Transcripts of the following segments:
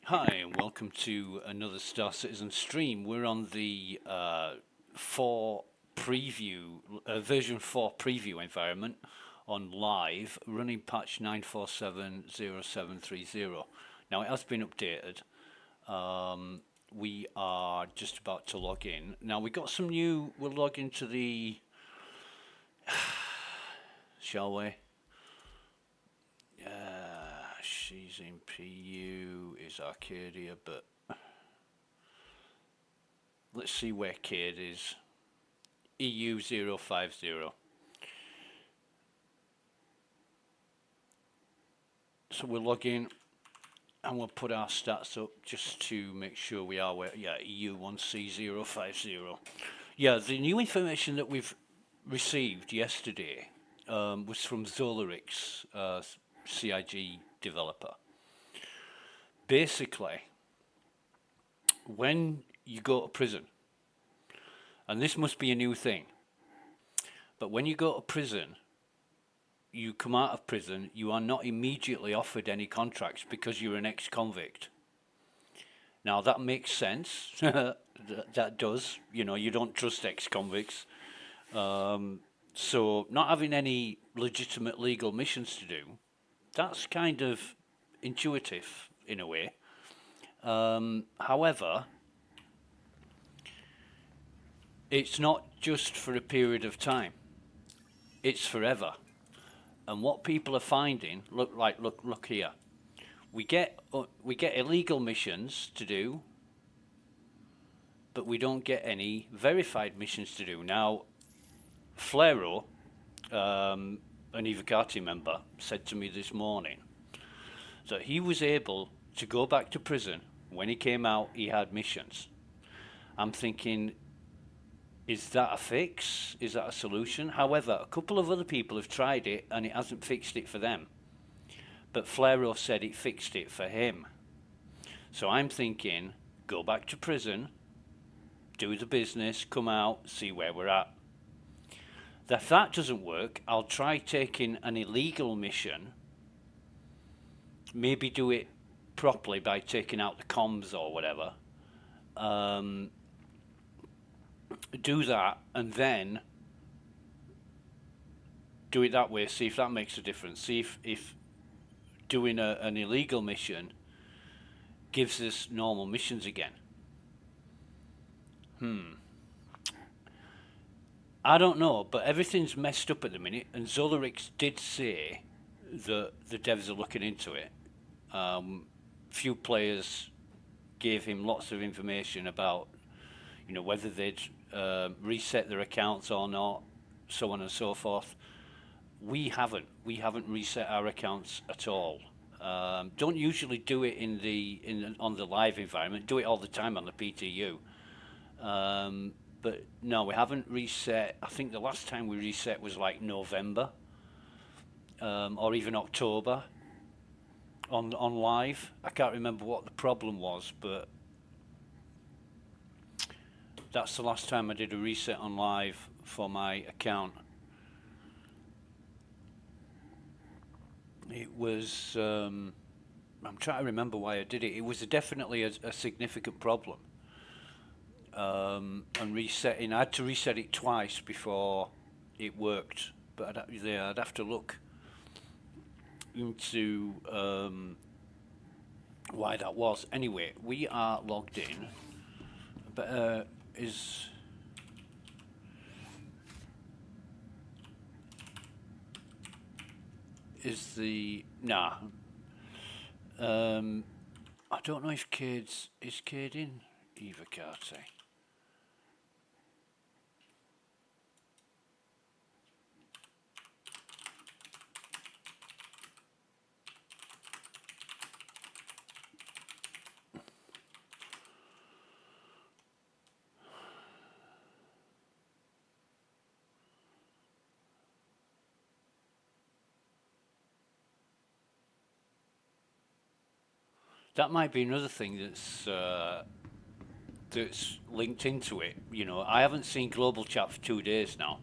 Hi, and welcome to another Star Citizen stream. We're on the 4 preview, version 4 preview environment on live, running patch 9470730. Now it has been updated. We are just about to log in. Now we got some new, we'll log into the, shall we? She's in PU, is Arcadia, but let's see where Cade is. EU050. So we'll log in and we'll put our stats up just to make sure we are where, yeah, EU1C050. Yeah, the new information that we've received yesterday was from Zolarix, CIG developer. Basically, when you go to prison, and this must be a new thing, but when you go to prison, you come out of prison, you are not immediately offered any contracts because you're an ex-convict. Now that makes sense. that does. You know, you don't trust ex-convicts. So not having any legitimate legal missions to do, that's kind of intuitive in a way. However, it's not just for a period of time. It's forever. And what people are finding, look here. We get illegal missions to do, but we don't get any verified missions to do. Now, Flero, an Evocati member, said to me this morning that he was able to go back to prison. When he came out, he had missions. I'm thinking, is that a fix? Is that a solution? However, a couple of other people have tried it and it hasn't fixed it for them. But Flero said it fixed it for him. So I'm thinking, go back to prison, do the business, come out, see where we're at. If that doesn't work, I'll try taking an illegal mission, maybe do it properly by taking out the comms or whatever. Do that and then do it that way, see if that makes a difference. See if doing an illegal mission gives us normal missions again. I don't know, but everything's messed up at the minute, and Zolarix did say that the devs are looking into it. Few players gave him lots of information about, you know, whether they'd reset their accounts or not, so on and so forth. We haven't reset our accounts at all. Don't usually do it on the live environment. Do it all the time on the PTU. But no, we haven't reset. I think the last time we reset was like November, or even October on live. I can't remember what the problem was, but that's the last time I did a reset on live for my account. It was, I'm trying to remember why I did it. It was definitely a significant problem. And resetting, I had to reset it twice before it worked. But I'd have to look into why that was. Anyway, we are logged in. But is the nah? I don't know if Cade's is Cade in Evocati. That might be another thing that's linked into it. You know, I haven't seen global chat for 2 days now,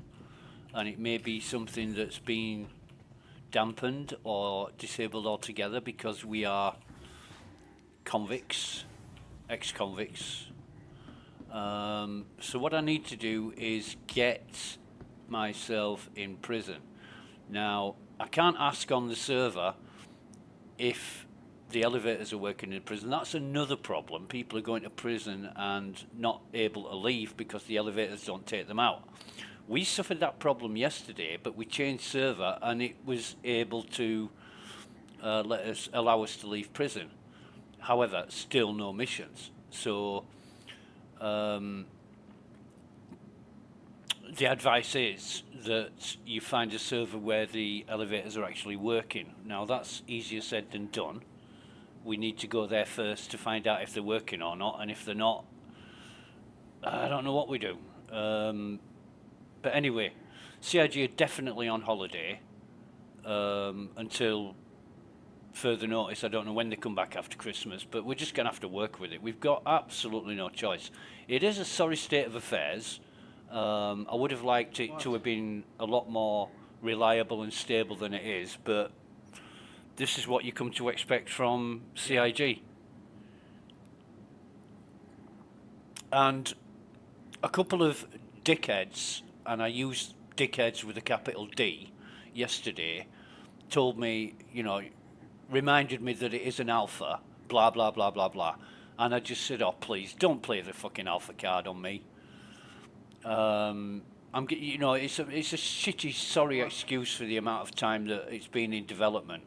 and it may be something that's been dampened or disabled altogether because we are convicts, ex-convicts. So what I need to do is get myself in prison. Now, I can't ask on the server if the elevators are working in prison. That's another problem. People are going to prison and not able to leave because the elevators don't take them out. We suffered that problem yesterday, but we changed server and it was able to allow us to leave prison. However, still no missions. So the advice is that you find a server where the elevators are actually working. Now that's easier said than done. We need to go there first to find out if they're working or not, and if they're not, I don't know what we do. But anyway, CIG are definitely on holiday until further notice. I don't know when they come back after Christmas, but we're just going to have to work with it. We've got absolutely no choice. It is a sorry state of affairs. I would have liked it to have been a lot more reliable and stable than it is, but this is what you come to expect from CIG. And a couple of dickheads, and I used dickheads with a capital D yesterday, told me, you know, reminded me that it is an alpha, blah, blah, blah, blah, blah. And I just said, oh, please, don't play the fucking alpha card on me. You know, it's a shitty, sorry excuse for the amount of time that it's been in development.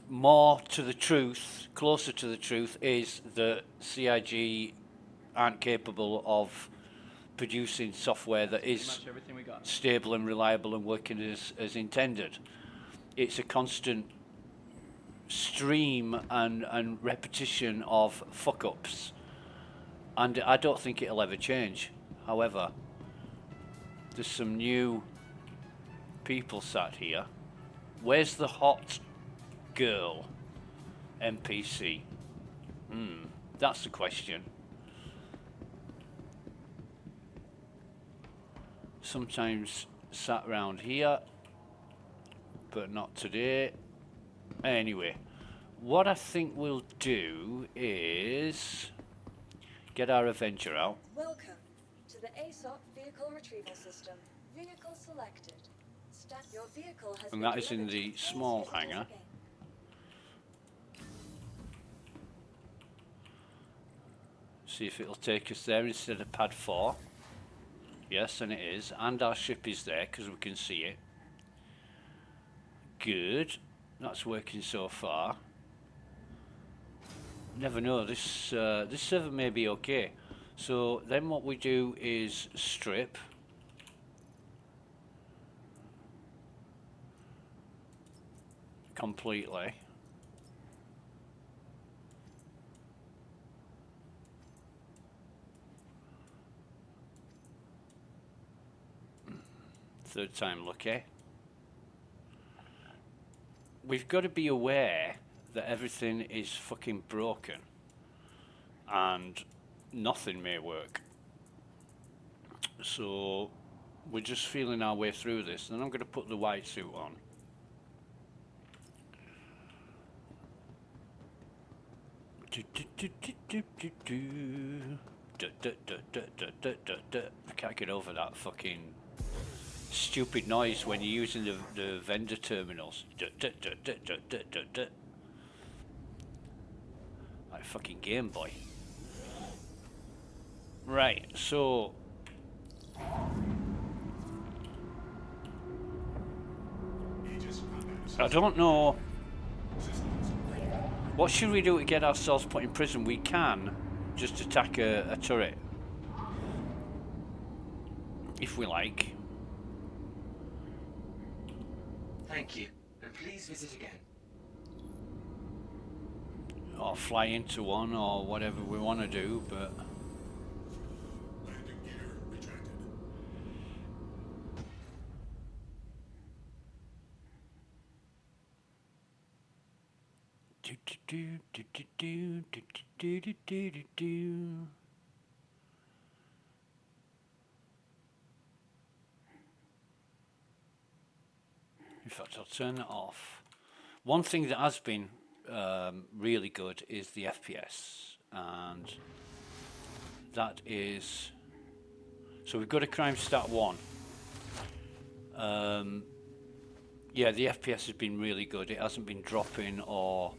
More to the truth, closer to the truth, is that CIG aren't capable of producing software that is stable and reliable and working as intended. It's a constant stream and repetition of fuck-ups. And I don't think it'll ever change. However, there's some new people sat here. Where's the hot girl NPC? That's the question. Sometimes sat around here, but not today. Anyway, what I think we'll do is get our Avenger out. Welcome to the aSOC vehicle retrieval system. Vehicle selected. Your vehicle has And that is in the small hangar. See if it'll take us there instead of pad 4. Yes, and it is. And our ship is there because we can see it. Good. That's working so far. Never know. This server may be okay. So then what we do is strip. Completely. Third time lucky. We've got to be aware that everything is fucking broken and nothing may work. So we're just feeling our way through this, and I'm going to put the white suit on. I can't get over that fucking stupid noise when you're using the vendor terminals. Like fucking Game Boy. Right, so I don't know. What should we do to get ourselves put in prison? We can just attack a turret. If we like. Thank you, and please visit again. Or fly into one, or whatever we want to do, but... Landing gear retracted. In fact, I'll turn that off. One thing that has been really good is the FPS, and that is, so we've got a crime stat 1. Yeah, the FPS has been really good. It hasn't been dropping or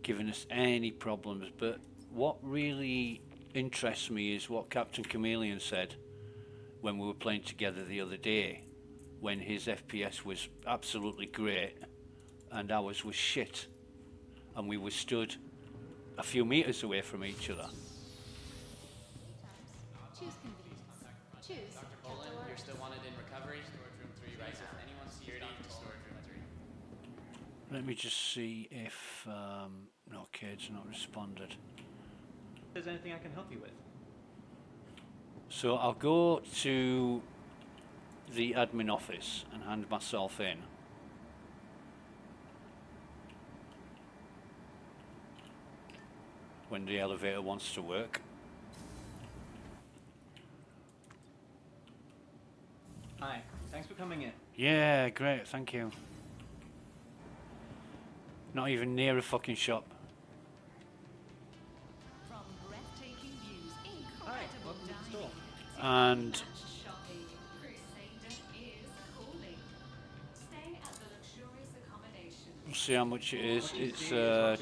giving us any problems, but what really interests me is what Captain Chameleon said when we were playing together the other day, when his FPS was absolutely great and ours was shit, and we were stood a few meters away from each other. Choose convenience. Choose Dr. Poland, you're still wanted in recovery. Storage room 3 right now. Anyone see security to storage room 3. Let me just see if no, Cade's not responded. If there's anything I can help you with. So I'll go to the admin office and hand myself in. When the elevator wants to work. Hi, thanks for coming in. Yeah, great, thank you. Not even near a fucking shop. from breathtaking views, Hi, incredible welcome to the store. And shopping. Crusader is calling. Stay at the luxurious accommodation. we'll see how much it is. It's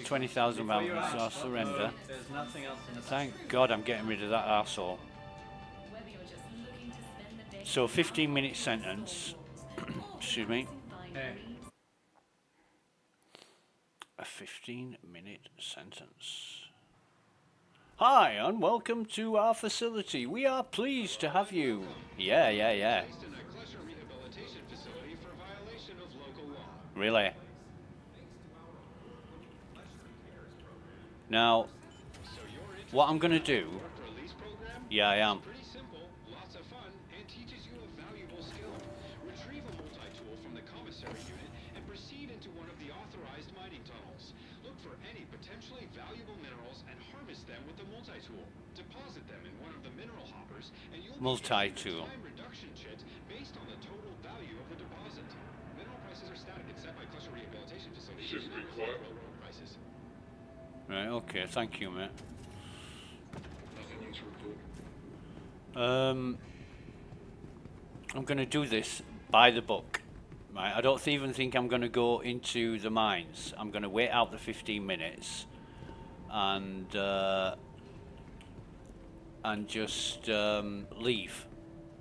20,000 pounds, so I'll surrender. There's nothing else in the Thank God I'm getting rid of that arsehole. Whether you're just looking to spend the day. So 15-minute sentence. Excuse me. Hey. A 15-minute sentence. Hi, and welcome to our facility. We are pleased to have you. Yeah. Placed in a cluster rehabilitation facility for violation of local law. Really? Now, So you're interested what I'm going to in do... the work release program? Yeah, I am. Pretty simple, lots of fun, and teaches you a valuable skill. Retrieve a multi-tool from the commissary unit and proceed into one of the authorized mining tunnels. Look for any potentially valuable minerals and harvest them with the multi-tool. Deposit them in one of the mineral hoppers, and you'll be Multi-tool. issued a time reduction chit based on the total value of the deposit. Mineral prices are static and set by cluster rehabilitation facilities. Should be quiet. Railroad prices. Right, okay, thank you, mate. Nothing new to report. I'm going to do this by the book. Right, I don't even think I'm going to go into the mines. I'm going to wait out the 15 minutes and just leave.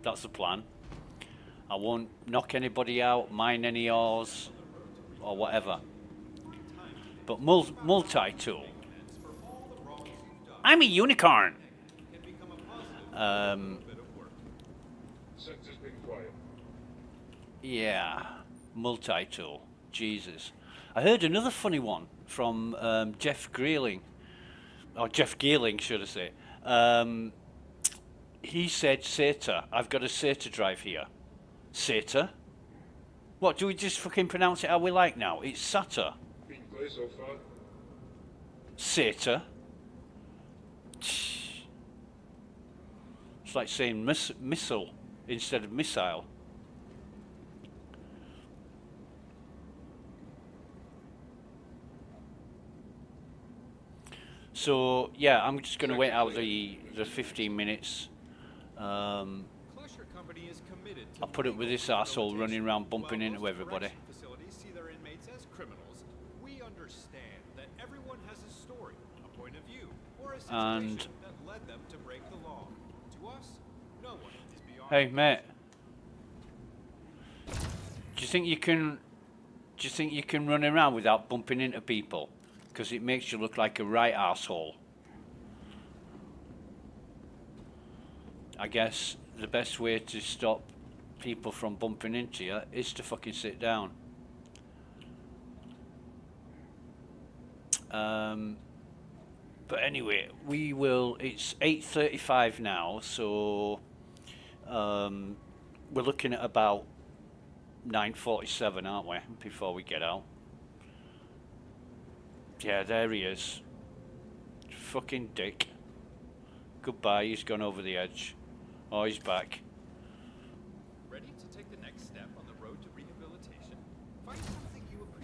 That's the plan. I won't knock anybody out, mine any ores, or whatever. But multi-tool. I'm a unicorn. Sector's been quiet. Yeah, multi-tool. Jesus. I heard another funny one from Jeff Geerling, or Jeff Geerling, should I say. He said SATA. I've got a SATA drive here. SATA? What, do we just fucking pronounce it how we like now? It's SATA. Been clear so far. SATA. It's like saying missile instead of missile. So yeah, I'm just going to wait out the 15 minutes. I'll put it with this arsehole running around bumping into everybody. Facilities see their inmates as criminals. We understand that everyone has a story, a point of view, or a And- situation that led them to break the law. To us, no one is beyond. Hey mate, do you think you can run around without bumping into people? Because it makes you look like a right arsehole. I guess the best way to stop people from bumping into you is to fucking sit down. But anyway, we will. It's 8:35 now, so we're looking at about 9:47, aren't we? Before we get out. Yeah, there he is. Fucking dick. Goodbye. He's gone over the edge. Oh, he's back. Ready to take the next step on the road to rehabilitation? Find something you appreciate.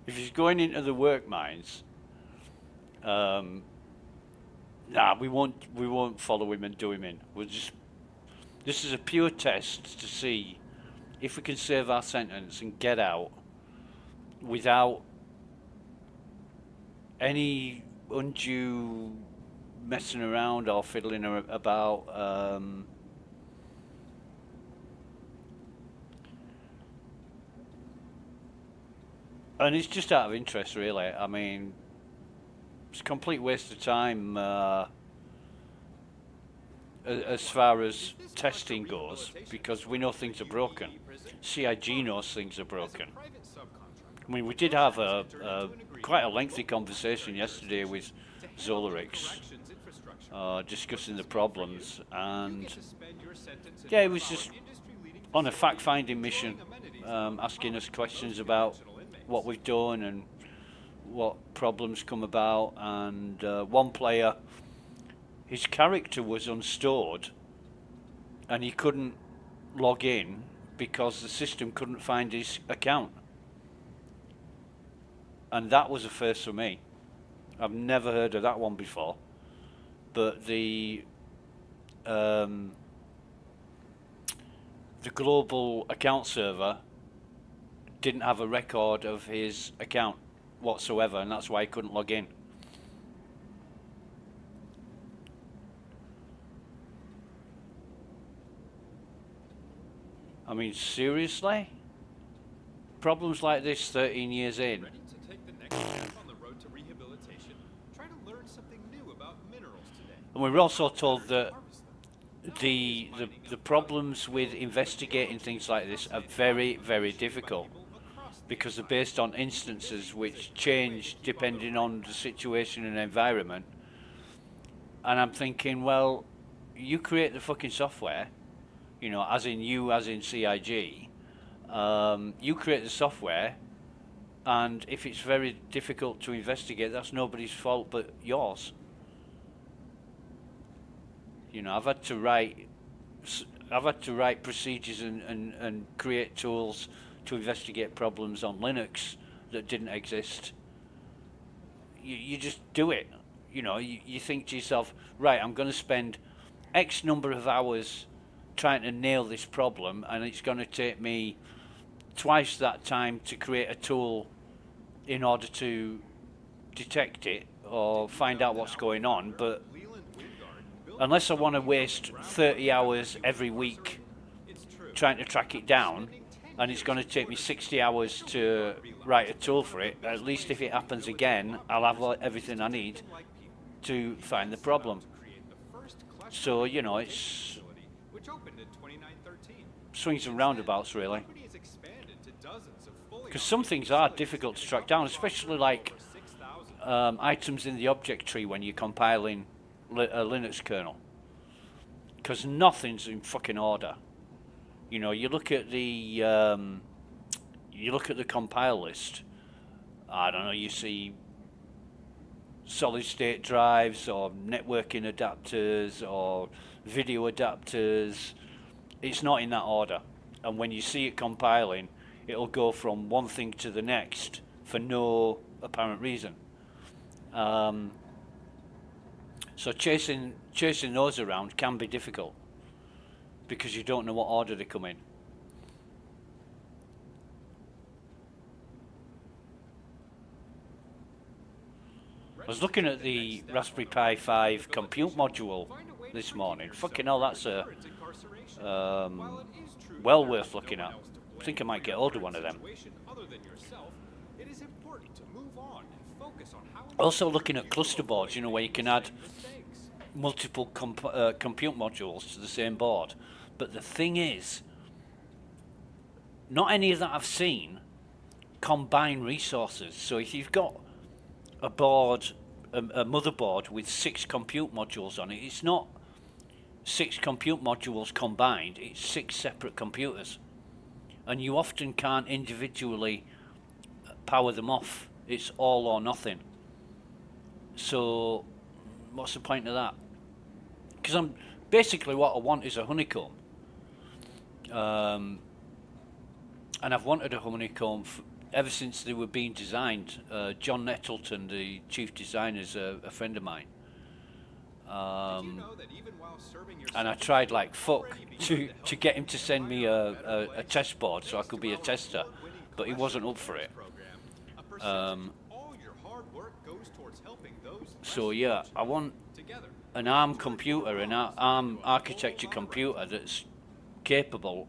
if he's going into the work mines, nah, we won't follow him and do him in. We'll just. This is a pure test to see if we can serve our sentence and get out without any undue messing around or fiddling about. And it's just out of interest, really. I mean, it's a complete waste of time as far as testing goes, because we know things are broken. CIG knows things are broken. I mean, we did have quite a lengthy conversation yesterday with Zolarix, discussing the problems, and yeah, it was just on a fact-finding mission, asking us questions about what we've done and what problems come about. And one player, his character was unstored and he couldn't log in because the system couldn't find his account. And that was a first for me. I've never heard of that one before. But the global account server didn't have a record of his account whatsoever, and that's why he couldn't log in. I mean, seriously? Problems like this 13 years in. Ready to take the next step on the road to rehabilitation? Try to learn something new about minerals today. And we were also told that the problems with investigating things like this are very, very difficult, because they're based on instances which change depending on the situation and environment. And I'm thinking, well, you create the fucking software, you know, as in CIG, you create the software, and if it's very difficult to investigate, that's nobody's fault but yours. You know, I've had to write procedures and create tools to investigate problems on Linux that didn't exist. You just do it. You know, you think to yourself, right, I'm going to spend X number of hours trying to nail this problem, and it's going to take me twice that time to create a tool in order to detect it or find out what's going on. But unless I want to waste 30 hours every week trying to track it down, and it's going to take me 60 hours to write a tool for it, at least if it happens again, I'll have everything I need to find the problem. So, you know, it's swings and roundabouts, really. Because some things are difficult to track down, especially like items in the object tree when you're compiling a Linux kernel. Because nothing's in fucking order. You know, you look at the compile list. I don't know. You see solid state drives or networking adapters or video adapters. It's not in that order. And when you see it compiling, it'll go from one thing to the next for no apparent reason. So chasing those around can be difficult, because you don't know what order they come in. I was looking at the Raspberry Pi 5 compute module this morning. Fucking hell, that's a well worth looking at. I think I might get hold of one of them. Also looking at cluster boards, you know, where you can add multiple compute modules to the same board. But the thing is, not any of that I've seen combine resources. So if you've got a board, a motherboard with 6 compute modules on it, it's not 6 compute modules combined, it's 6 separate computers. And you often can't individually power them off. It's all or nothing. So what's the point of that? Because basically what I want is a honeycomb. And I've wanted a honeycomb ever since they were being designed. John Nettleton, the chief designer, is a friend of mine. Did you know that even while serving your And I sentence, tried like you've fuck already begun to help get him to send me a better way test board so I thanks could to be a our tester, award-winning but he wasn't up for Collection it. Program. A percentage of all your hard work goes towards helping those So less yeah, fortunate. I want Together, an ARM computer, an ARM architecture computer that's capable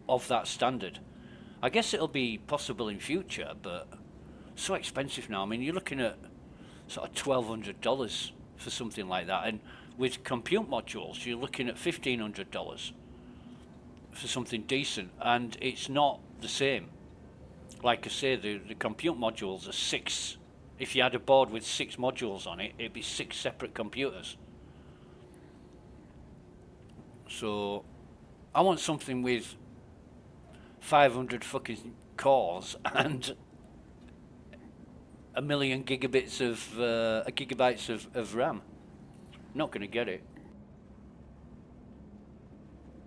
of that standard. I guess it'll be possible in future, but so expensive now. I mean, you're looking at sort of $1,200 for something like that, and with compute modules, you're looking at $1,500 for something decent, and it's not the same. Like I say, the compute modules are 6. If you had a board with 6 modules on it, it'd be 6 separate computers. So I want something with 500 fucking cores and a million gigabytes of RAM. Not gonna get it.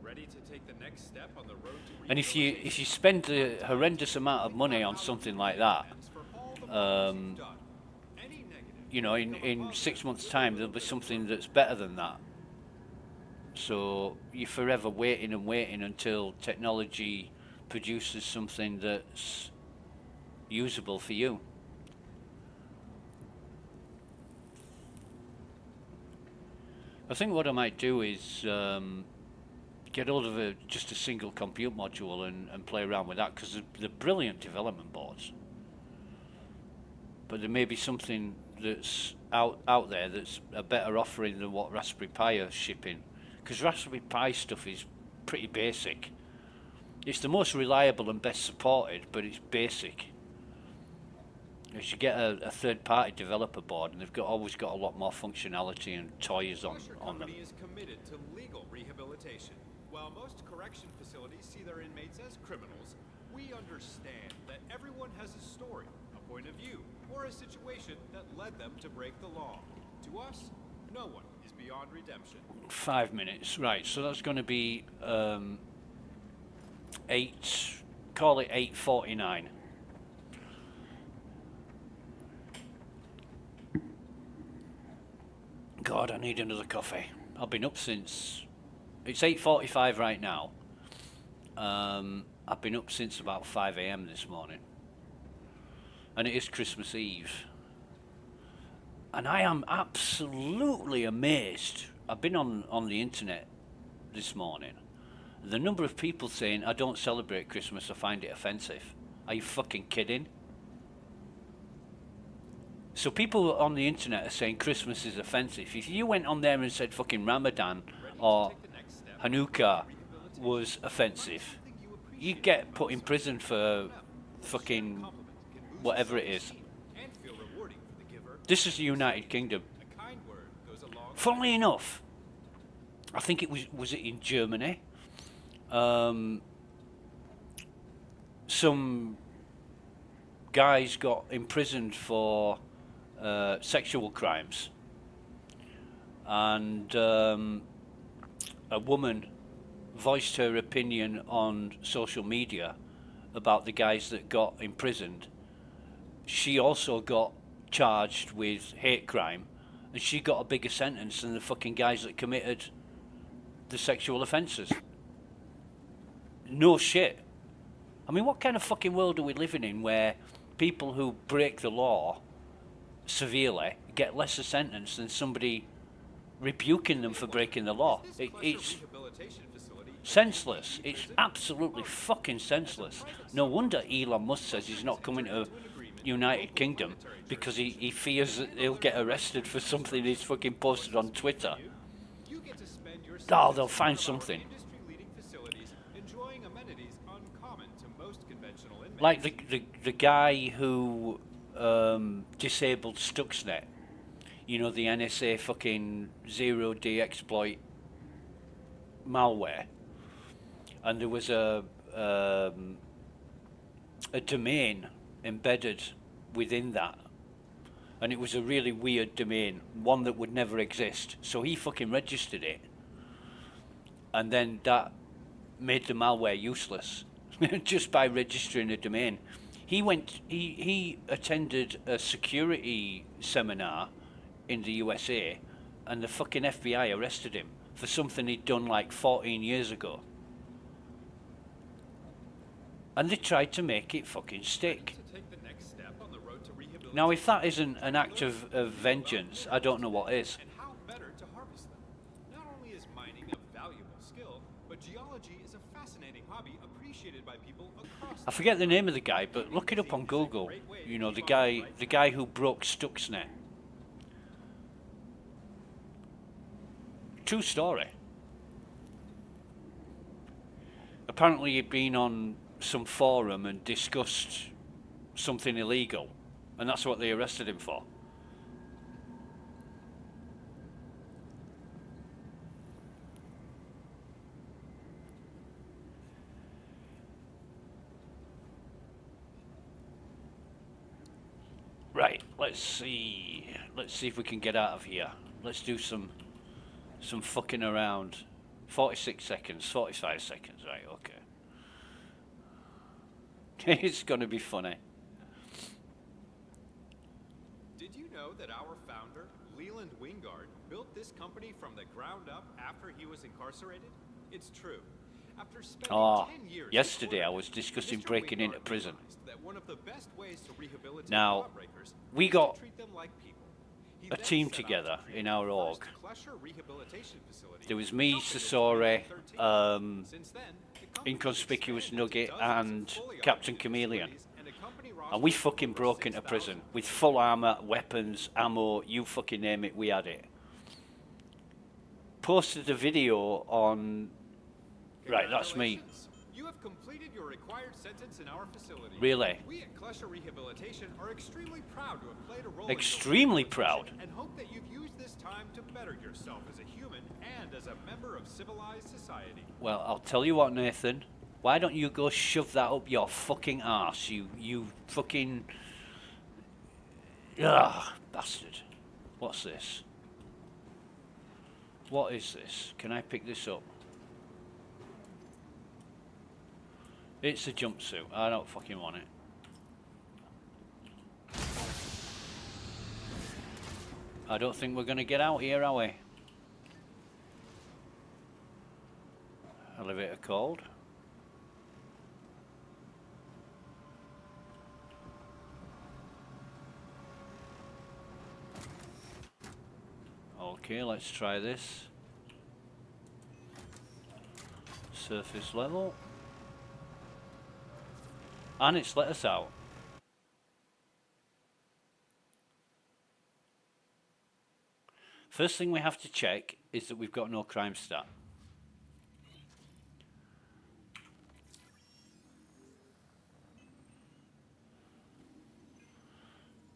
ready to take the next step on the road to And if you spend a horrendous amount of money on something like that, you know, in 6 months' time there'll be something that's better than that. So you're forever waiting and waiting until technology produces something that's usable for you. I think what I might do is get hold of just a single compute module and play around with that, because they're brilliant development boards. But there may be something that's out there that's a better offering than what Raspberry Pi are shipping, because Raspberry Pi stuff is pretty basic. It's the most reliable and best supported, but it's basic. You should get a third-party developer board, and they've always got a lot more functionality and toys on them. company is committed to legal rehabilitation. While most correction facilities see their inmates as criminals, we understand that everyone has a story, a point of view, or a situation that led them to break the law. To us, no one is beyond redemption. 5 minutes, right? So that's going to be 8:49. God, I need another coffee. I've been up since... It's 8:45 right now. I've been up since about 5 a.m. this morning. And it is Christmas Eve. And I am absolutely amazed. I've been on the internet this morning. The number of people saying, I don't celebrate Christmas, I find it offensive. Are you fucking kidding? So people on the internet are saying Christmas is offensive. If you went on there and said fucking Ramadan or Hanukkah was offensive, you'd get put in prison for fucking whatever it is. This is the United Kingdom. Funnily enough, I think it was it in Germany? Some guys got imprisoned for sexual crimes, and a woman voiced her opinion on social media about the guys that got imprisoned. She also got charged with hate crime, and she got a bigger sentence than the fucking guys that committed the sexual offences. No shit. I mean, what kind of fucking world are we living in where people who break the law severely get less a sentence than somebody rebuking them for breaking the law? It's senseless. It's absolutely fucking senseless. No wonder Elon Musk says he's not coming to United Kingdom, because he fears that he'll get arrested for something he's fucking posted on Twitter. Oh, they'll find something. Like the guy who disabled Stuxnet, you know, the NSA fucking zero-day exploit malware, and there was a domain embedded within that, and it was a really weird domain, one that would never exist. So he fucking registered it, and then that made the malware useless just by registering a domain. He attended a security seminar in the USA, and the fucking FBI arrested him for something he'd done like 14 years ago. And they tried to make it fucking stick. To take the next step on the road to rehabilitation. Now, if that isn't an act of vengeance, I don't know what is. And how better to harvest them? Not only is mining a valuable skill, but geology is a fascinating hobby appreciated by people across. I forget the name of the guy, but look it up on Google. You know, the guy who broke Stuxnet. True story. Apparently he'd been on some forum and discussed something illegal, and that's what they arrested him for. Right, let's see if we can get out of here. Let's do some fucking around. 46 seconds, 45 seconds, right, okay. It's gonna be funny. Did you know that our founder, Leland Wingard, built this company from the ground up after he was incarcerated? It's true. After spending 10 years yesterday I was discussing Mr. breaking Wingard into prison. realized that one of the best ways to rehabilitate Now, lawbreakers we is got to treat them like people. He a then team set out to together create in our the org. first Klesher rehabilitation facility There was me, built in Sasori, 2013. Since then, the company Inconspicuous expanded to Nugget, dozens of and fully Captain automated Chameleon. facilities and a company And we roster of fucking over broke into 6,000 prison with full armor, weapons, ammo, you fucking name it, we had it. Posted a video on. Right, that's me. Congratulations. You have completed your required sentence in our facility. Really? We at Klesher Rehabilitation are extremely proud to have played a role Extremely in your proud. rehabilitation and hope that you've used this time to better yourself as a human and as a member of civilized society. Well, I'll tell you what, Nathan. Why don't you go shove that up your fucking arse, you fucking. Ugh, bastard. What's this? What is this? Can I pick this up? It's a jumpsuit. I don't fucking want it. I don't think we're gonna get out here, are we? Elevator called. Okay, let's try this. Surface level. And it's let us out. First thing we have to check is that we've got no crime stat.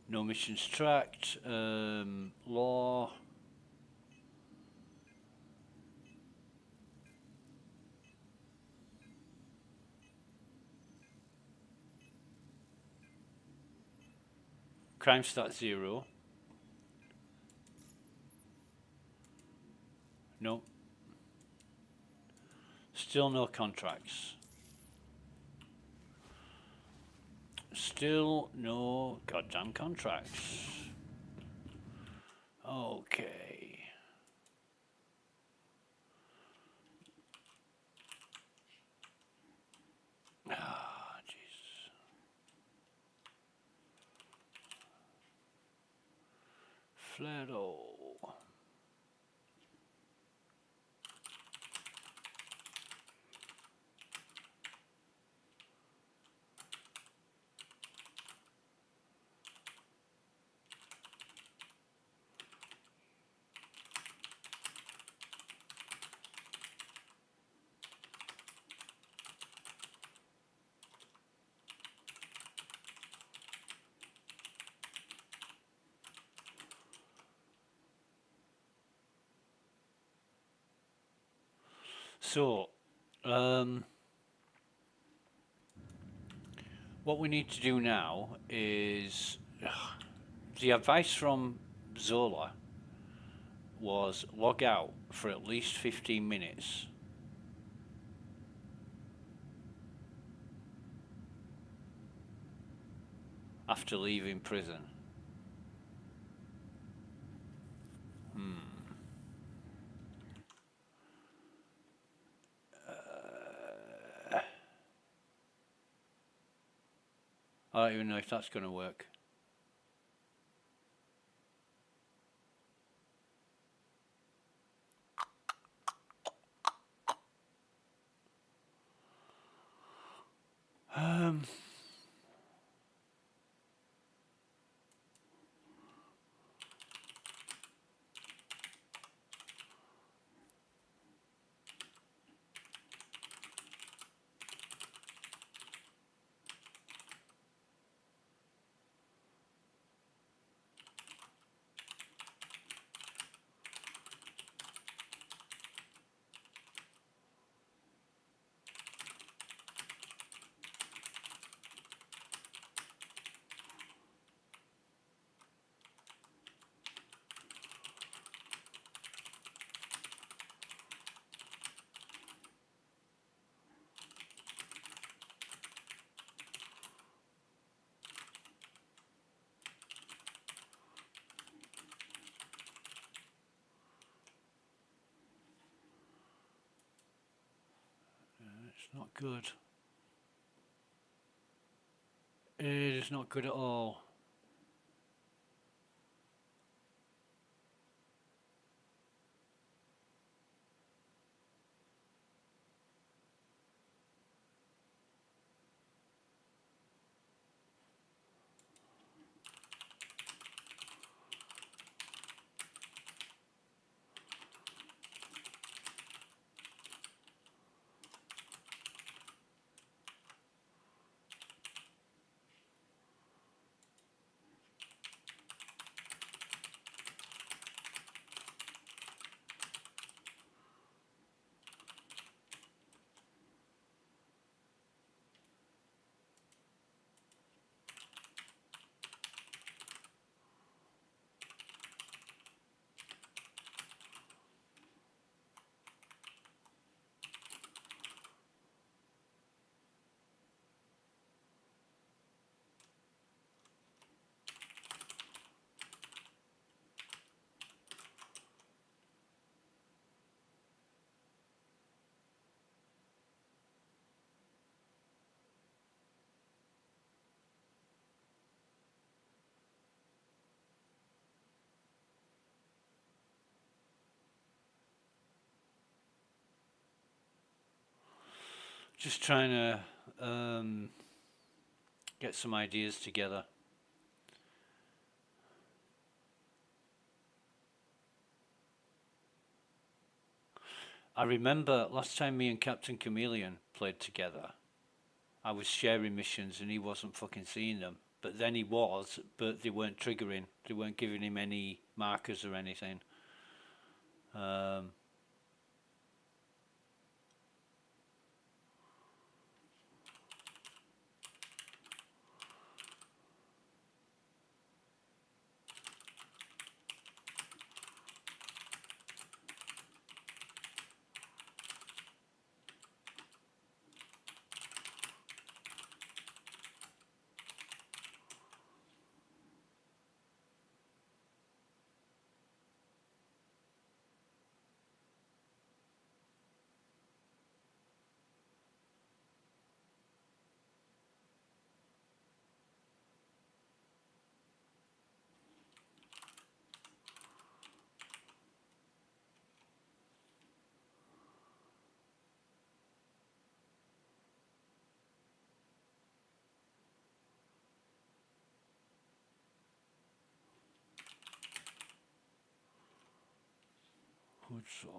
No missions tracked. Law. Crime stat 0. No. Still no contracts. Still no goddamn contracts. Okay. Ah, Jesus. Fledo. So, what we need to do now is the advice from Zola was log out for at least 15 minutes. after leaving prison. I don't even know if that's going to work. It's not good. It is not good at all. Just trying to get some ideas together. I remember last time me and Captain Chameleon played together, I was sharing missions and he wasn't fucking seeing them. But then he was, but they weren't triggering. They weren't giving him any markers or anything. So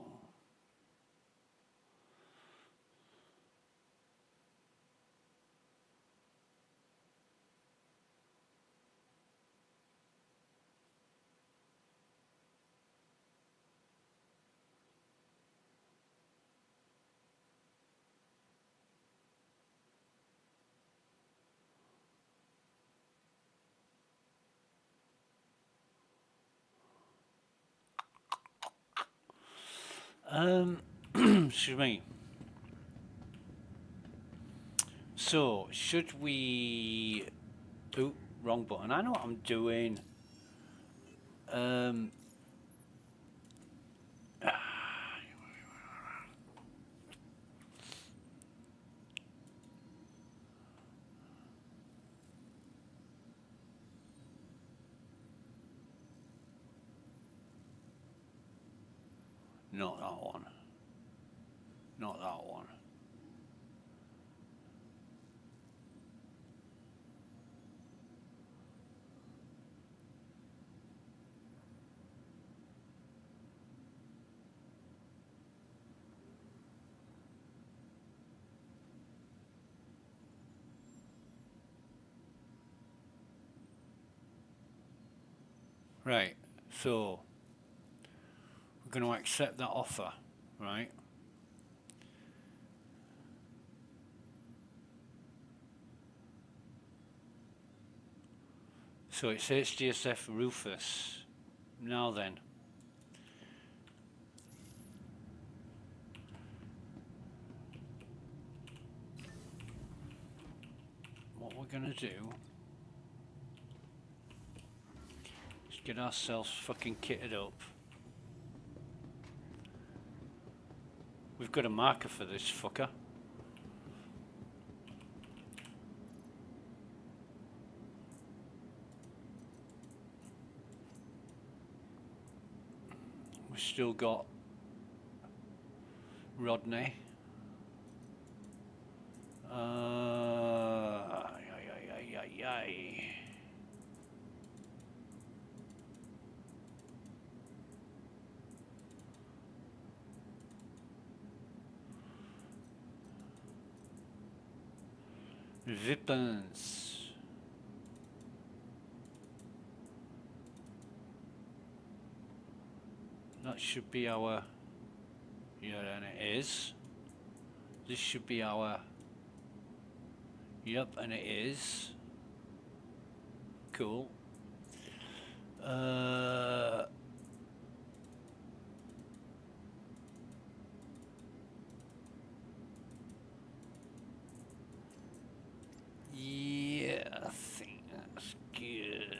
excuse me. So, should we... Oh, Wrong button. I know what I'm doing. Not that one. Not that one. Right, so we're going to accept that offer, right? So it's HDSF Rufus. Now then. What we're going to do is get ourselves fucking kitted up. We've got a marker for this fucker. We've still got Rodney. Weapons. That should be our, yeah, and it is. This should be our, yep, and it is. Cool. Yeah, I think that's good.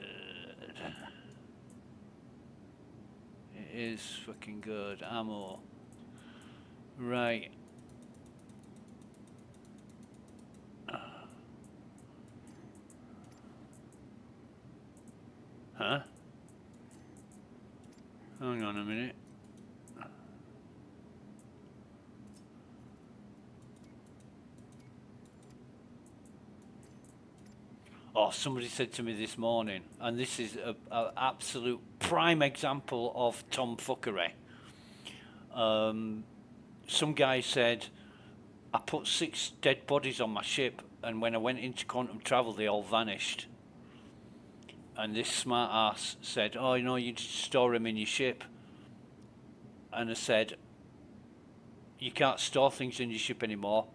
It is fucking good. Ammo. Right. Huh? Hang on a minute. Oh, somebody said to me this morning, and this is an absolute prime example of tomfuckery. Some guy said, I put 6 dead bodies on my ship, and when I went into quantum travel, they all vanished. And this smart ass said, oh, you know, you just store them in your ship. And I said, you can't store things in your ship anymore.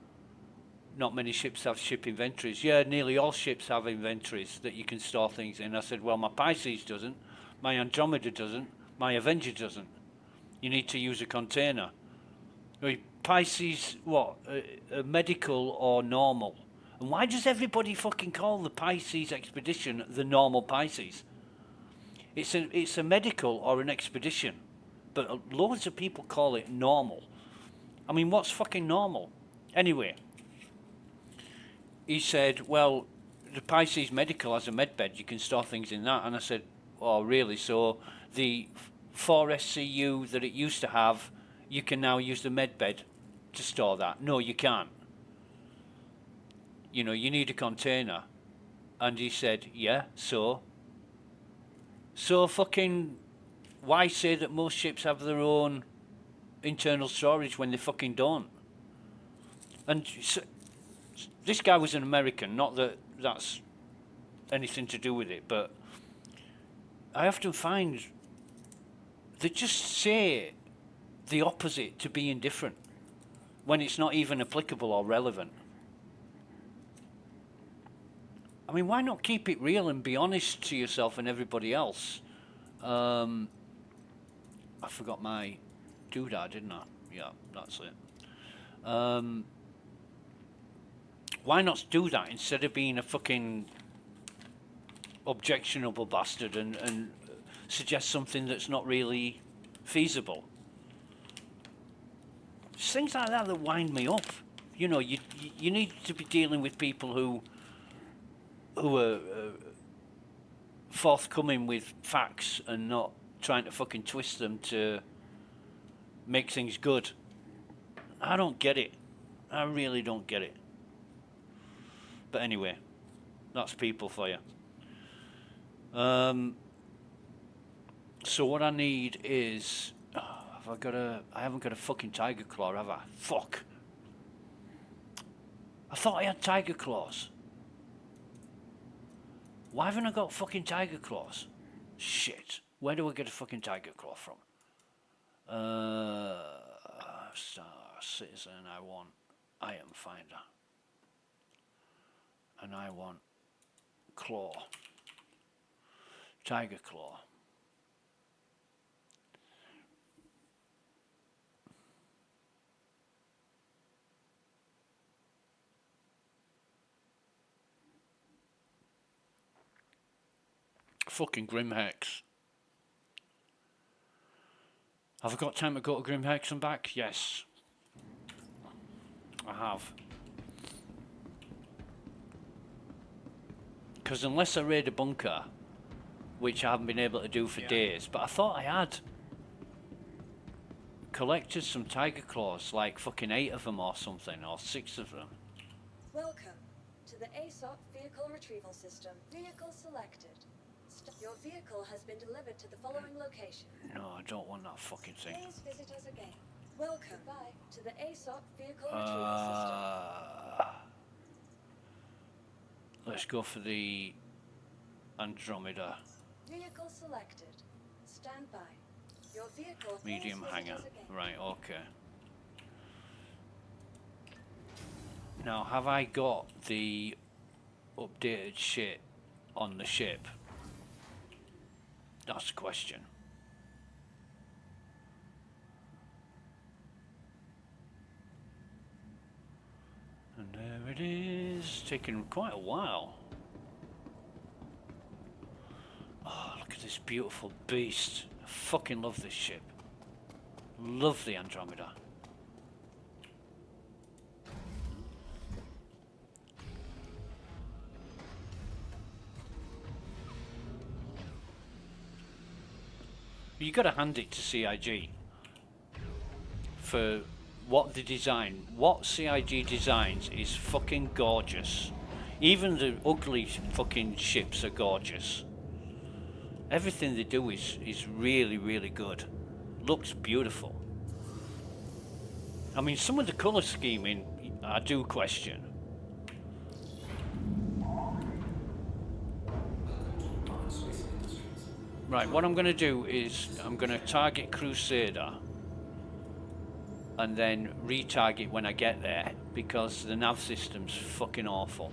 Not many ships have ship inventories. Yeah, nearly all ships have inventories that you can store things in. I said, well, my Pisces doesn't, my Andromeda doesn't, my Avenger doesn't. You need to use a container. Pisces, what? Medical or normal? And why does everybody fucking call the Pisces expedition the normal Pisces? It's a medical or an expedition, but loads of people call it normal. I mean, what's fucking normal? Anyway, he said, well, the Pisces medical has a med bed, you can store things in that. And I said, oh, really? So the 4 SCU that it used to have, you can now use the med bed to store that? No, you can't. You know, you need a container. And he said, yeah, so fucking, why say that most ships have their own internal storage when they fucking don't? And so, this guy was an American, not that that's anything to do with it, but I often find they just say the opposite to being different when it's not even applicable or relevant. I mean, why not keep it real and be honest to yourself and everybody else? I forgot my doodah, didn't I? Yeah, that's it. Why not do that instead of being a fucking objectionable bastard and suggest something that's not really feasible. It's things like that that wind me up. You know, you need to be dealing with people who are forthcoming with facts and not trying to fucking twist them to make things good. I don't get it. I really don't get it. But anyway, that's people for you. So what I need is, I haven't got a fucking tiger claw, have I? Fuck. I thought I had tiger claws. Why haven't I got fucking tiger claws? Shit. Where do I get a fucking tiger claw from? Star Citizen, I want item finder. And I want claw. Tiger claw. Fucking Grimhex. Have I got time to go to Grimhex and back? Yes. I have. Because unless I raid a bunker, which I haven't been able to do for days, but I thought I had collected some tiger claws, like fucking 8 of them or something, or 6 of them. Welcome to the ASOP vehicle retrieval system. Vehicle selected. Your vehicle has been delivered to the following location. No, I don't want that fucking thing. Please visit us again. Welcome back to the ASOP vehicle retrieval system. Let's go for the Andromeda. Vehicle selected. Stand by. Your vehicle. Medium hanger. Right, okay. Now, have I got the updated shit on the ship? That's the question. And there it is. Taking quite a while. Oh, look at this beautiful beast. I fucking love this ship. Love the Andromeda. You got to hand it to CIG for what they design. What CIG designs is fucking gorgeous. Even the ugly fucking ships are gorgeous. Everything they do is really, really good. Looks beautiful. I mean, some of the colour scheming I do question. Right, what I'm going to do is I'm going to target Crusader and then retarget when I get there because the nav system's fucking awful.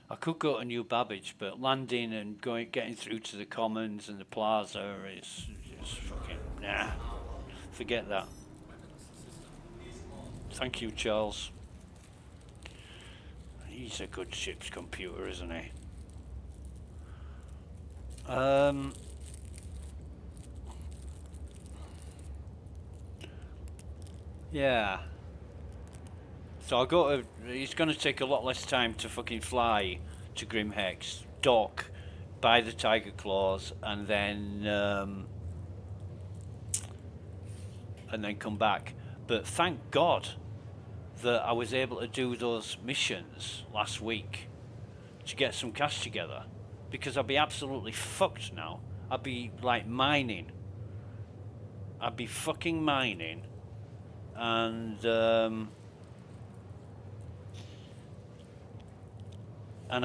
I could go to New Babbage, but landing and getting through to the Commons and the Plaza is just fucking nah. Forget that. Thank you, Charles. He's a good ship's computer, isn't he? Yeah. So I'll go to, it's going to take a lot less time to fucking fly to Grimhex, dock, buy the Tiger Claws, and then come back. But thank God that I was able to do those missions last week to get some cash together, because I'd be absolutely fucked now. I'd be like mining. I'd be fucking mining and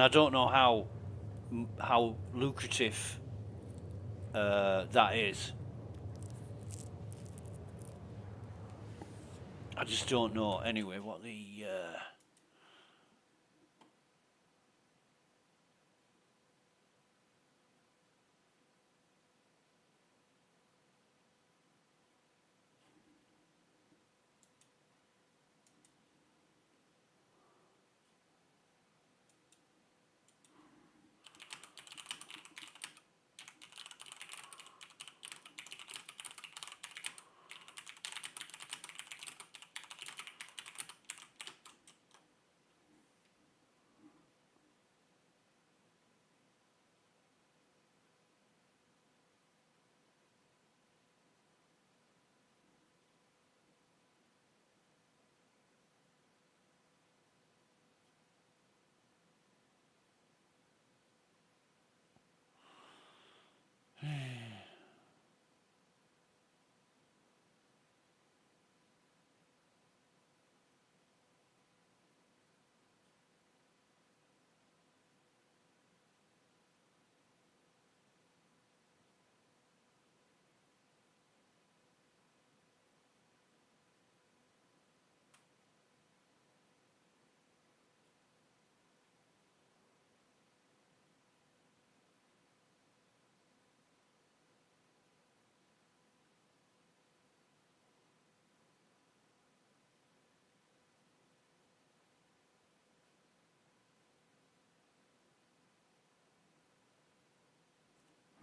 I don't know how lucrative that is. I just don't know. Anyway, what the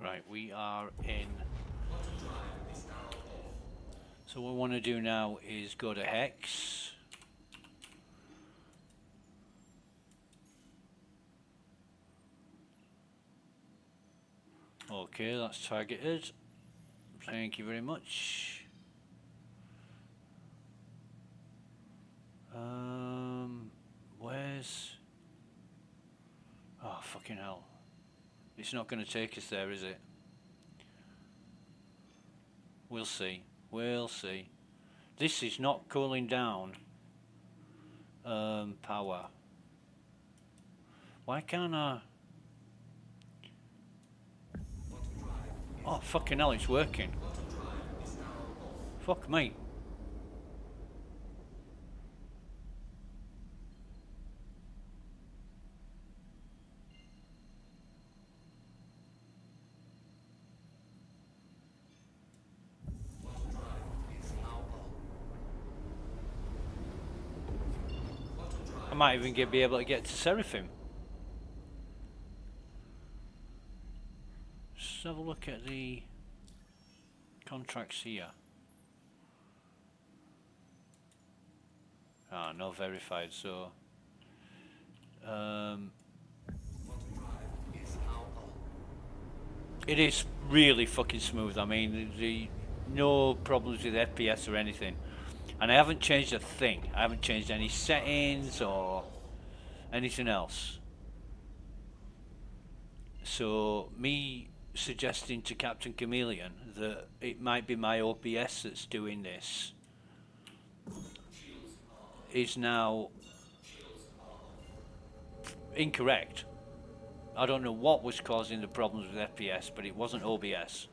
right, we are in. So what we want to do now is go to Hex. Okay, that's targeted. Thank you very much. Where's... Oh, fucking hell. It's not going to take us there, is it? We'll see. We'll see. This is not cooling down. Power. Why can't I... Oh, fucking hell, it's working. Fuck me. I might even be able to get to Seraphim. Let's have a look at the contracts here. Ah, no verified, so... It is really fucking smooth. I mean, no problems with FPS or anything. And I haven't changed a thing. I haven't changed any settings or anything else. So, me suggesting to Captain Chameleon that it might be my OBS that's doing this is now incorrect. I don't know what was causing the problems with FPS, but it wasn't OBS.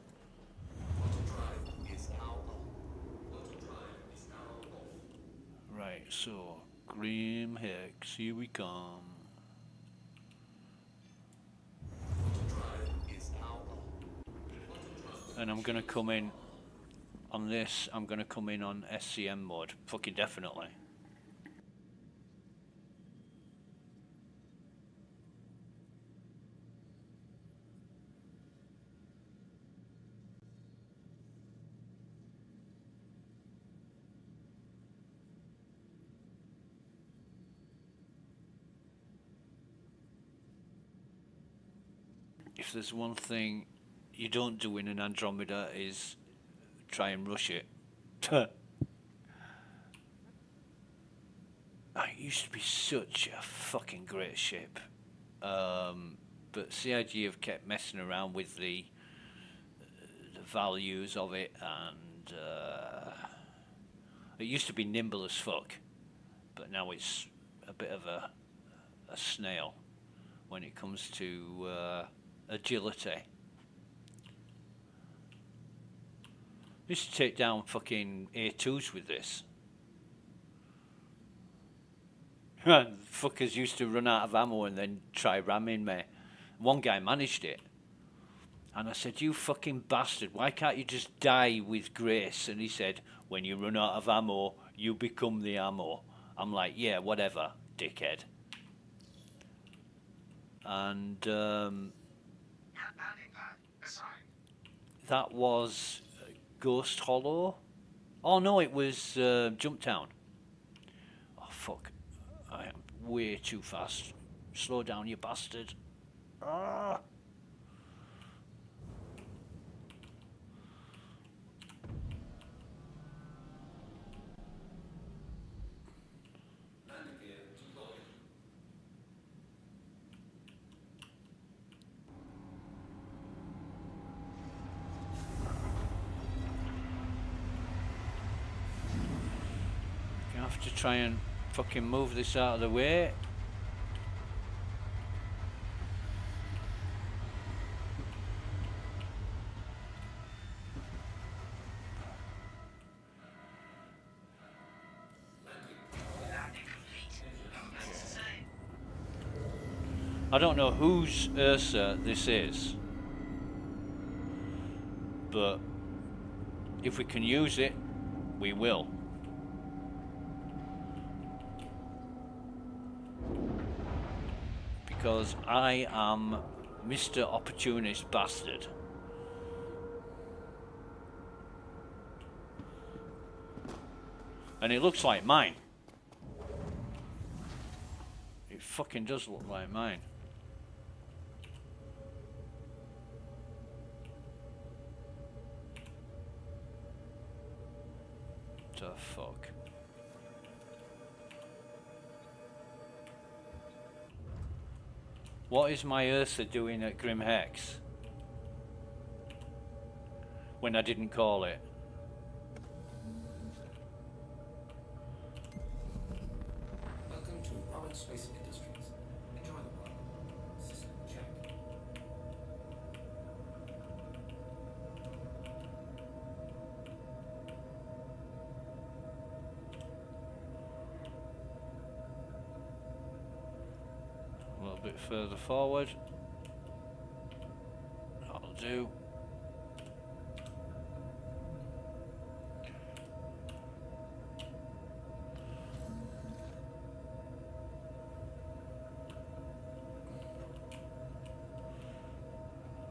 Right, so Grim Hex, here we come. And I'm gonna come in on this, I'm gonna come in on SCM mode, fucking definitely. If there's one thing you don't do in an Andromeda is try and rush it. It used to be such a fucking great ship. But CIG have kept messing around with the values of it, and It used to be nimble as fuck, but now it's a bit of a snail when it comes to agility. Used to take down fucking A2s with this. Fuckers used to run out of ammo and then try ramming me. One guy managed it. And I said, you fucking bastard, why can't you just die with grace? And he said, when you run out of ammo, you become the ammo. I'm like, yeah, whatever, dickhead. And that was Ghost Hollow. Oh no, it was Jumptown. Oh fuck, I am way too fast. Slow down, you bastard. Ah. Have to try and fucking move this out of the way. I don't know whose Ursa this is, but if we can use it, we will. Because I am Mr. Opportunist Bastard. And it looks like mine. It fucking does look like mine. The fuck? What is my Ursa doing at Grim Hex? When I didn't call it. Welcome to Robert Space Industries. Enjoy the work. System check. A little bit further forward. That'll do.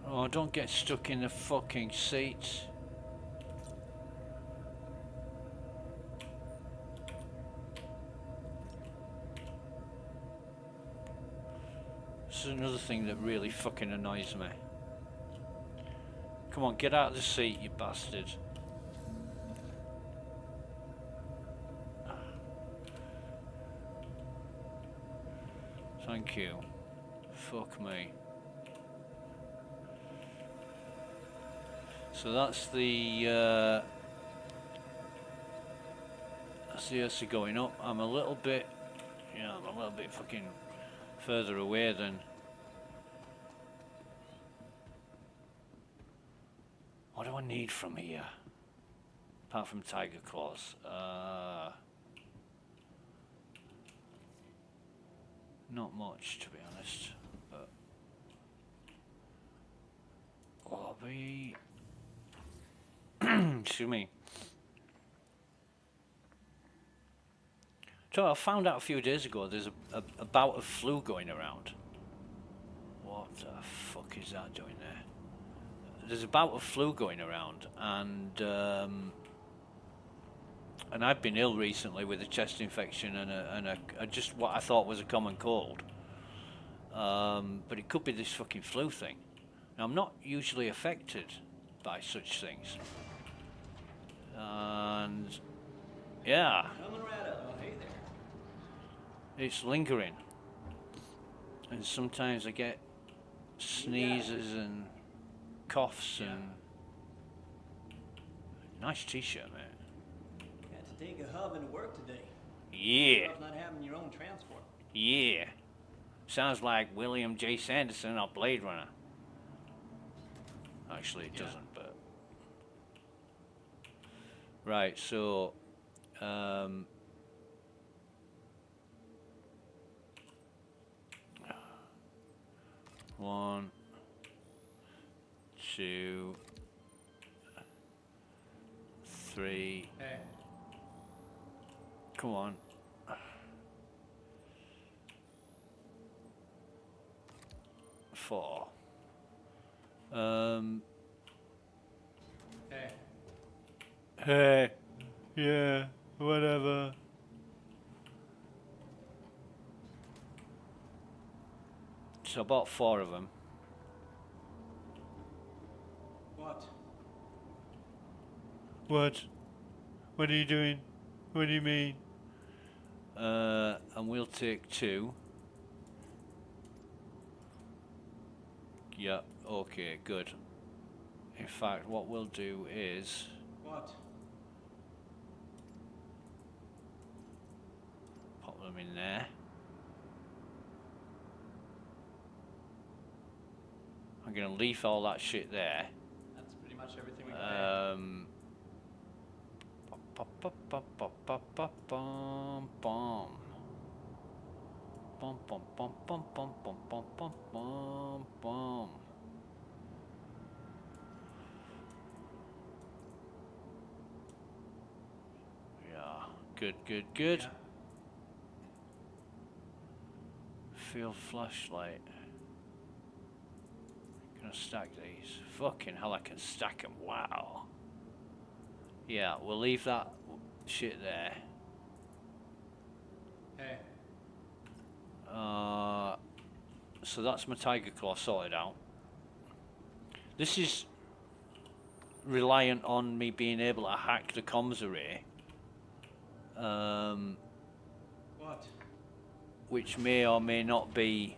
Oh, don't get stuck in the fucking seats. This is another thing that really fucking annoys me. Come on, get out of the seat, you bastard. Thank you. Fuck me. So that's the Ursa going up. I'm a little bit, I'm a little bit fucking further away than. What do I need from here? Apart from tiger claws. Not much, to be honest. But lobby. Excuse me. So I found out a few days ago there's a bout of flu going around. What the fuck is that doing there? There's a bout of flu going around, and I've been ill recently with a chest infection and a just what I thought was a common cold. But it could be this fucking flu thing. Now I'm not usually affected by such things. And yeah, it's lingering, and sometimes I get sneezes and coughs and nice t-shirt, mate. Yeah, take a hub into work today. Yeah. Tough not having your own transport. Yeah. Sounds like William J. Sanderson or Blade Runner. Actually, it doesn't, but... Right, so... One, two, three. Hey. Come on. Four. Hey. Hey. Yeah, whatever. So I bought 4 of them. What? What? What are you doing? What do you mean? And we'll take 2. Yeah, okay, good. In fact, what we'll do is... What? Pop them in there. I'm gonna leave all that shit there. That's pretty much everything we got. Yeah, good, good, good. Yeah. Field flashlight. Gonna stack these. Fucking hell, I can stack them. Wow. Yeah, we'll leave that shit there. Hey. So that's my Tiger Claw sorted out. This is reliant on me being able to hack the comms array. What? Which may or may not be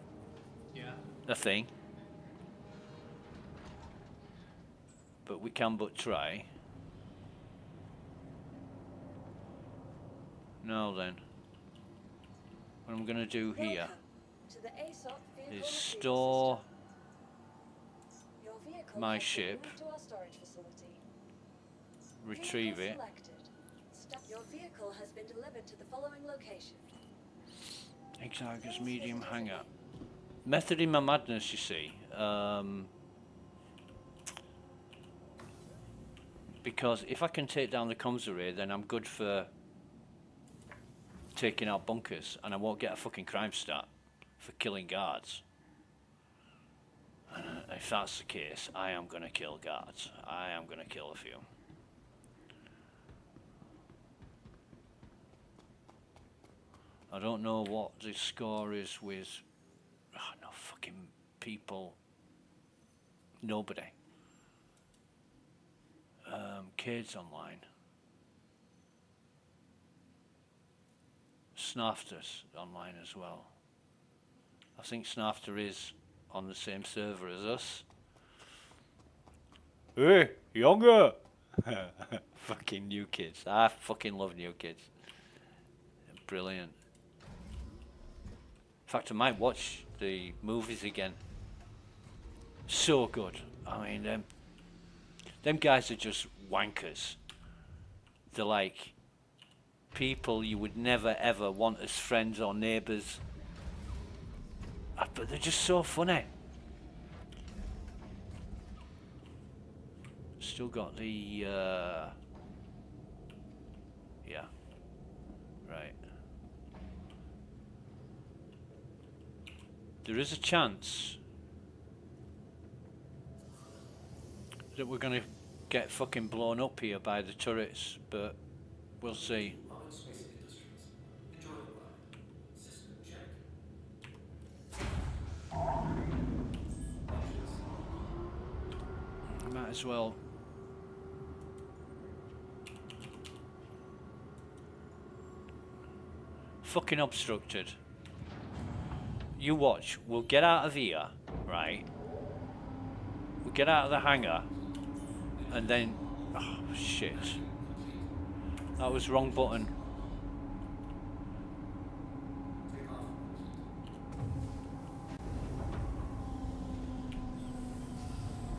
Yeah. a thing. But we can but try. Now then. What I'm gonna do here Welcome to the ASOP vehicle is retrieval store system. Your vehicle my has been ship, moved to our storage facility. retrieve Vehicle it. selected. Your vehicle has been delivered to the following location. Exargus medium hangar. Method in my madness, you see. Because if I can take down the comms array, then I'm good for taking out bunkers, and I won't get a fucking crime stat for killing guards. If that's the case, I am gonna kill guards. I am gonna kill a few. I don't know what the score is with... Oh, no fucking people. Nobody. Kids online. Snafter's online as well. I think Snafter is on the same server as us. Hey, younger! Fucking new kids. I fucking love new kids. Brilliant. In fact, I might watch the movies again. So good. I mean, them guys are just wankers. They're like people you would never ever want as friends or neighbours. But they're just so funny. Still got the yeah. Right. There is a chance that we're gonna get fucking blown up here by the turrets, but we'll see. Space Industries. Enjoy the ride. System check. I might as well. Fucking obstructed. You watch. We'll get out of here, right? We'll get out of the hangar, and then, oh shit. That was wrong button.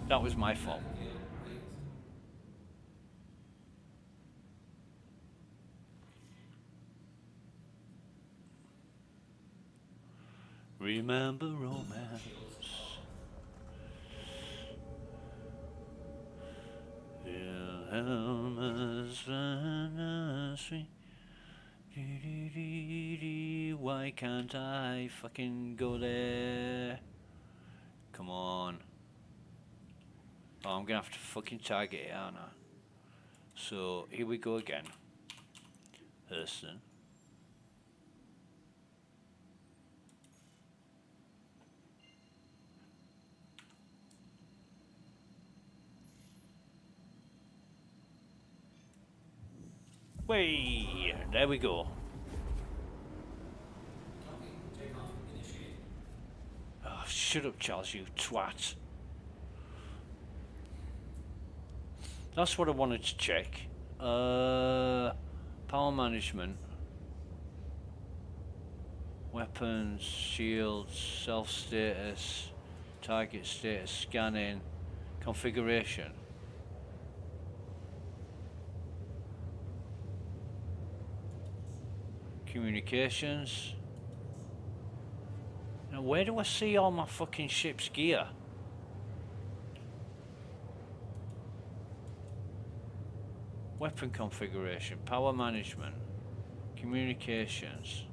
That was my fault. Remember romance. Why can't I fucking go there? Come on. Oh, I'm gonna have to fucking target it, aren't I? So here we go again. Hurston. Way, there we go. Oh, shut up, Charles, you twat. That's what I wanted to check. Power management. Weapons, shields, self status, target status, scanning, configuration. Communications. Now where do I see all my fucking ship's gear? Weapon configuration, power management, communications,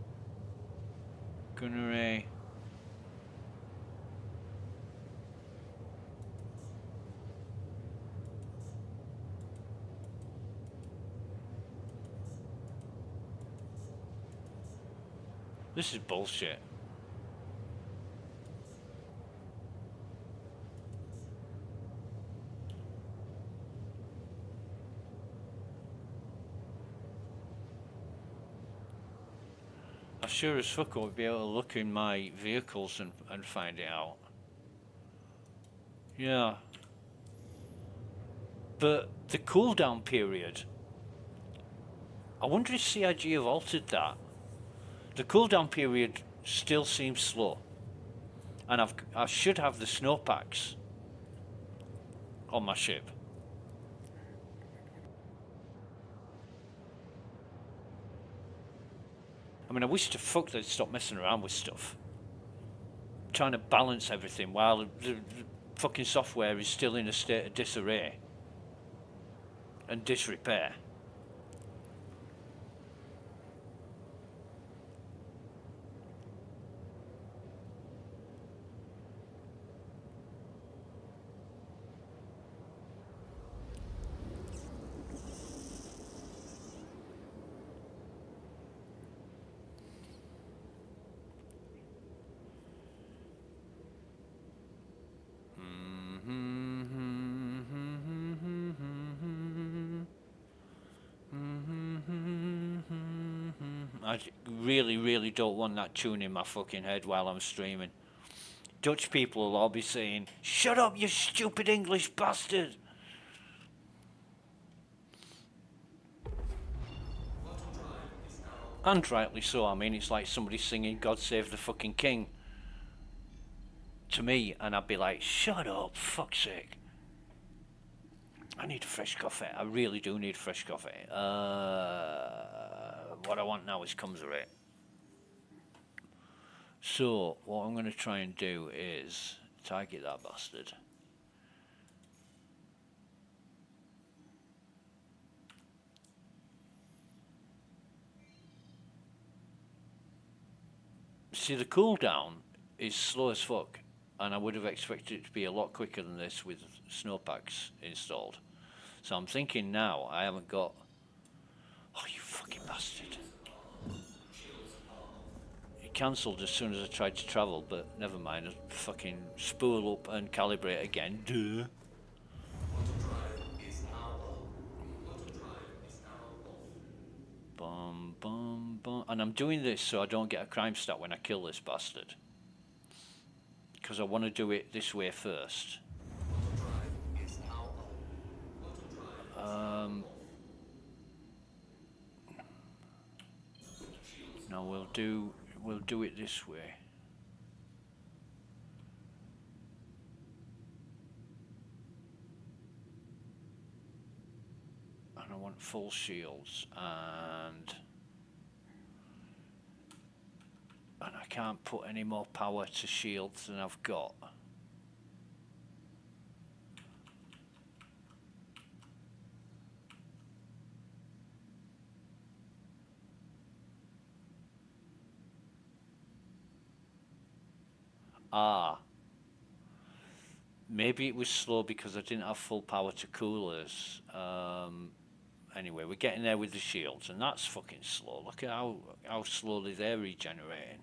gunnery. This is bullshit. I sure as fuck would be able to look in my vehicles and find it out. Yeah. But the cooldown period, I wonder if CIG have altered that. The cooldown period still seems slow. And I should have the snowpacks on my ship. I mean, I wish to fuck they'd stop messing around with stuff. I'm trying to balance everything while the fucking software is still in a state of disarray and disrepair. I really don't want that tune in my fucking head while I'm streaming. Dutch people will all be saying, "Shut up, you stupid English bastard!" And rightly so. I mean, it's like somebody singing "God Save the Fucking King" to me, and I'd be like, "Shut up, fuck's sake." I need a fresh coffee. I really do need fresh coffee. What I want now is commiserate. So, what I'm going to try and do is target that bastard. See, the cooldown is slow as fuck, and I would have expected it to be a lot quicker than this with snowpacks installed. So I'm thinking now I haven't got... Oh, you fucking bastard. It cancelled as soon as I tried to travel, but never mind. I'll fucking spool up and calibrate again. Duh. Bum, bum, bum. And I'm doing this so I don't get a crime stat when I kill this bastard. Because I want to do it this way first. Now we'll do it this way. And I want full shields, and I can't put any more power to shields than I've got. Ah, maybe it was slow because I didn't have full power to coolers. Anyway, we're getting there with the shields, and that's fucking slow. Look at how slowly they're regenerating.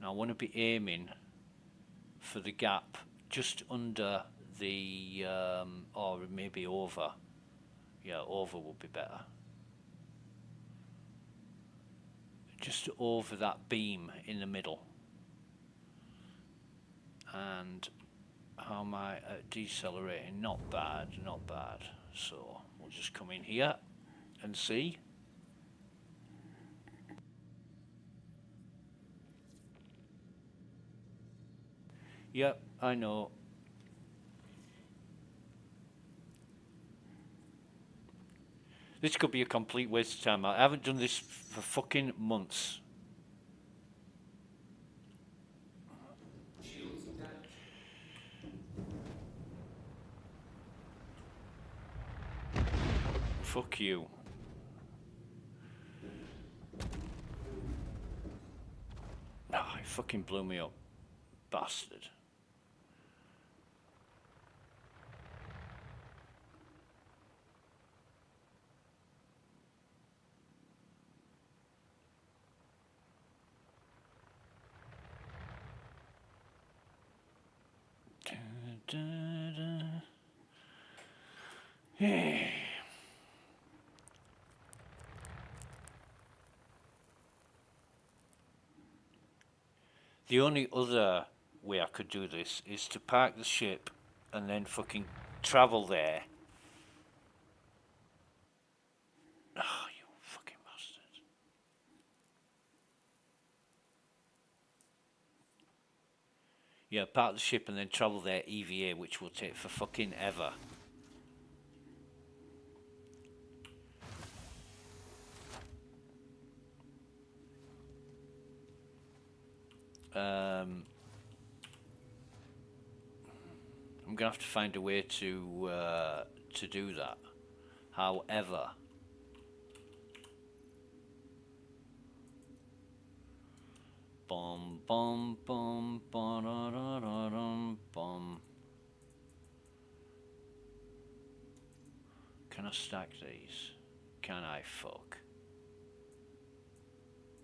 Now I want to be aiming for the gap just under the, or maybe over. Yeah, over would be better. Just over that beam in the middle. And how am I decelerating? Not bad, not bad. So we'll just come in here and see. Yep, I know. This could be a complete waste of time. I haven't done this for fucking months. Fuck you. Ah, he fucking blew me up. Bastard. Yeah. The only other way I could do this is to park the ship and then fucking travel there. Oh, you fucking bastard. Yeah, park the ship and then travel there EVA, which will take for fucking ever. I'm gonna have to find a way to do that. However, bum bum bum bum bum. Can I stack these? Can I fuck?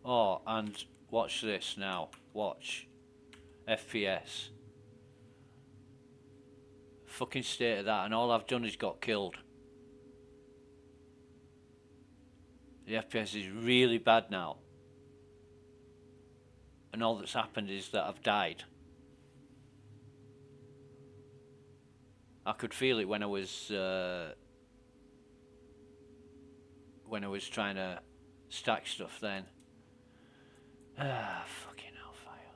Oh, and watch this now. Watch. FPS. Fucking state of that, and all I've done is got killed. The FPS is really bad now. And all that's happened is that I've died. I could feel it when I was trying to stack stuff then. Ah, fucking hellfire.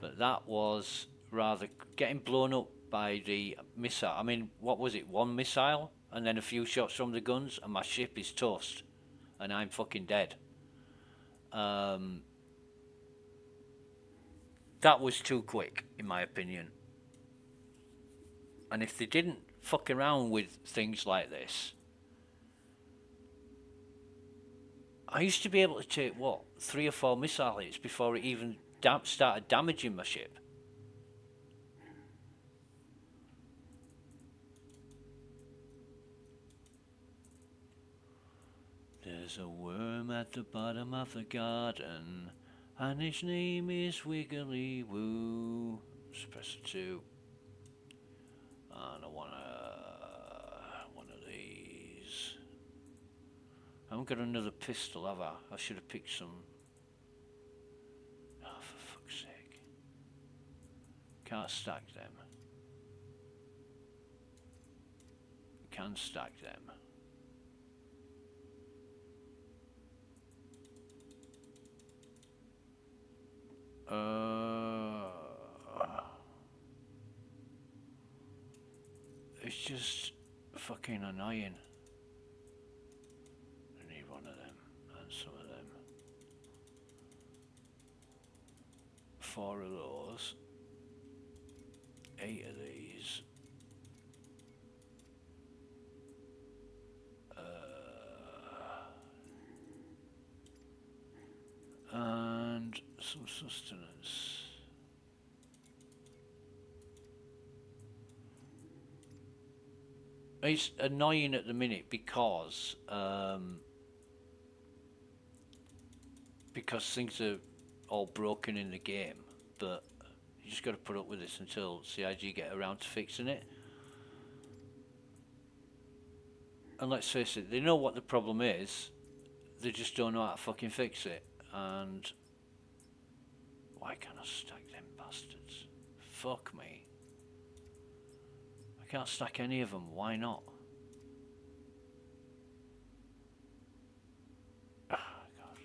But that was rather getting blown up by the missile. I mean, what was it? One missile and then a few shots from the guns and my ship is toast and I'm fucking dead. That was too quick, in my opinion. And if they didn't fuck around with things like this, I used to be able to take, what, 3 or 4 missile hits before it even started damaging my ship. There's a worm at the bottom of the garden, and his name is Wiggly Woo. Just press 2. And I want one of these. I haven't got another pistol, have I? I should have picked some. Can't stack them. Can stack them. It's just fucking annoying. I need one of them and some of them. 4 of those. 8 of these. And some sustenance. It's annoying at the minute because things are all broken in the game, but you just got to put up with this until CIG get around to fixing it. And let's face it, they know what the problem is, they just don't know how to fucking fix it. And why can't I stack them bastards? Fuck me. I can't stack any of them, why not? Ah, God.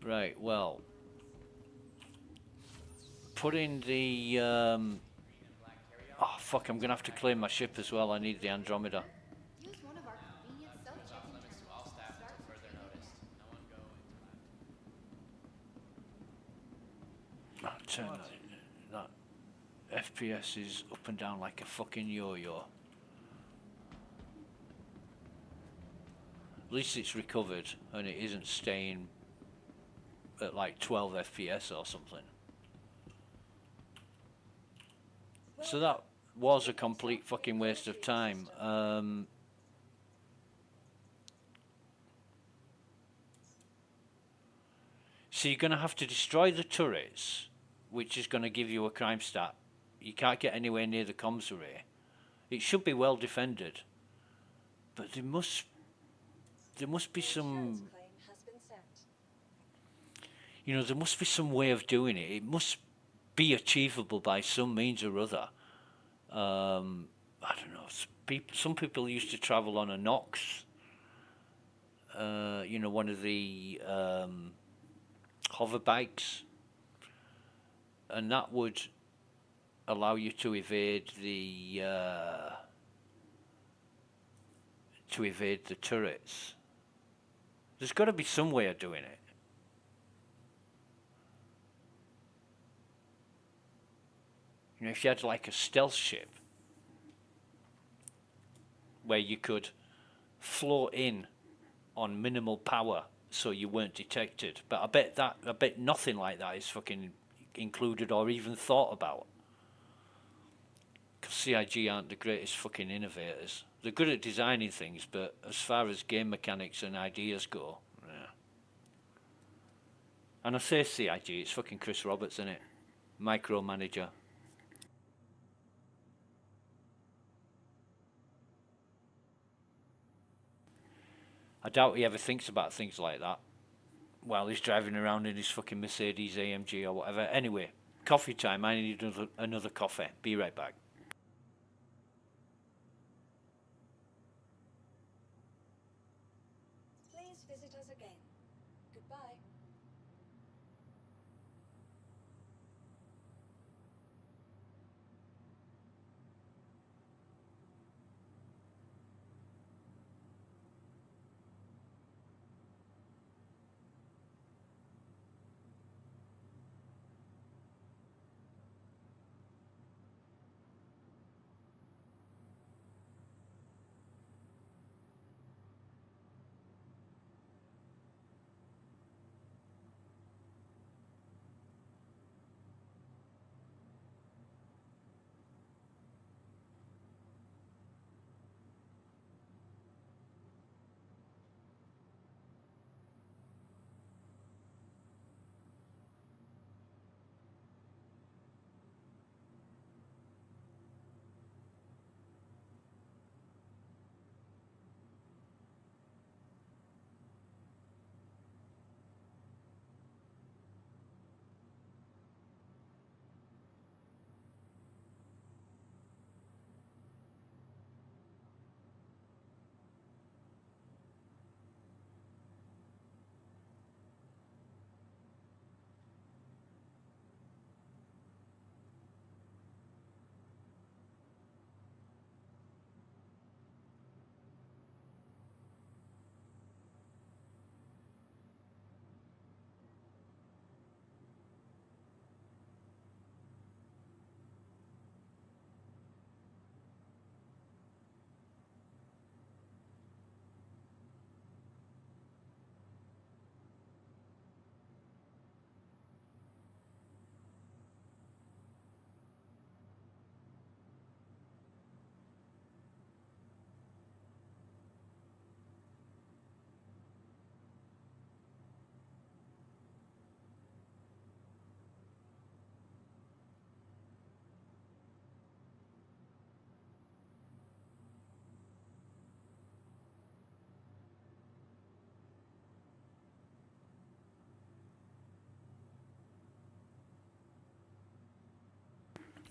Right, well, put in the oh fuck, I'm gonna have to claim my ship as well. I need the Andromeda. Use one of our convenient self-check-in Limits to all terminals staff to start until further your notice. payment. No one go into Turn that FPS is up and down like a fucking yo-yo. At least it's recovered and it isn't staying at like 12 FPS or something. So that was a complete fucking waste of time. So you're going to have to destroy the turrets, which is going to give you a crime stat. You can't get anywhere near the comms array. It should be well defended, but there must be some, you know, there must be some way of doing it. It must be achievable by some means or other. I don't know. Some people used to travel on a Nox. You know, one of the hover bikes, and that would allow you to evade the turrets. There's got to be some way of doing it. You know, if you had like a stealth ship where you could float in on minimal power so you weren't detected, but I bet nothing like that is fucking included or even thought about. Because CIG aren't the greatest fucking innovators. They're good at designing things, but as far as game mechanics and ideas go, yeah. And I say CIG, it's fucking Chris Roberts, isn't it? Micromanager. I doubt he ever thinks about things like that while he's driving around in his fucking Mercedes AMG or whatever. Anyway, coffee time. I need another coffee. Be right back. Please visit us again. Goodbye.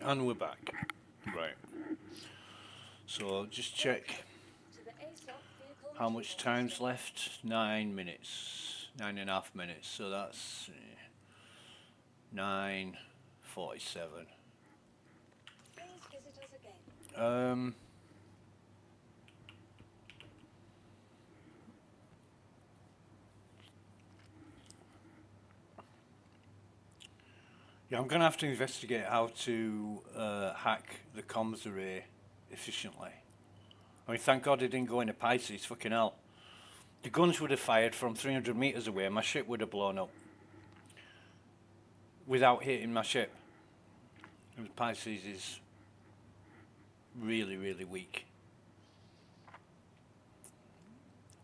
And we're back. Right. So just check To the ASOP vehicle how much retrieval time's system. left. 9 minutes. 9.5 minutes. So that's 9:47. Please visit us again. Yeah, I'm going to have to investigate how to hack the comms array efficiently. I mean, thank God it didn't go into Pisces, fucking hell. The guns would have fired from 300 meters away and my ship would have blown up. Without hitting my ship. And Pisces is really, really weak.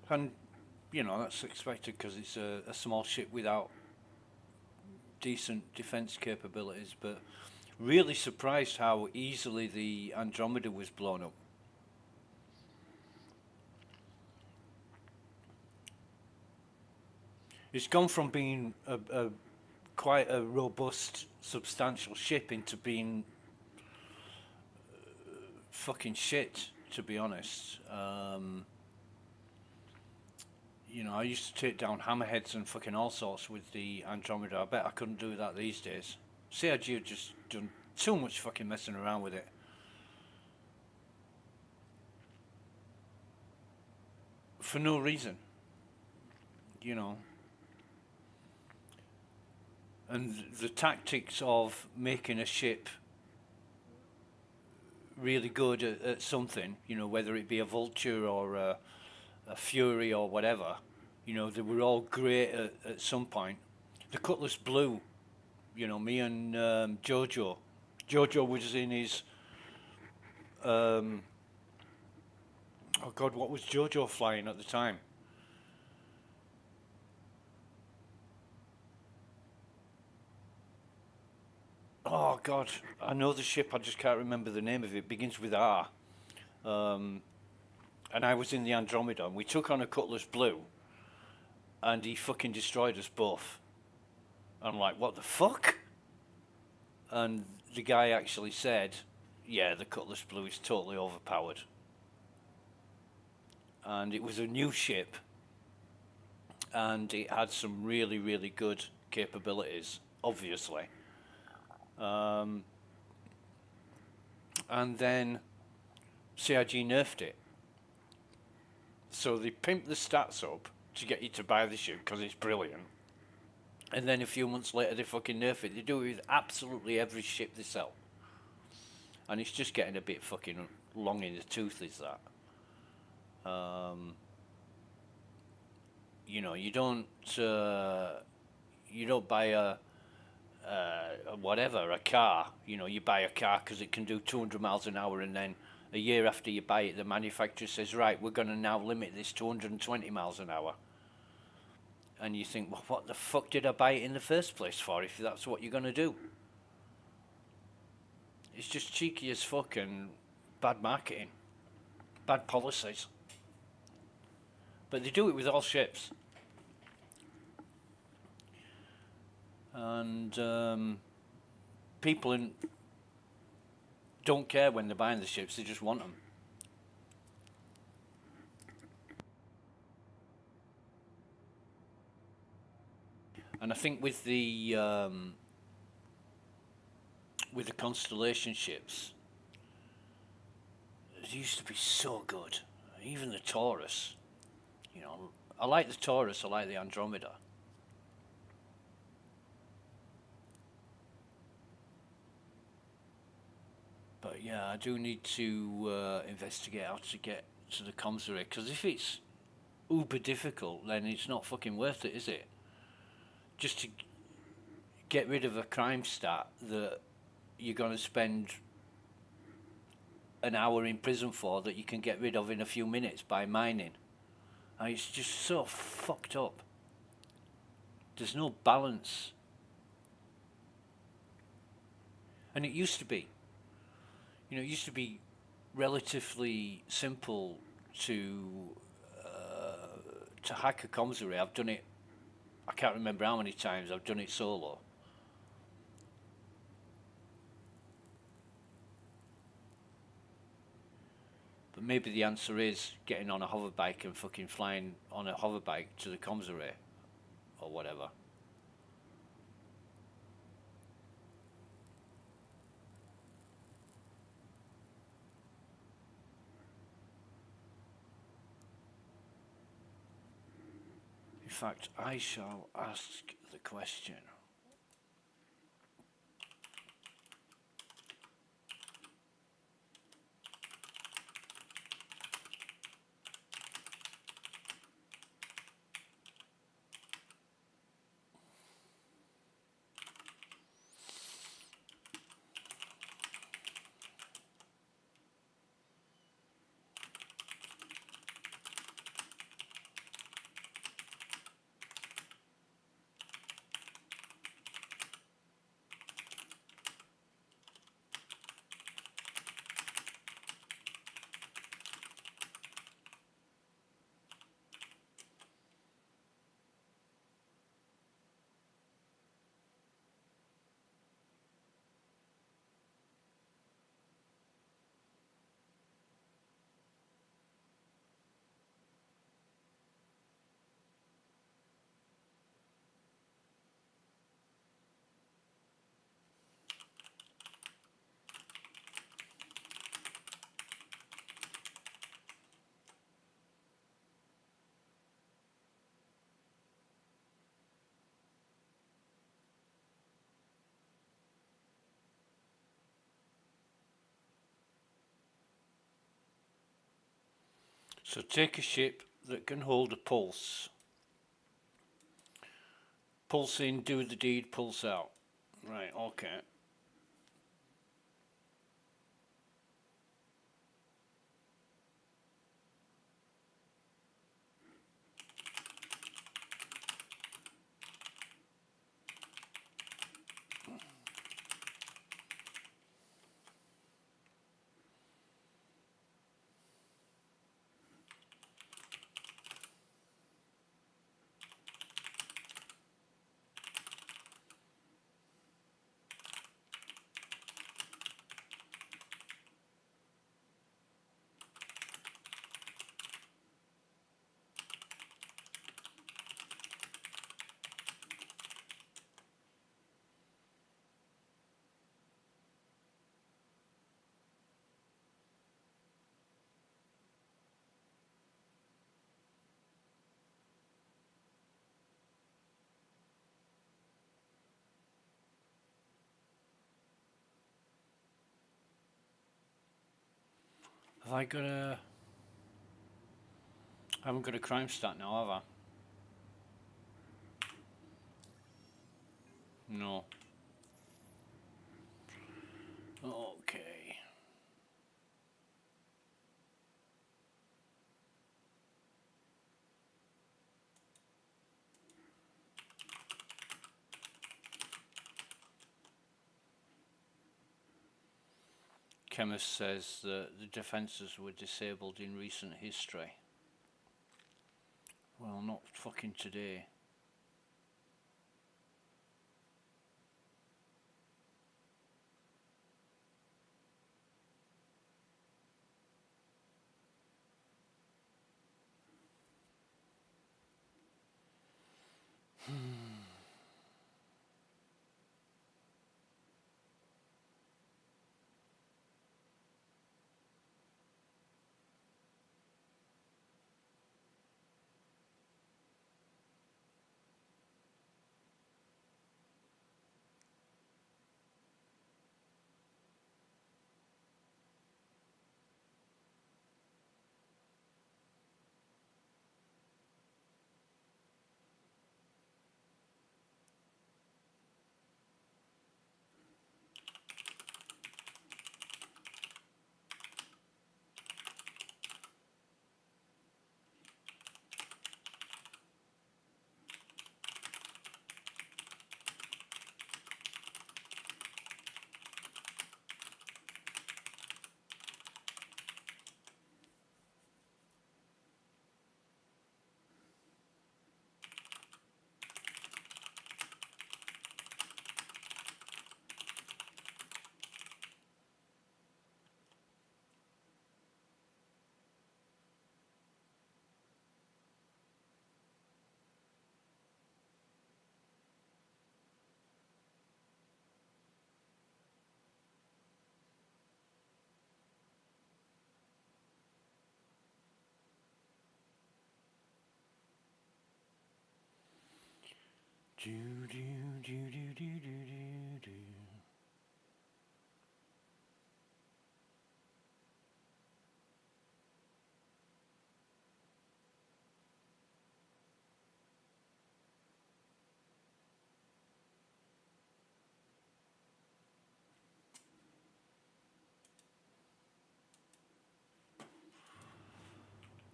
And, you know, that's expected because it's a small ship without decent defense capabilities, but really surprised how easily the Andromeda was blown up. It's gone from being a quite a robust, substantial ship into being fucking shit, to be honest. You know, I used to take down hammerheads and fucking all sorts with the Andromeda. I bet I couldn't do that these days. CIG have just done too much fucking messing around with it. For no reason. You know. And the tactics of making a ship really good at something, you know, whether it be a Vulture or a Fury or whatever, you know, they were all great at some point. The Cutlass Blue, you know, me and Jojo was in his oh God, what was Jojo flying at the time? Oh God, I know the ship, I just can't remember the name of it. It begins with R. And I was in the Andromeda, and we took on a Cutlass Blue, and he fucking destroyed us both. I'm like, what the fuck? And the guy actually said, yeah, the Cutlass Blue is totally overpowered. And it was a new ship, and it had some really, really good capabilities, obviously. And then CIG nerfed it. So they pimped the stats up to get you to buy the ship because it's brilliant. And then a few months later they fucking nerf it. They do it with absolutely every ship they sell. And it's just getting a bit fucking long in the tooth, is that. You know, you don't buy a car. You know, you buy a car because it can do 200 miles an hour, and then a year after you buy it, the manufacturer says, right, we're going to now limit this to 120 miles an hour. And you think, well, what the fuck did I buy it in the first place for if that's what you're going to do? It's just cheeky as fuck and bad marketing. Bad policies. But they do it with all ships. And people don't care when they're buying the ships, they just want them. And I think with the Constellation ships, it used to be so good. Even the Taurus, you know, I like the Taurus, I like the Andromeda. But yeah, I do need to investigate how to get to the comms array, because if it's uber difficult, then it's not fucking worth it, is it? Just to get rid of a crime stat that you're going to spend an hour in prison for, that you can get rid of in a few minutes by mining. And it's just so fucked up. There's no balance. And it used to be. You know, it used to be relatively simple to hack a comms array. I've done it, I can't remember how many times I've done it solo. maybe the answer is getting on a hoverbike and fucking flying on a hoverbike to the comms array or whatever. In fact, I shall ask the question. So take a ship that can hold a pulse. Pulse in, do the deed, pulse out. Right, okay. Have I got a... I haven't got a crime stat now, have I? No. Okay. Chemist says that the defences were disabled in recent history. Well, not fucking today. Do, do, do, do, do, do, do.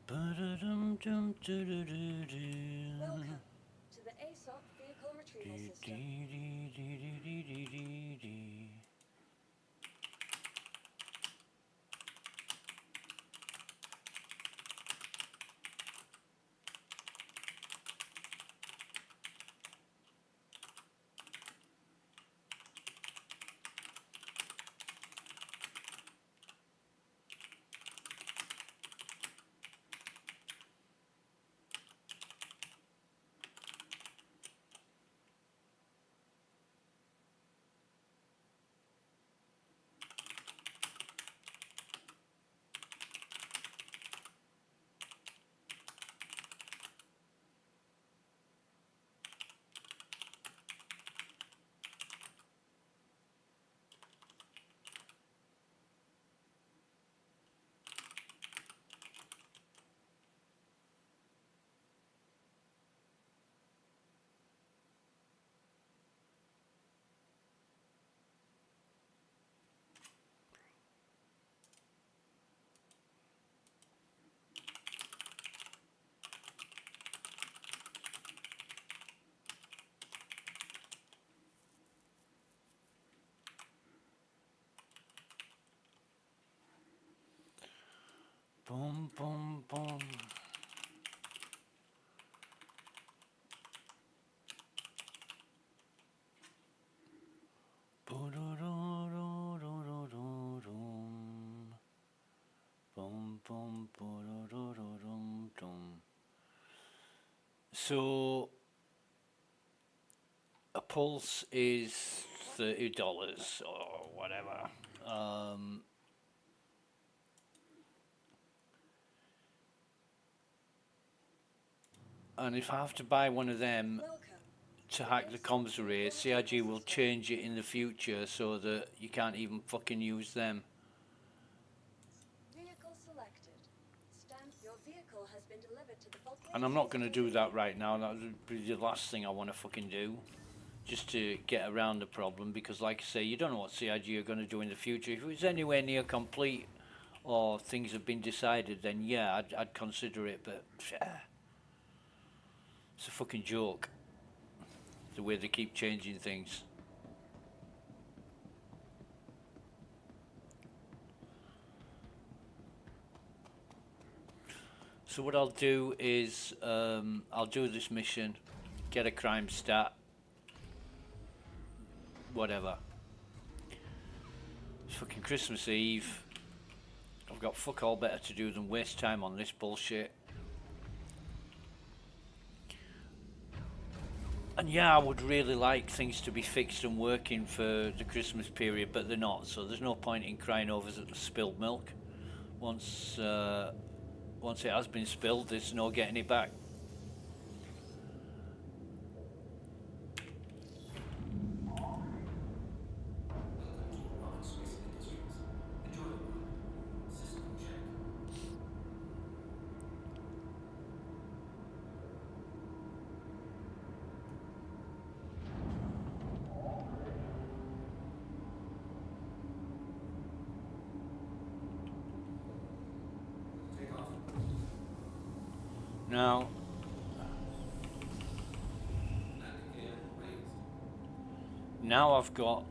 Ba-da-dum-dum, do-do-do-do. Welcome to the ASOP Vehicle Retrieval System. Dee-dee-dee-dee-dee-dee-dee-dee. Boom, boom, boom. Bo-do-do-do-do-do-do-dum. Boom, boom, bo-do-do-do-dum-dum. So a pulse is $30 or whatever. And if I have to buy one of them Welcome to hack the comms array, CIG will change it in the future so that you can't even fucking use them. Vehicle selected. Your vehicle has been delivered to the vault. And I'm not going to do that right now. That would be the last thing I want to fucking do, just to get around the problem, because like I say, you don't know what CIG are going to do in the future. If it was anywhere near complete or things have been decided, then yeah, I'd consider it, but it's a fucking joke, the way they keep changing things. So what I'll do is I'll do this mission, get a crime stat, whatever. It's fucking Christmas Eve. I've got fuck all better to do than waste time on this bullshit. And yeah, I would really like things to be fixed and working for the Christmas period, but they're not, so there's no point in crying over the spilled milk. Once it has been spilled, there's no getting it back. Now, I've got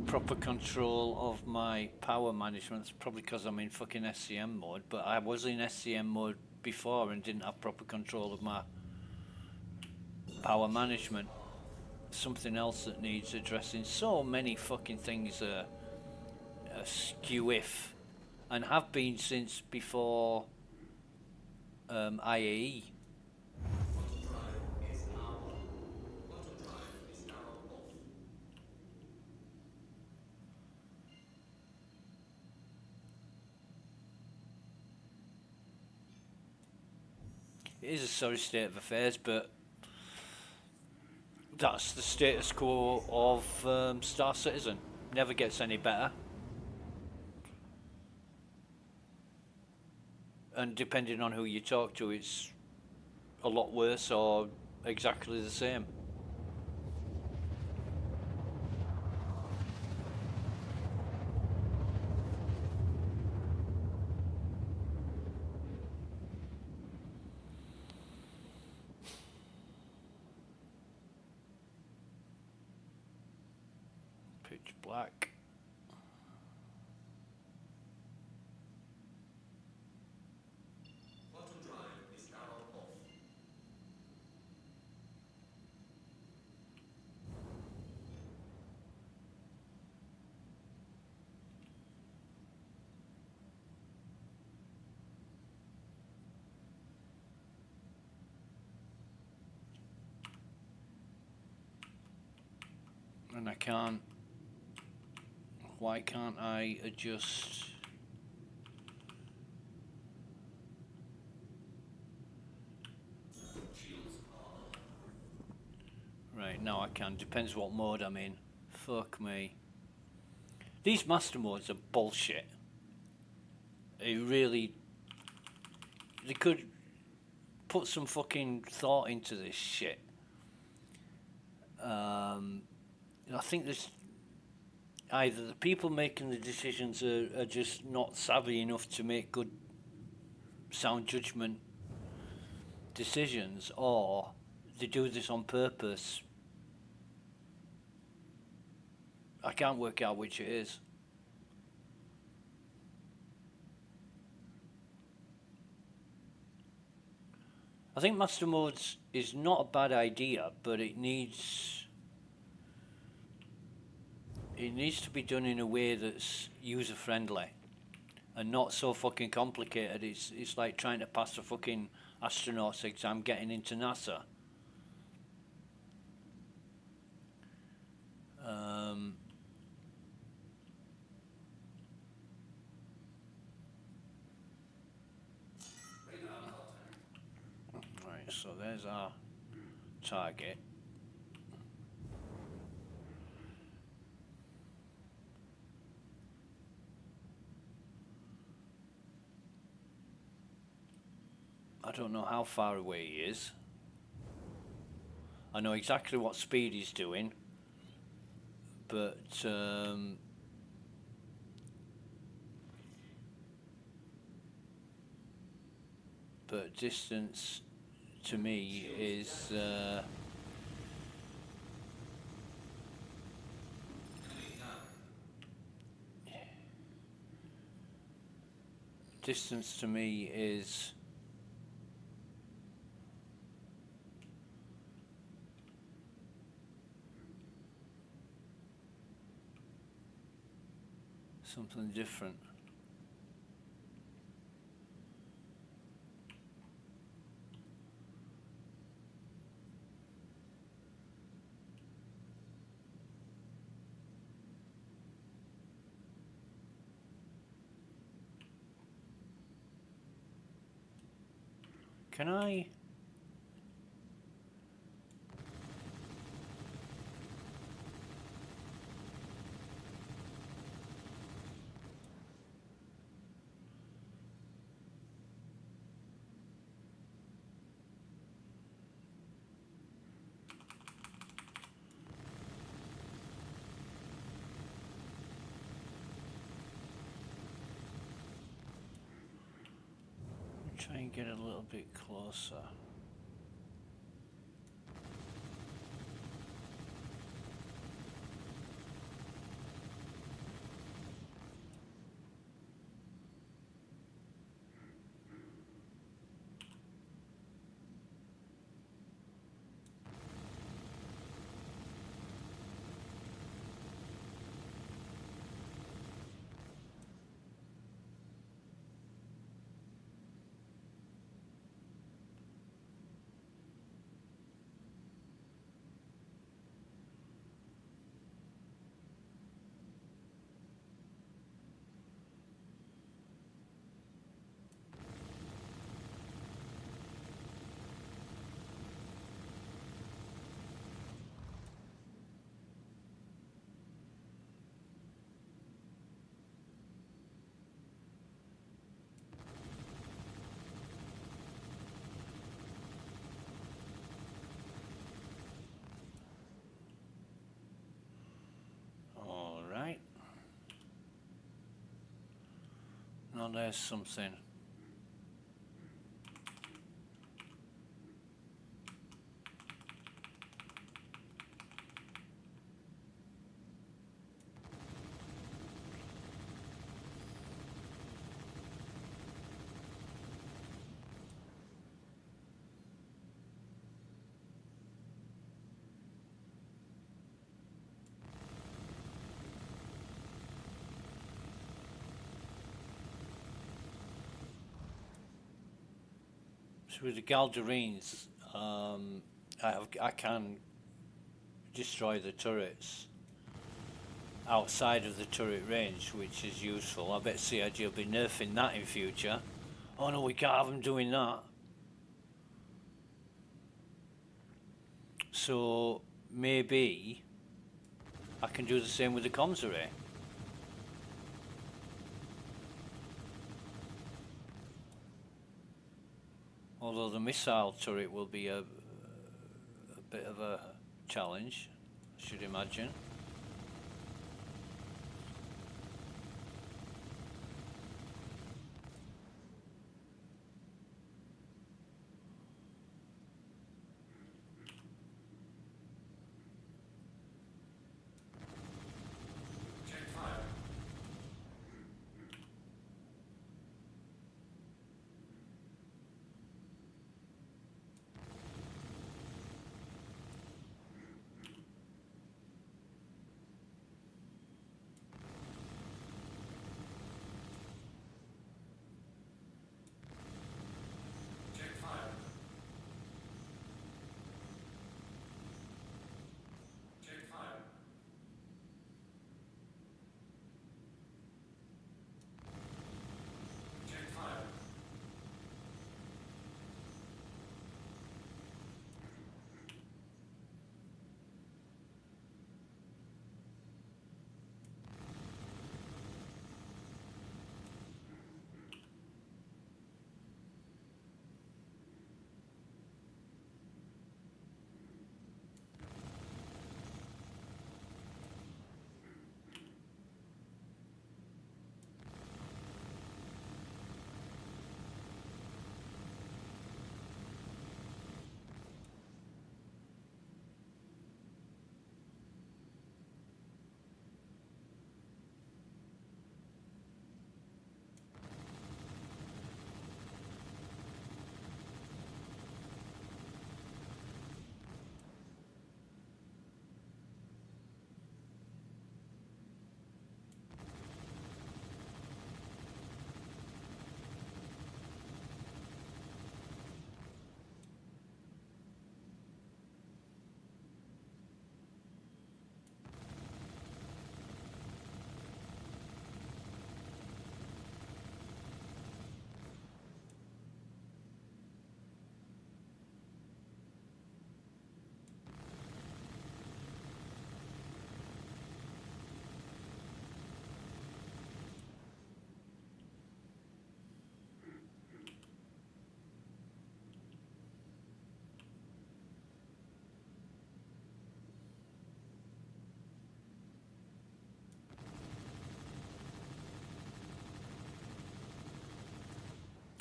proper control of my power management. It's probably because I'm in fucking SCM mode, but I was in SCM mode before and didn't have proper control of my power management. Something else that needs addressing. So many fucking things are skew-if, and have been since before IAE. It is a sorry state of affairs, but That's the status quo of Star Citizen. Never gets any better. And depending on who you talk to, it's a lot worse or exactly the same. Pitch black. Quantum drive is now off. And I can't. Why can't I adjust? Right, now I can. Depends what mode I'm in. Fuck me. These master modes are bullshit. It really... They could put some fucking thought into this shit. I think there's... Either the people making the decisions are just not savvy enough to make good sound judgment decisions, or they do this on purpose. I can't work out which it is. I think master modes is not a bad idea, but it needs to be done in a way that's user friendly and not so fucking complicated. It's like trying to pass a fucking astronaut's exam getting into NASA. Right, so there's our target. I don't know how far away he is. I know exactly what speed he's doing, but distance to me is distance to me is something different. Can I? Try and get a little bit closer. Oh, there's something. So with the Galderines, I can destroy the turrets outside of the turret range, which is useful. I bet CIG will be nerfing that in future. Oh no, we can't have them doing that. So maybe I can do the same with the comms array. Although the missile turret will be a bit of a challenge, I should imagine.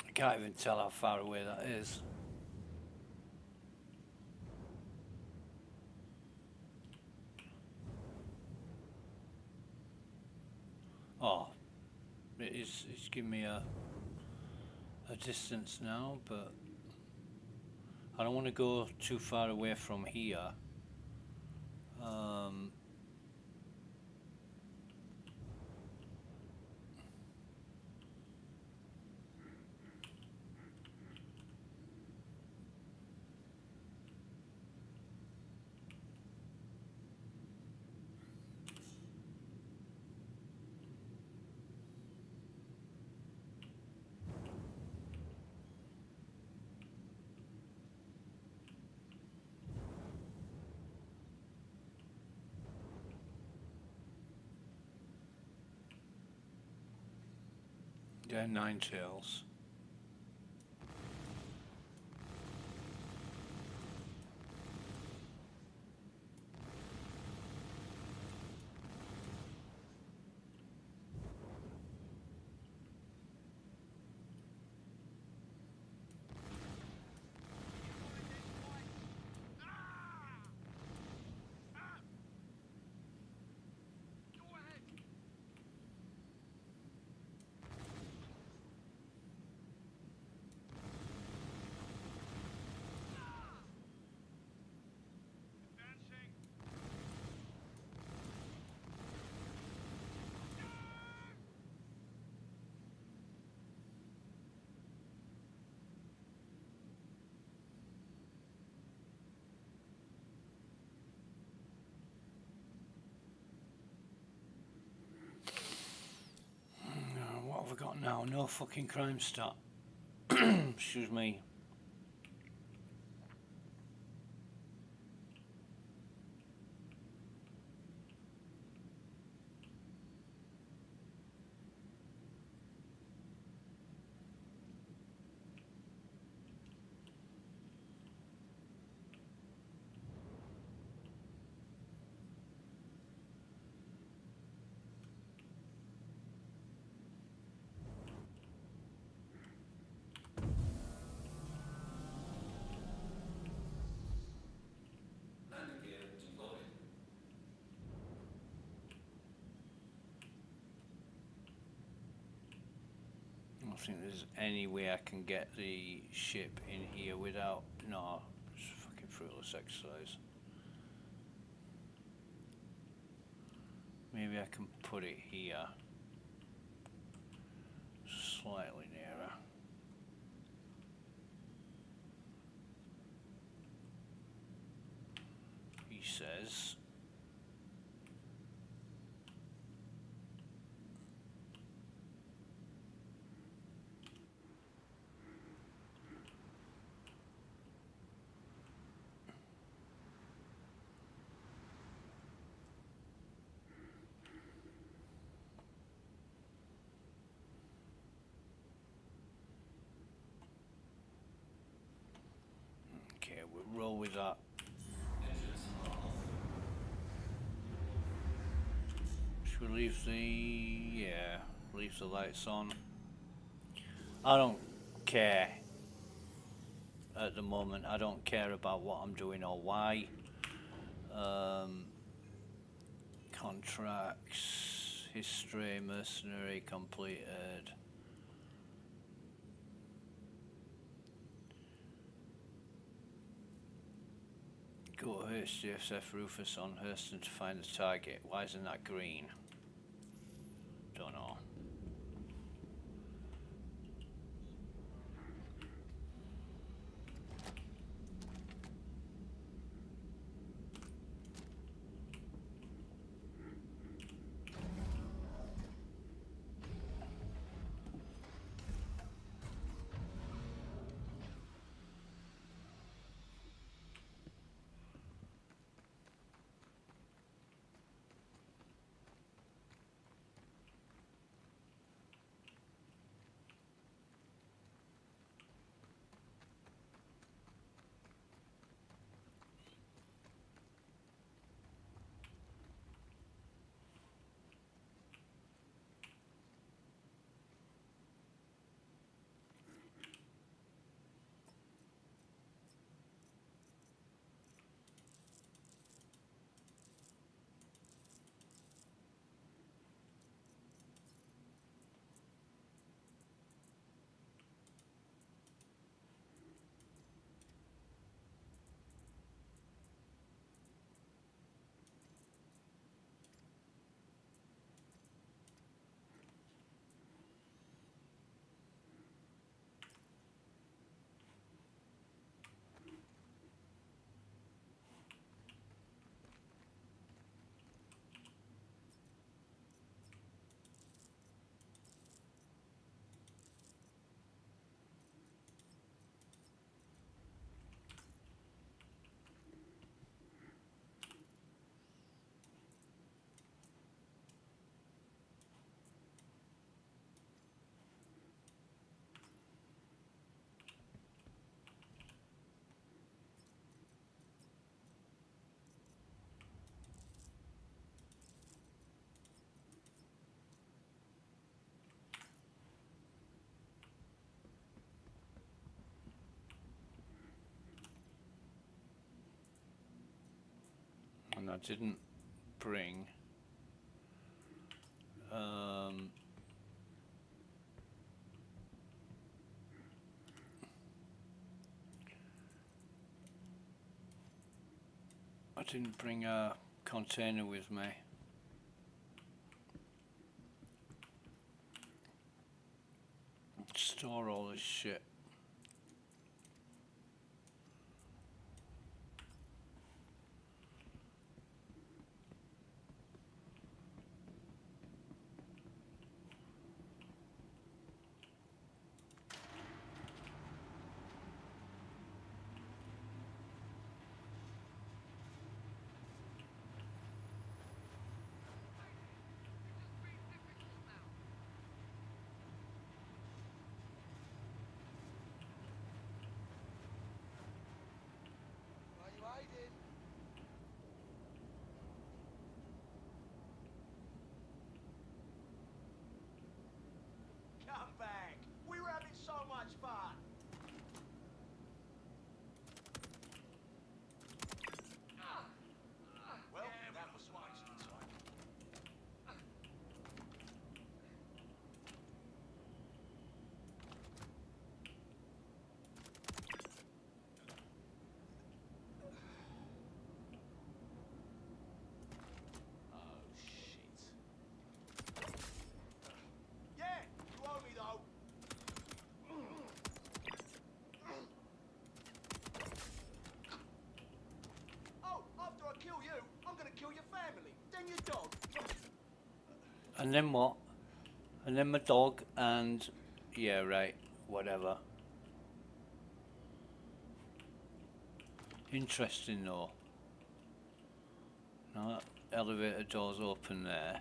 I can't even tell how far away that is. Oh, it's giving me a distance now, but I don't want to go too far away from here. Yeah, 9 tails. What now? No fucking crime stat. Excuse me. Landing gear deployed. I don't think there's any way I can get the ship in here without... No, it's fucking fruitless exercise. Maybe I can put it here. Slightly nearer. He says... Okay, we'll roll with that. Should we leave the... yeah, leave the lights on. I don't care. At the moment, I don't care about what I'm doing or why. Contracts, history, mercenary, completed. Go to HDFF Rufus on Hurston to find the target. Why isn't that green? Don't know. And I didn't bring a container with me. Store all this shit. And then what? And then my dog and... Yeah, right. Whatever. Interesting though. Now that elevator door's open there.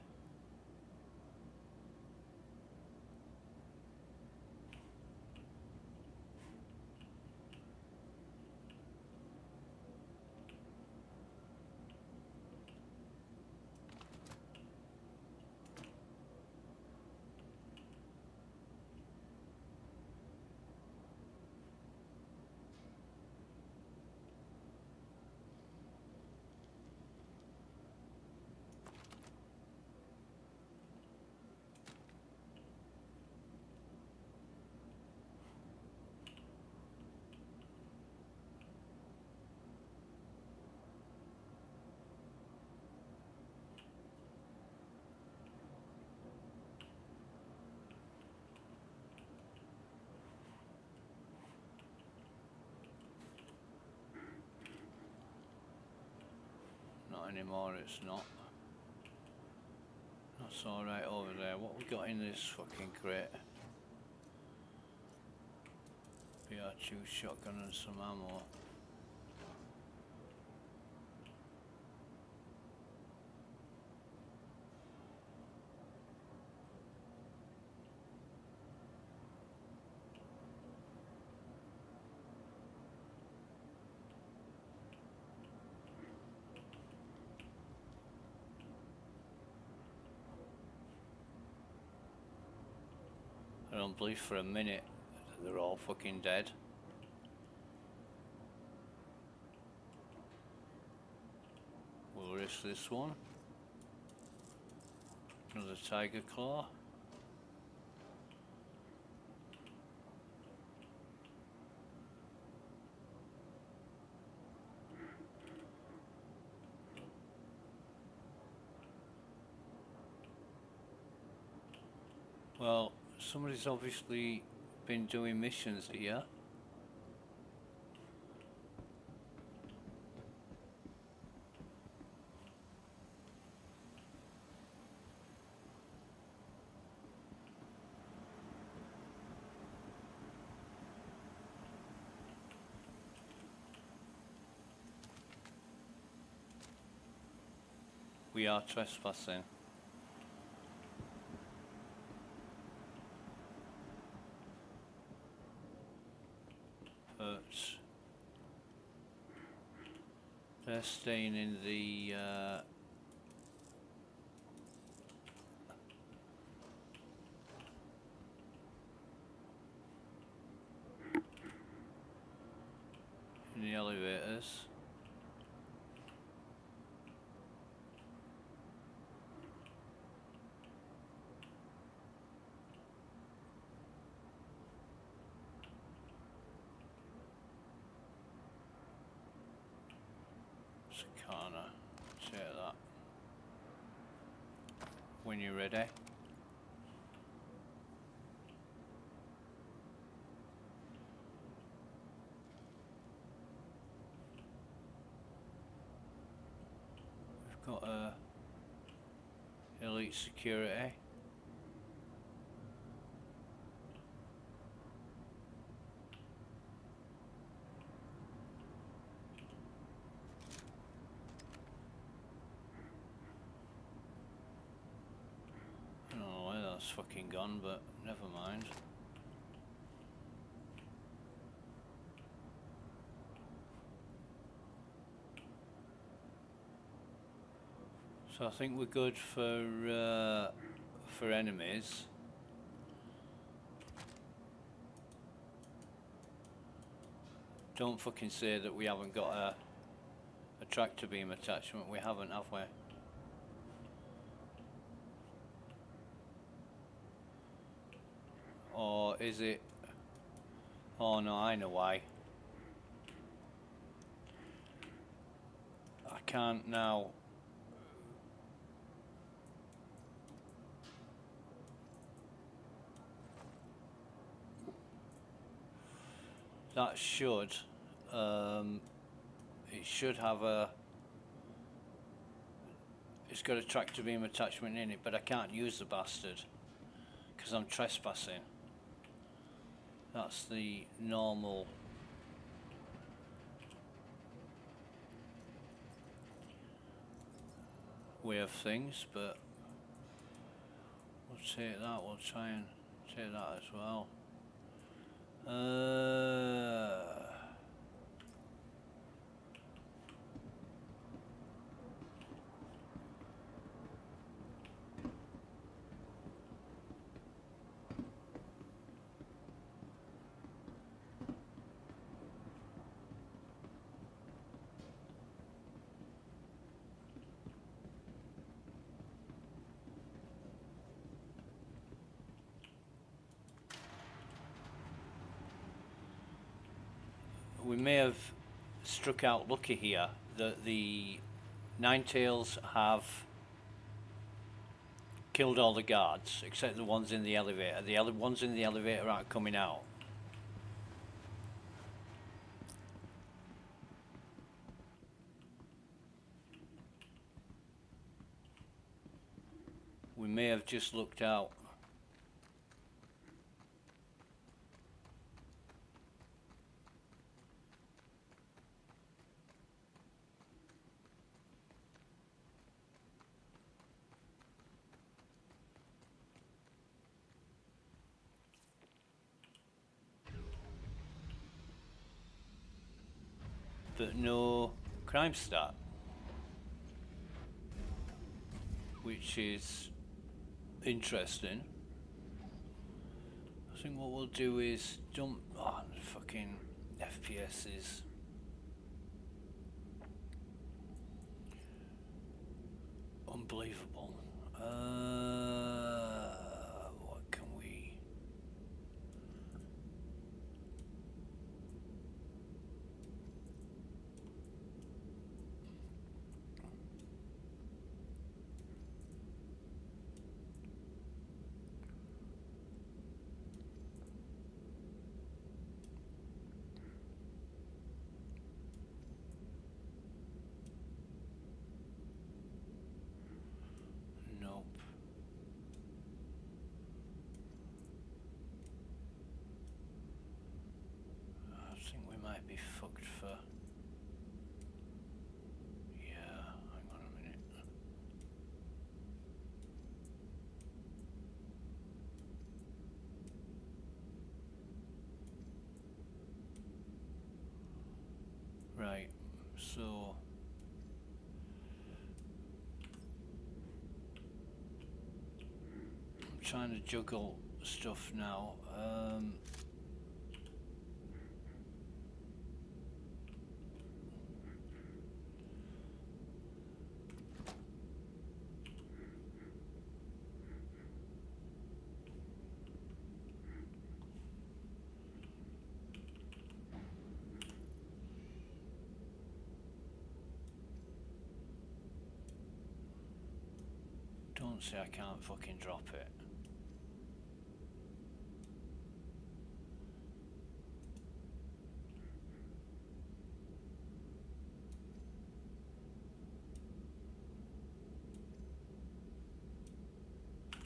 Not anymore, it's not. That's alright over there. What we got in this fucking crate? BR2 shotgun and some ammo. I don't believe for a minute that they're all fucking dead. We'll risk this one. Another tiger claw. Well, somebody's obviously been doing missions here. We are trespassing. But they're staying in the elevators. Sakana, say that. When you're ready. We've got elite security. I don't know where that's fucking gone, but never mind. So I think we're good for enemies. Don't fucking say that we haven't got a tractor beam attachment. We haven't, have we? Or is it? Oh no, I know why. I can't now. That should, it should have a, It's got a tractor beam attachment in it, but I can't use the bastard because I'm trespassing. That's the normal way of things, but we'll take that. We'll try and take that as well. We may have struck out lucky here that the Ninetails have killed all the guards except the ones in the elevator. The ones in the elevator aren't coming out. We may have just looked out. But no crime stat, which is interesting. I think what we'll do is dump. Oh, fucking FPS is. Unbelievable. What can we? Nope. I think we might be fucked for. Yeah, hang on a minute. Right, so. I'm trying to juggle stuff now. Don't say I can't fucking drop it.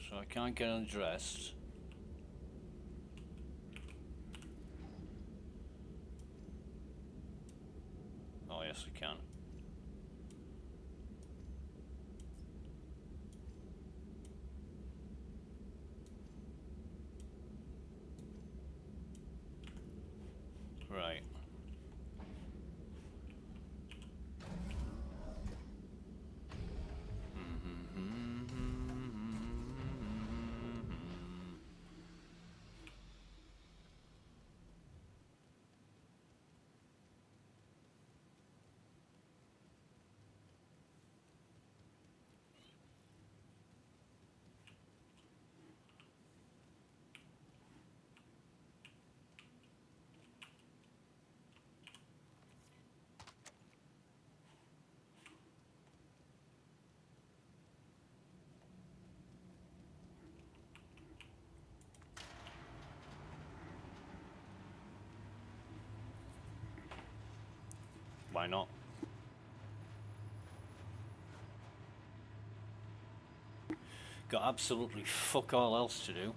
So I can't get undressed. Oh yes, I can. Right. Why not? got absolutely fuck all else to do.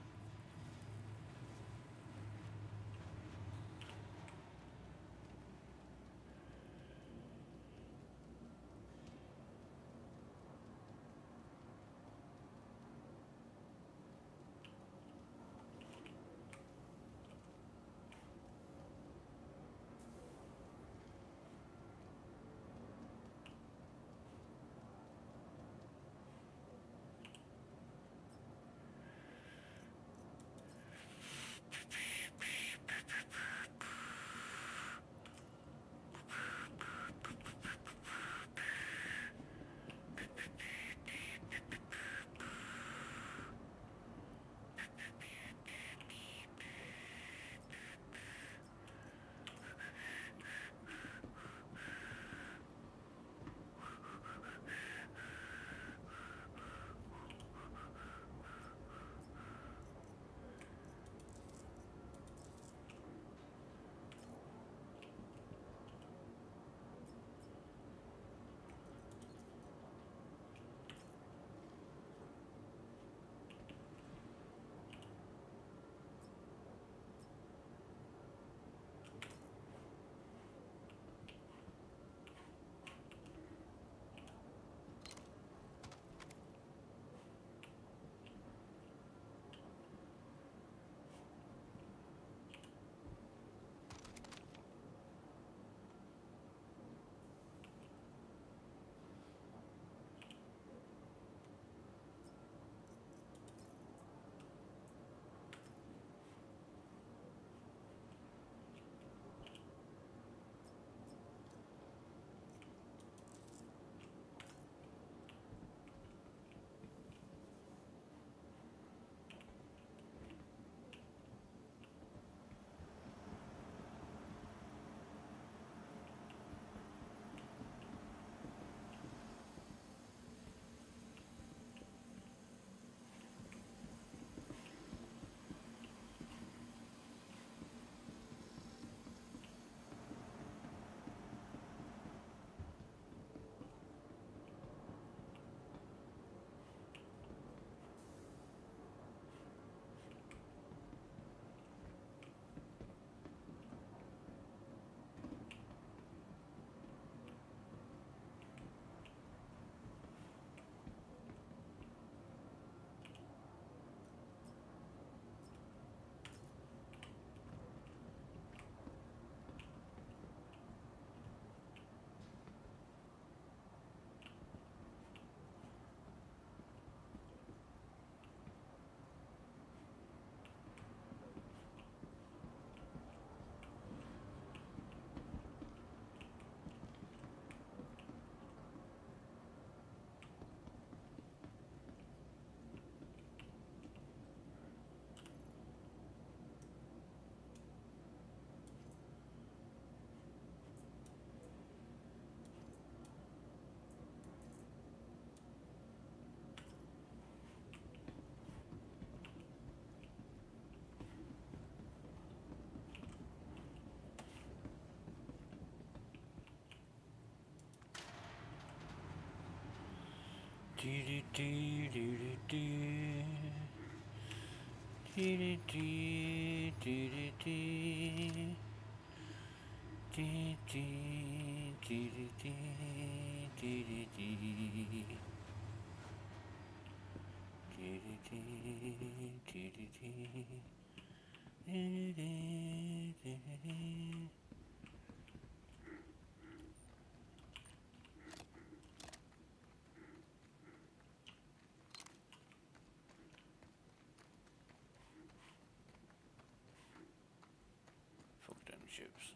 Fuck them ships.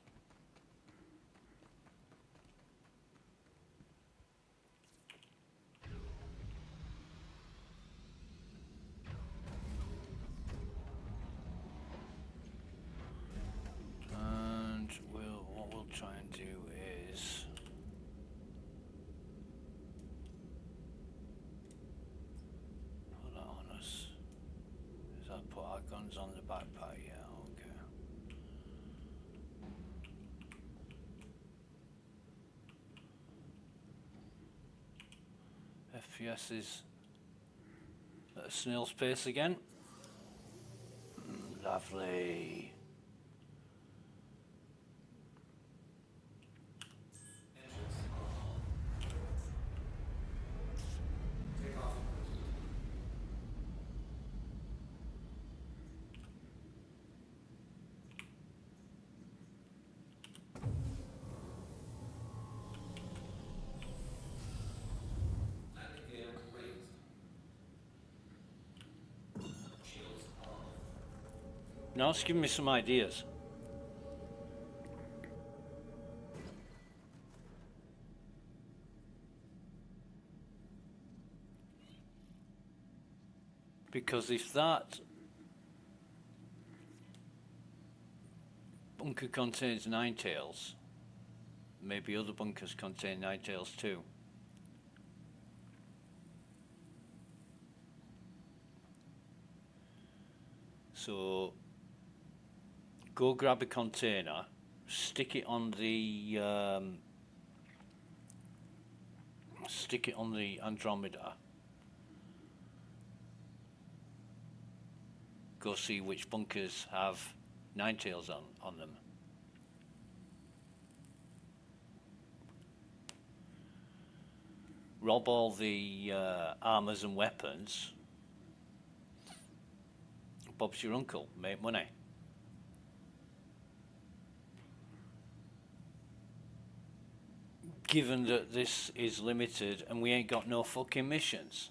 And what we'll try and do is put that on us. Is that put our guns on the backpack? Yeah, okay. FPS is at a snail's pace again. Lovely. Take off. Landing gear raised. Shields on. Now it's giving me some ideas. Because if that bunker contains nine tails, maybe other bunkers contain nine tails too. So go grab a container, stick it on the Andromeda. Go see which bunkers have nine tails on them. Rob all the armors and weapons. Bob's your uncle. Make money. Given that this is limited and we ain't got no fucking missions.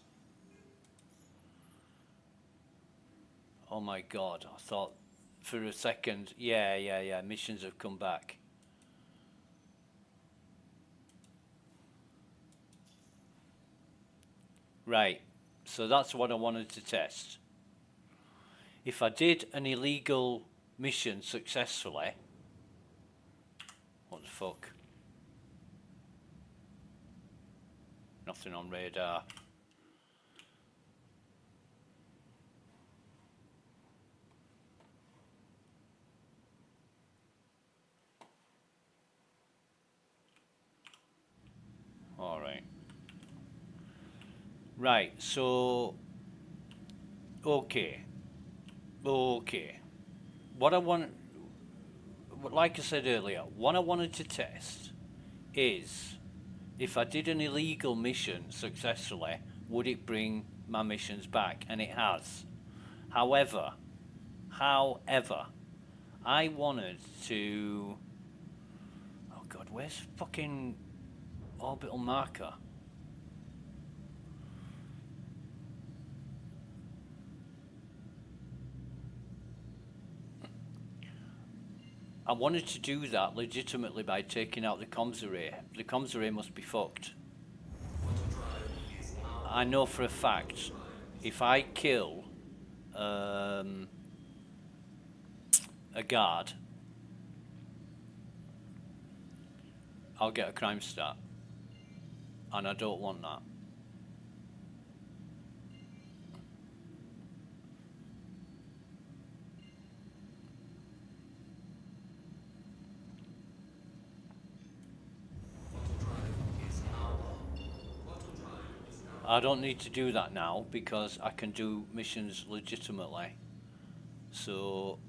Oh my god, I thought for a second, yeah, missions have come back. Right, so that's what I wanted to test. If I did an illegal mission successfully, what the fuck? Nothing on radar. All right. Right, so okay. What I want, like I said earlier, what I wanted to test is if I did an illegal mission successfully, would it bring my missions back? And it has. However, I wanted to. Oh God, where's fucking orbital marker? I wanted to do that legitimately by taking out the comms array. The comms array must be fucked. I know for a fact, if I kill a guard, I'll get a crime stat. And I don't want that. I don't need to do that now because I can do missions legitimately. So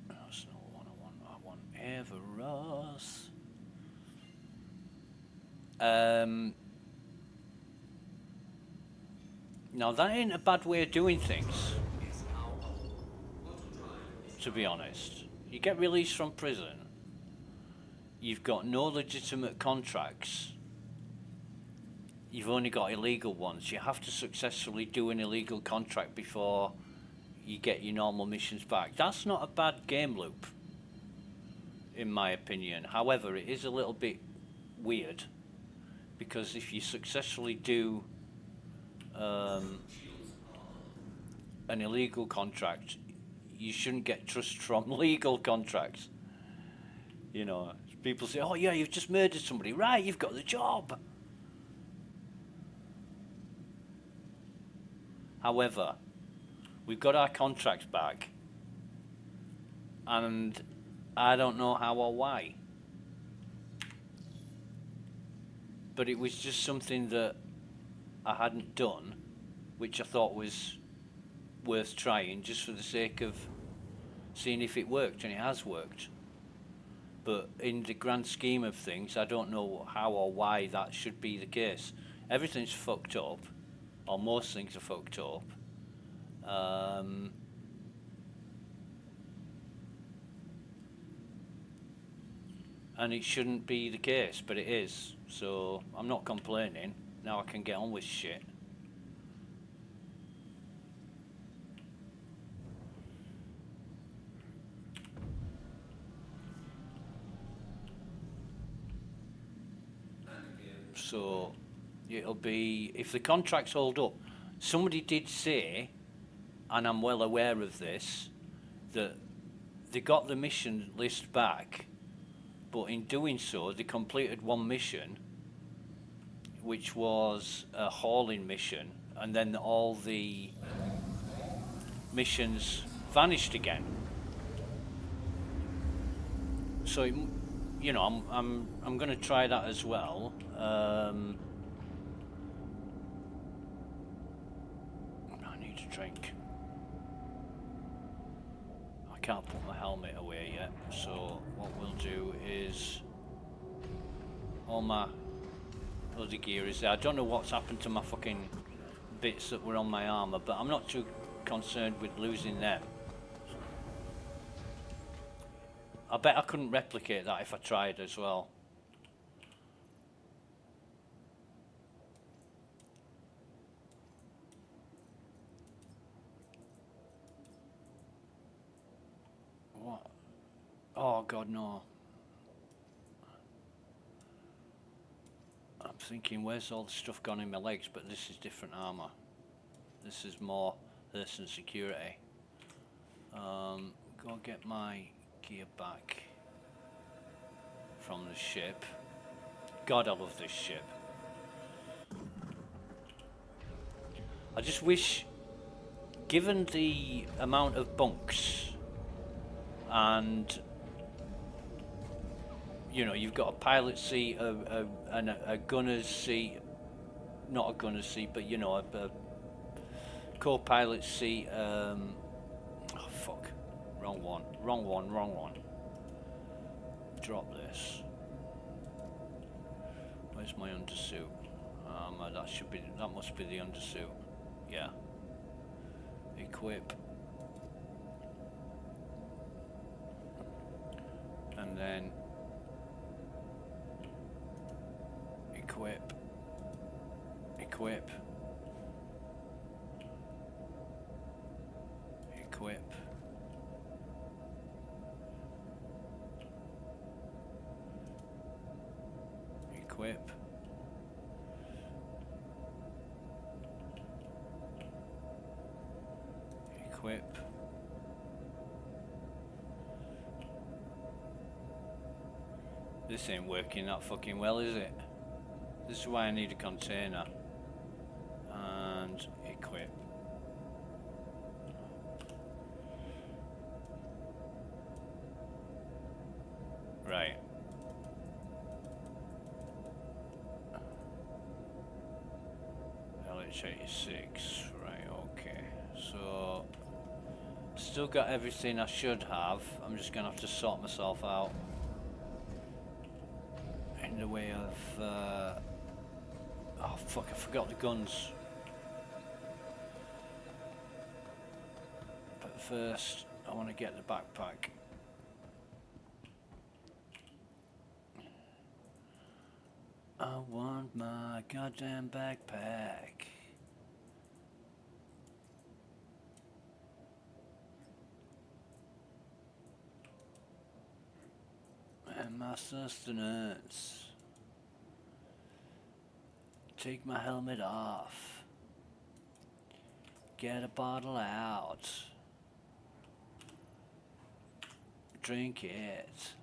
that's not what I want Everus. Now that ain't a bad way of doing things, to be honest. You get released from prison, you've got no legitimate contracts, you've only got illegal ones. You have to successfully do an illegal contract before you get your normal missions back. That's not a bad game loop, in my opinion. However, it is a little bit weird, because if you successfully do an illegal contract, you shouldn't get trust from legal contracts. You know, people say, oh yeah, you've just murdered somebody. Right, you've got the job. However, we've got our contracts back, and I don't know how or why. But it was just something that I hadn't done, which I thought was worth trying just for the sake of seeing if it worked, and it has worked. But in the grand scheme of things, I don't know how or why that should be the case. Everything's fucked up, or most things are fucked up. And it shouldn't be the case, but it is. So I'm not complaining. Now I can get on with shit. So it'll be, if the contracts hold up, somebody did say, and I'm well aware of this, that they got the mission list back, but in doing so they completed one mission, which was a hauling mission, and then all the missions vanished again. So it, you know, I'm going to try that as well. I need a drink. I can't put my helmet away yet, so what we'll do is all my bloody gear is there. I don't know what's happened to my fucking bits that were on my armor, but I'm not too concerned with losing them. I bet I couldn't replicate that if I tried as well. What? Oh God, no. I'm thinking, where's all the stuff gone in my legs? But this is different armor. This is more this and security. Go get my gear back from the ship. God, I love this ship. I just wish, given the amount of bunks, and you know, you've got a pilot seat, and a gunner's seat, not a gunner's seat, but you know, a co-pilot seat. Oh fuck, wrong one. Drop this. Where's my undersuit? That must be the undersuit. Yeah. Equip. And then equip. Equip. Equip. This ain't working that fucking well, is it? This is why I need a container. And equip. Right. LH86. Right, okay. So still got everything I should have. I'm just gonna have to sort myself out in the way of oh fuck, I forgot the guns. But first I want to get the backpack. I want my goddamn backpack. And my sustenance. Take my helmet off. Get a bottle out. Drink it.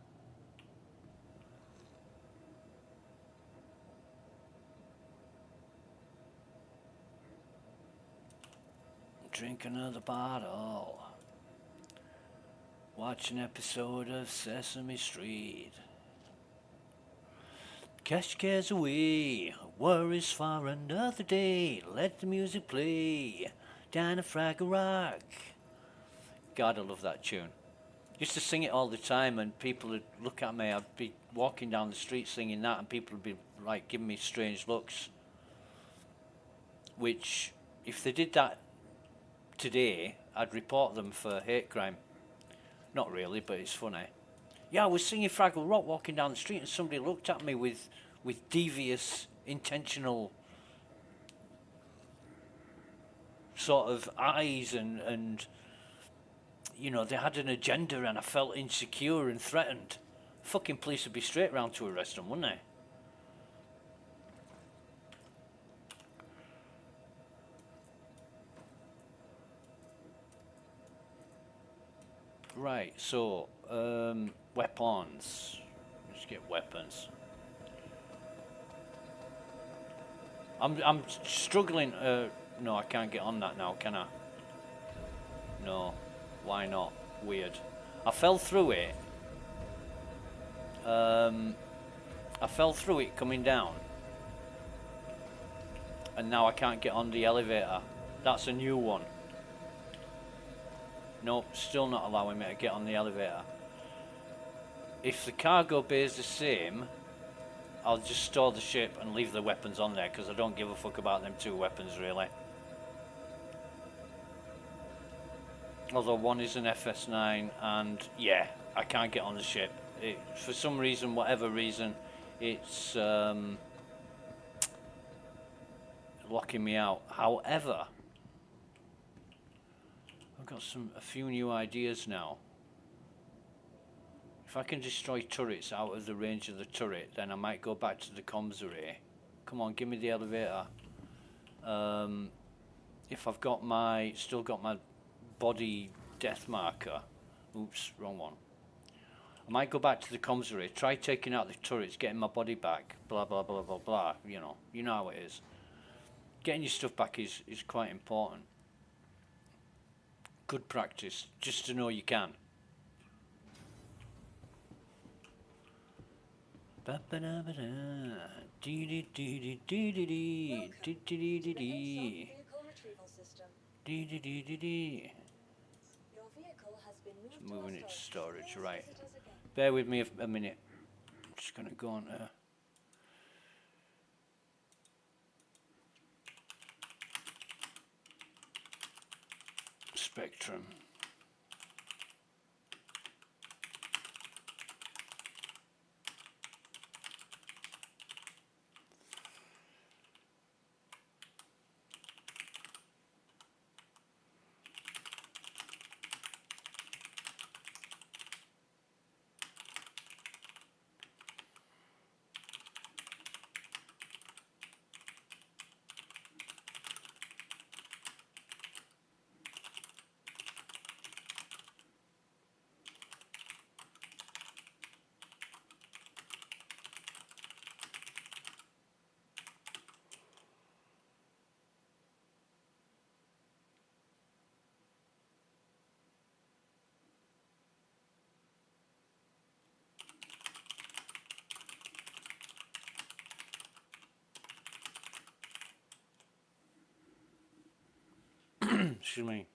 Drink another bottle. Watch an episode of Sesame Street. Cast your cares away, worries for another day. Let the music play. Down a Fraggle Rock. God, I love that tune. Used to sing it all the time, and people would look at me. I'd be walking down the street singing that, and people would be like giving me strange looks. Which, if they did that today, I'd report them for hate crime. Not really, but it's funny. Yeah, I was singing Fraggle Rock walking down the street, and somebody looked at me with devious, intentional sort of eyes, and you know, they had an agenda, and I felt insecure and threatened. Fucking police would be straight round to arrest them, wouldn't they? Right, so, weapons. Let's get weapons. I'm struggling. No, I can't get on that now, can I? No. Why not? Weird. I fell through it. I fell through it coming down. And now I can't get on the elevator. That's a new one. Nope, still not allowing me to get on the elevator. If the cargo bay is the same, I'll just store the ship and leave the weapons on there, because I don't give a fuck about them two weapons, really. Although one is an FS9, and yeah, I can't get on the ship. For some reason, whatever reason, it's locking me out. However, I've got a few new ideas now. If I can destroy turrets out of the range of the turret, then I might go back to the comms array. Come on, give me the elevator. If I've got still got my body death marker. Oops, wrong one. I might go back to the comms array, try taking out the turrets, getting my body back, blah, blah, blah, blah, blah. You know how it is. Getting your stuff back is quite important. Good practice, just to know you can. Welcome to the vehicle retrieval system. Your vehicle has been moved to Moving it to storage, Please right. visit us again. Bear with me a minute. I'm just going to go on to Spectrum. Excuse me.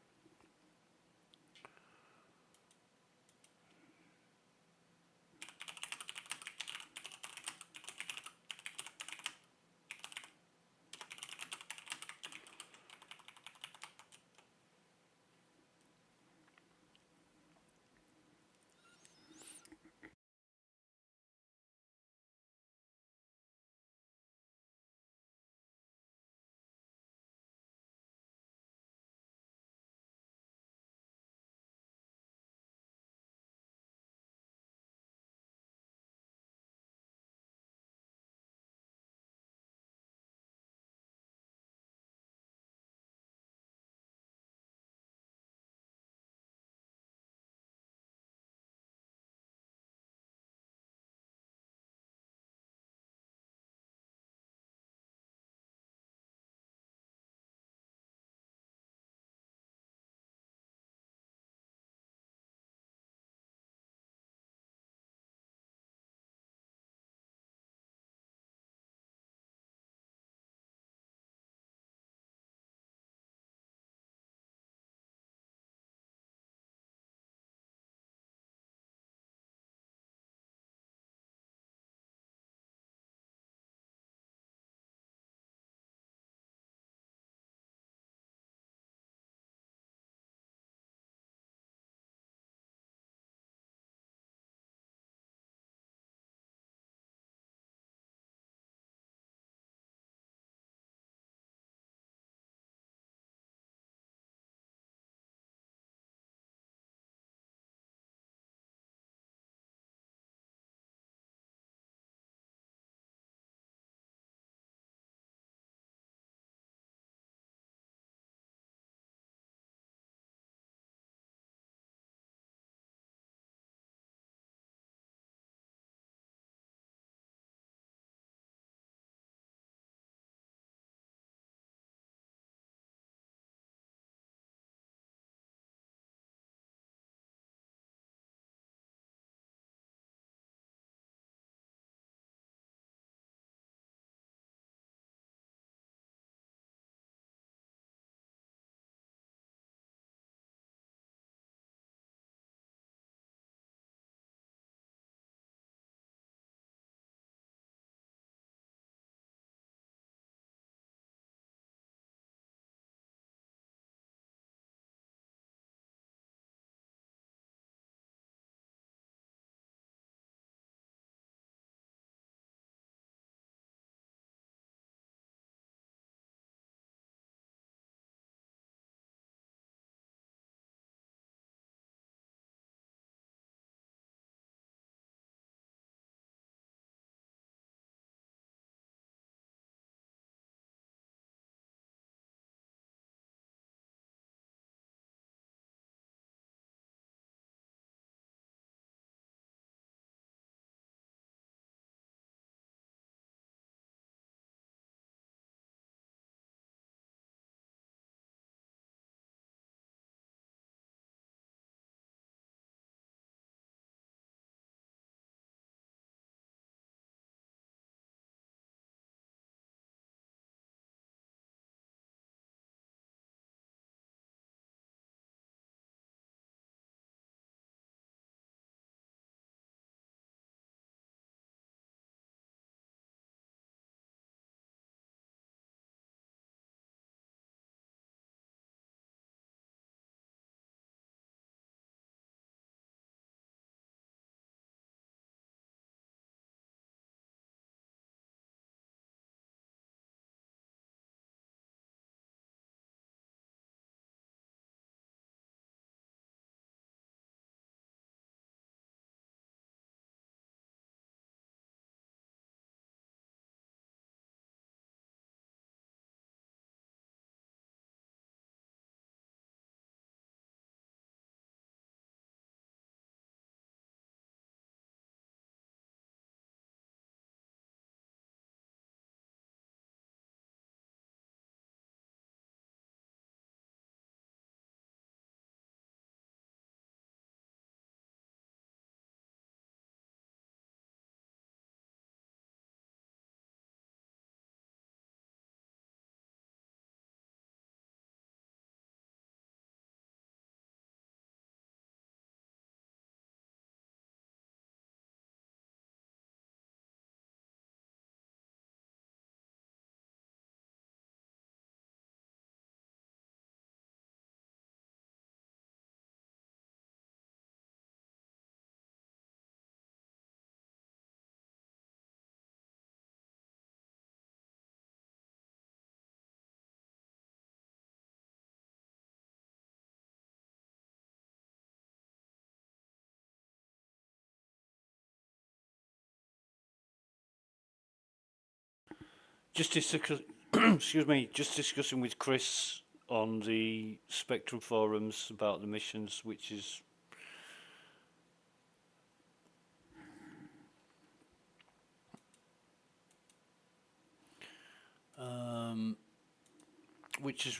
Just excuse me, just discussing with Chris on the Spectrum forums about the missions, which is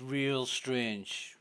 real strange.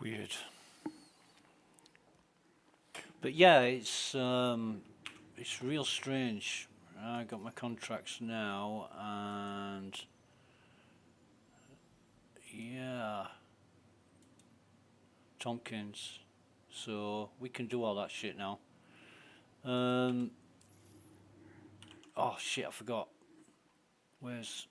weird. But yeah, it's real strange. I got my contracts now, and yeah, Tompkins. So we can do all that shit now. Oh shit, I forgot. Where's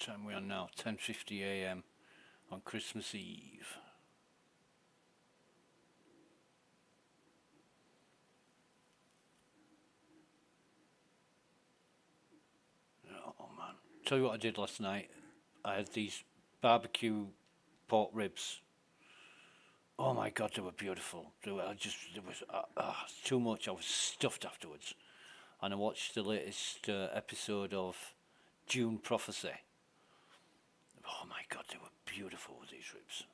time we are now? 10:50 a.m. on Christmas Eve. Oh man! Tell you what I did last night. I had these barbecue pork ribs. Oh my God, they were beautiful. There was too much. I was stuffed afterwards, and I watched the latest episode of June Prophecy. Oh my God, they were beautiful with these ribs.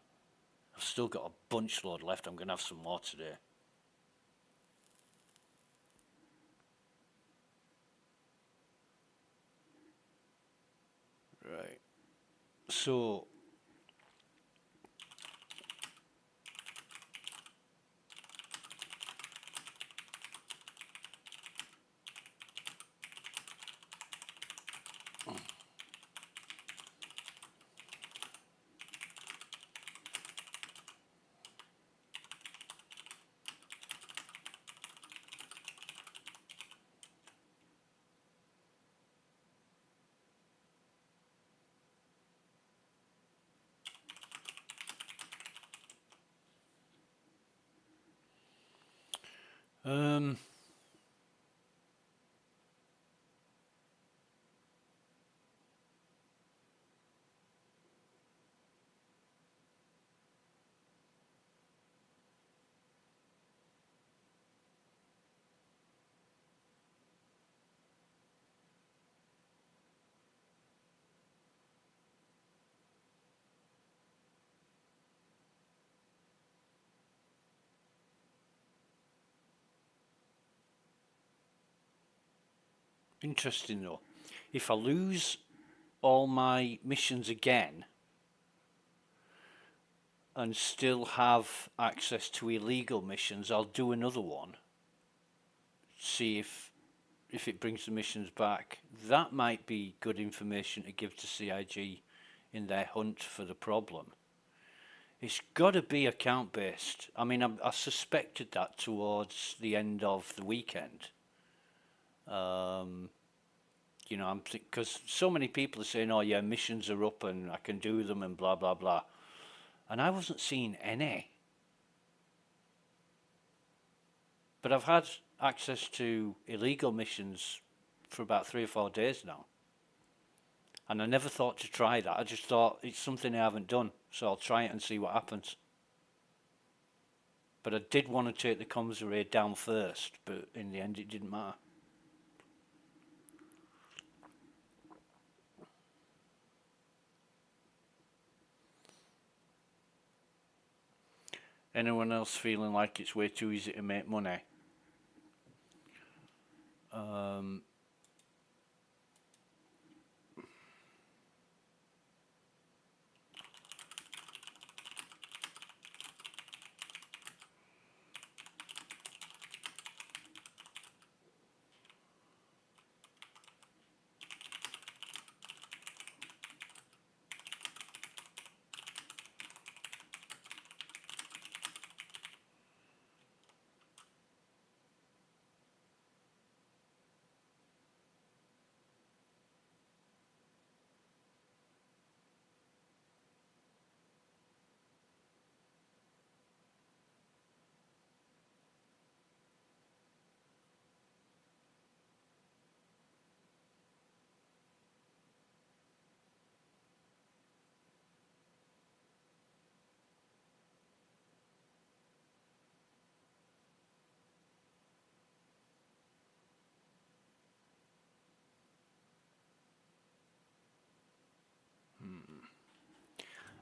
I've still got a bunch load left. I'm gonna have some more today. Right. So. Um. Interesting though. If I lose all my missions again and still have access to illegal missions, I'll do another one. See if it brings the missions back. That might be good information to give to CIG in their hunt for the problem. It's got to be account based. I mean, I suspected that towards the end of the weekend. You know, because so many people are saying, "Oh yeah, missions are up and I can do them and blah blah blah," and I wasn't seeing any. But I've had access to illegal missions for about 3 or 4 days now, and I never thought to try that. I just thought it's something I haven't done, so I'll try it and see what happens. But I did want to take the comms array down first, but in the end it didn't matter. Anyone else feeling like it's way too easy to make money?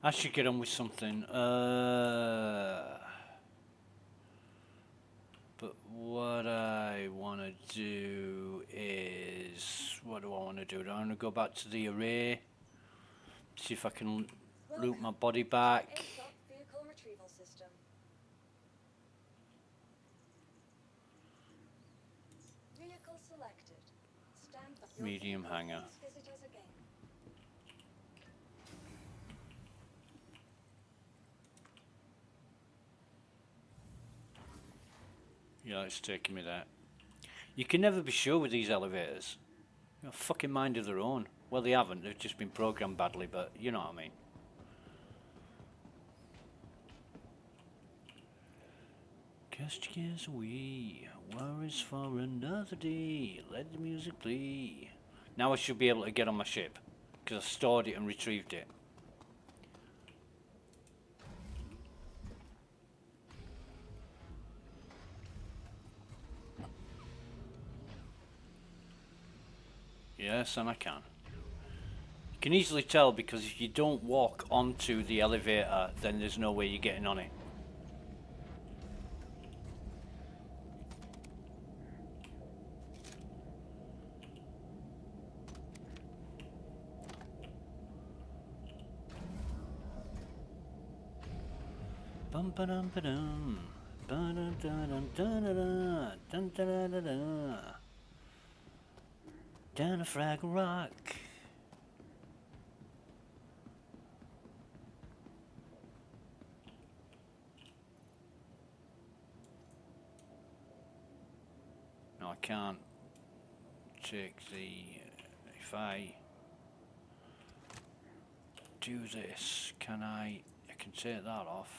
I should get on with something. But what I want to do is... What do I want to do? Do I want to go back to the array? See if I can loop my body back. aSOC vehicle retrieval system. Vehicle selected. Stand by. Medium hangar. Please visit us again. Yeah, it's taking me there. You can never be sure with these elevators. They've got a fucking mind of their own. Well, they haven't. They've just been programmed badly, but you know what I mean. Cast your cares away, worries for another day. Let the music play. Now I should be able to get on my ship because I stored it and retrieved it. Yes, and I can. You can easily tell because if you don't walk onto the elevator, then there's no way you're getting on it. Bum ba dum ba dum. Ba dum dum dum dum dum dum dum dum. Down a Fraggle Rock. No, I can't take the. If I do this, can I? I can take that off.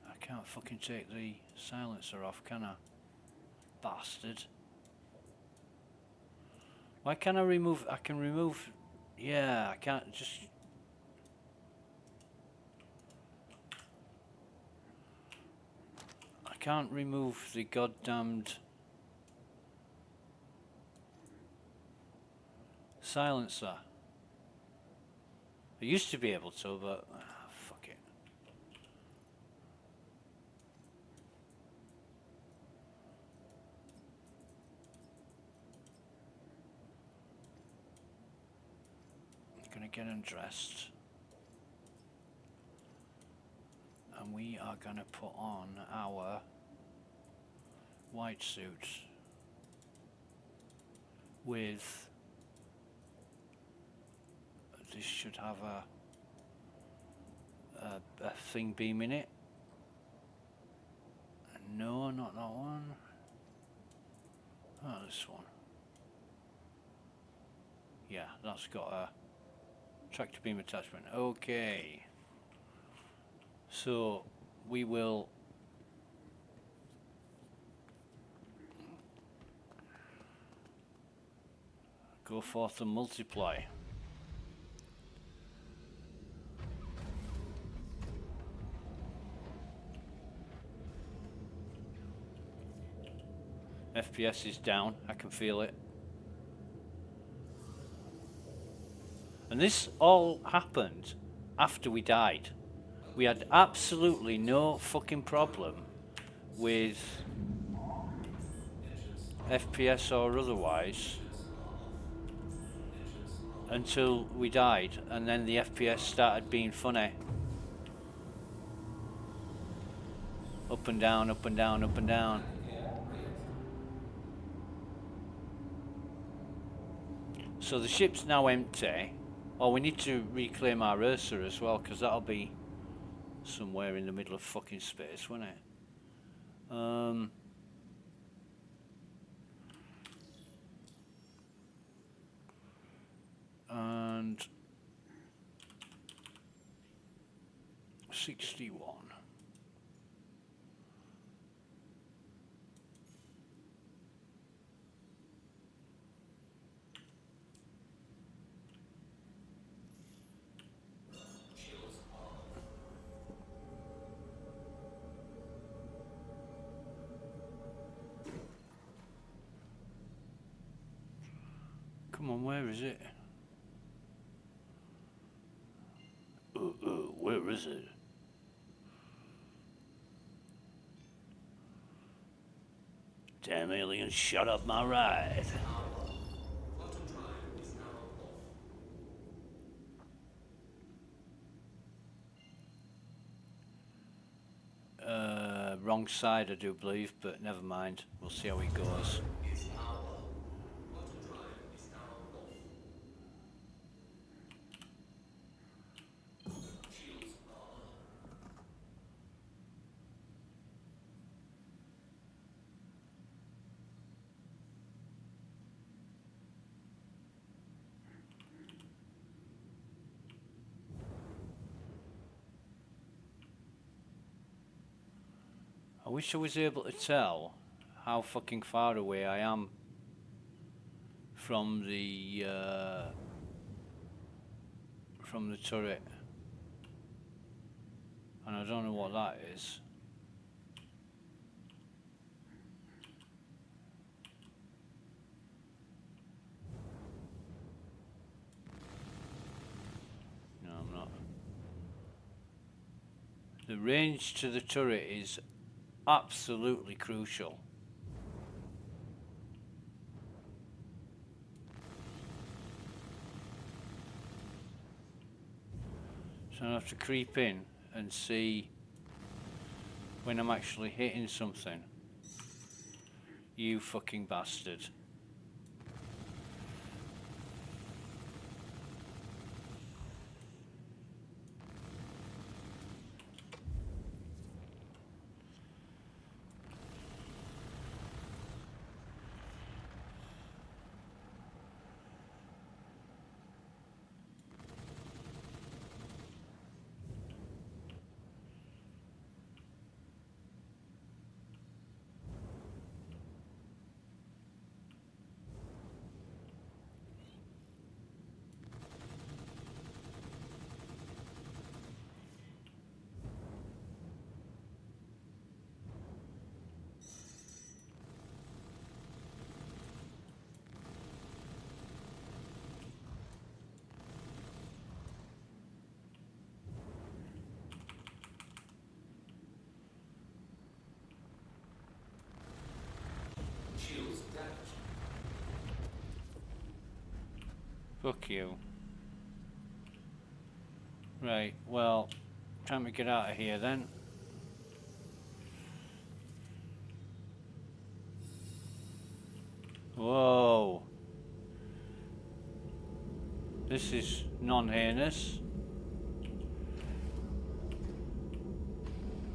I can't fucking take the silencer off, can I? Bastard. Why can't I remove? I can remove. Yeah, I can't just. I can't remove the goddamned silencer. I used to be able to, but fuck it. I'm gonna get undressed, and we are gonna put on our white suit with. This should have a thing beam in it. No, not that one. Oh, this one. Yeah, that's got a tractor beam attachment. Okay. So we will go forth and multiply. FPS is down, I can feel it. And this all happened after we died. We had absolutely no fucking problem with FPS or otherwise until we died, and then the FPS started being funny. Up and down, up and down, up and down. So the ship's now empty. Oh, we need to reclaim our Ursa as well, because that'll be somewhere in the middle of fucking space, won't it? And 61. Come on, where is it? Where is it? Damn alien, shut up my ride. Wrong side, I do believe, but never mind. We'll see how it goes. I wish I was able to tell how fucking far away I am from the turret. And I don't know what that is. No, I'm not. The range to the turret is absolutely crucial. So I have to creep in and see when I'm actually hitting something. You fucking bastard. Shields damaged. Fuck you. Right, well, time to get out of here then. Whoa. This is non-heinous.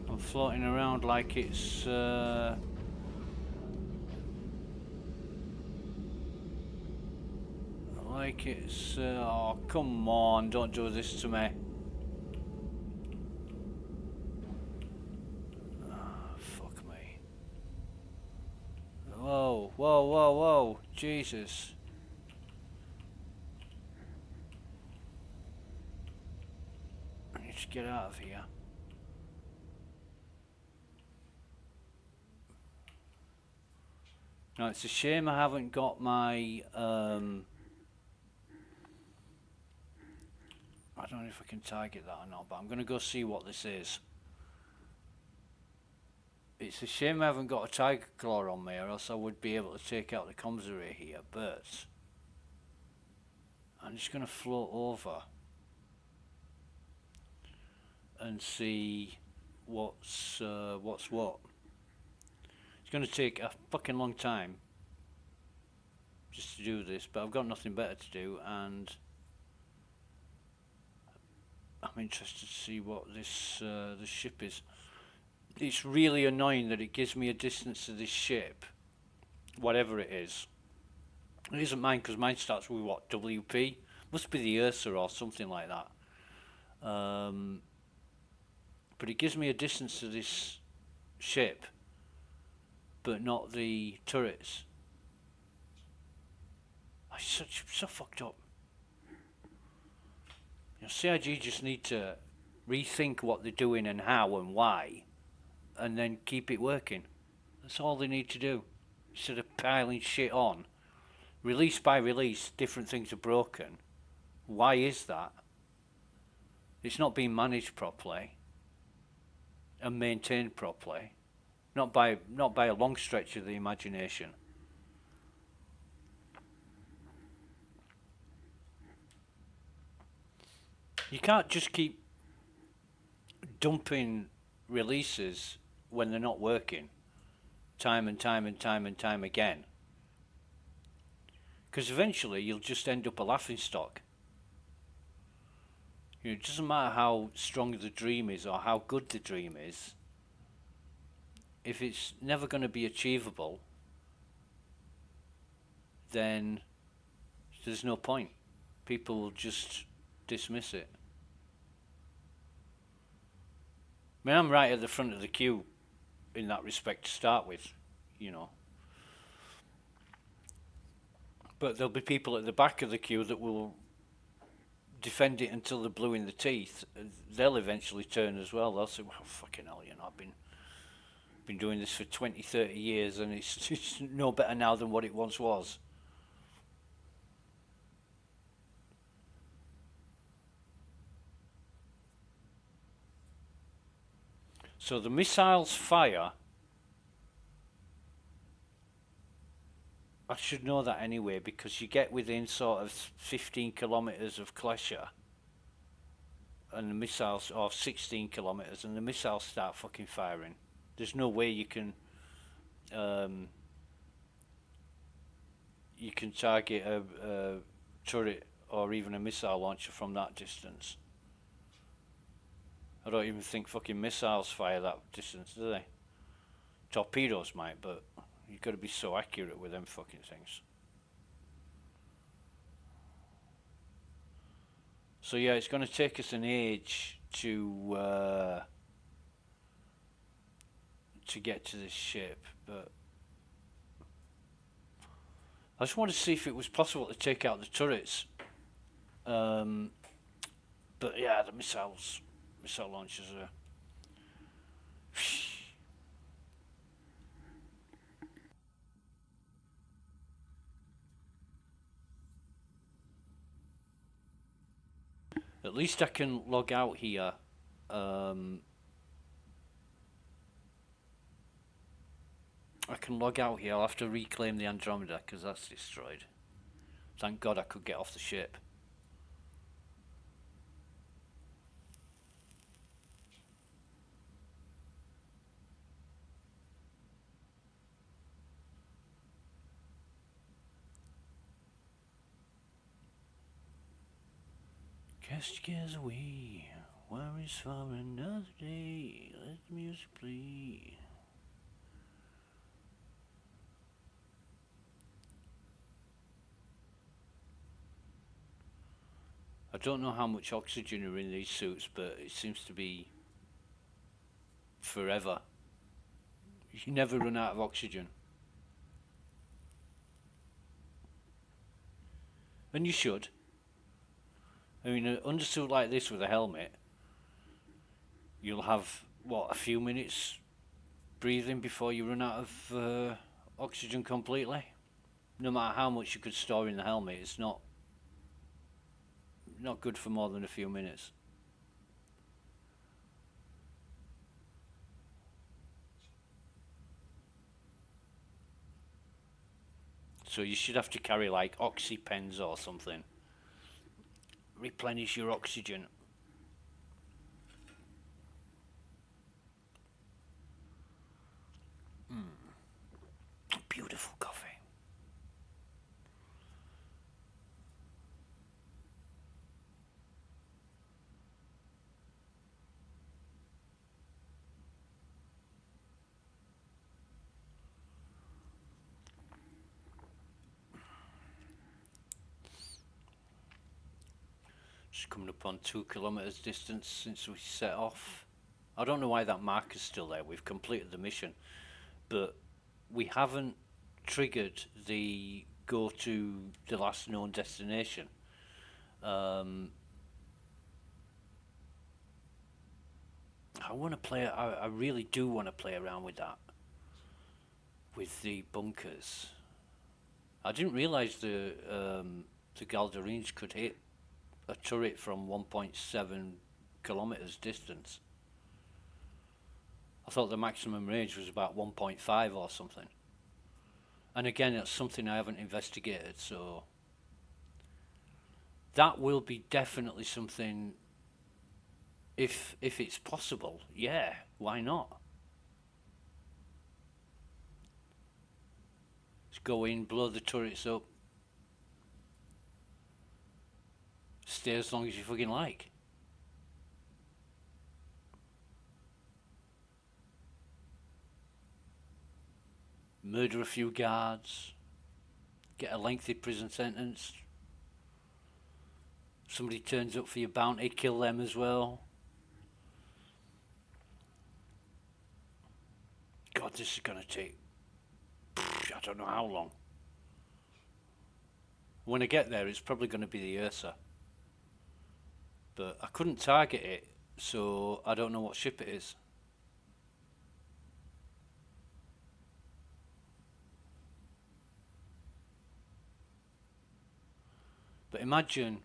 I'm floating around like it's oh, come on, don't do this to me. Oh, fuck me. Whoa, whoa, whoa, whoa, Jesus. I need to get out of here. No, it's a shame I haven't got my I don't know if I can target that or not, but I'm going to go see what this is. It's a shame I haven't got a tiger claw on me, or else I would be able to take out the commissary here, but I'm just going to float over and see what's what. It's going to take a fucking long time just to do this, but I've got nothing better to do, and I'm interested to see what this this ship is. It's really annoying that it gives me a distance to this ship, whatever it is. It isn't mine because mine starts with what, WP? Must be the Ursa or something like that. But it gives me a distance to this ship, but not the turrets. I'm so fucked up. You know, CIG just need to rethink what they're doing and how and why, and then keep it working. That's all they need to do. Instead of piling shit on. Release by release, different things are broken. Why is that? It's not being managed properly and maintained properly. Not by a long stretch of the imagination. You can't just keep dumping releases when they're not working time and time and time and time again, because eventually you'll just end up a laughingstock. You know, it doesn't matter how strong the dream is or how good the dream is, if it's never going to be achievable, then there's no point. People will just dismiss it. I mean, I'm right at the front of the queue in that respect to start with, you know. But there'll be people at the back of the queue that will defend it until they're blue in the teeth. They'll eventually turn as well. They'll say, well, fucking hell, you know, I've been doing this for 20, 30 years and it's no better now than what it once was. So the missiles fire, I should know that anyway, because you get within sort of 15 kilometers of Klesha and the missiles, or 16 kilometers, and the missiles start fucking firing. There's no way you can target a turret or even a missile launcher from that distance. I don't even think fucking missiles fire that distance, do they? Torpedoes might, but you've got to be so accurate with them fucking things. So yeah, it's going to take us an age to get to this ship, but I just wanted to see if it was possible to take out the turrets. But yeah, the missile launchers are. At least I can log out here. I can log out here. I'll have to reclaim the Andromeda because that's destroyed. Thank God I could get off the ship. Cast your cares away, worries for another day, let the music play. I don't know how much oxygen are in these suits, but it seems to be forever. You never run out of oxygen. And you should. I mean, an undersuit like this with a helmet, you'll have, what, a few minutes breathing before you run out of oxygen completely? No matter how much you could store in the helmet, it's not good for more than a few minutes. So you should have to carry like oxy pens or something. Replenish your oxygen. Beautiful coffee. Just coming up on 2 kilometers distance since we set off. I don't know why that marker's still there. We've completed the mission, but we haven't triggered the go to the last known destination. I want to play. I really do want to play around with that, with the bunkers. I didn't realise the Galdarines could hit a turret from 1.7 kilometers distance. I thought the maximum range was about 1.5 or something. And again, that's something I haven't investigated, so that will be definitely something, if it's possible. Yeah, why not? Let's go in, blow the turrets up, stay as long as you fucking like. Murder a few guards, get a lengthy prison sentence. Somebody turns up for your bounty, kill them as well. God, this is going to take, I don't know how long. When I get there, it's probably going to be the Ursa. But I couldn't target it, so I don't know what ship it is. But imagine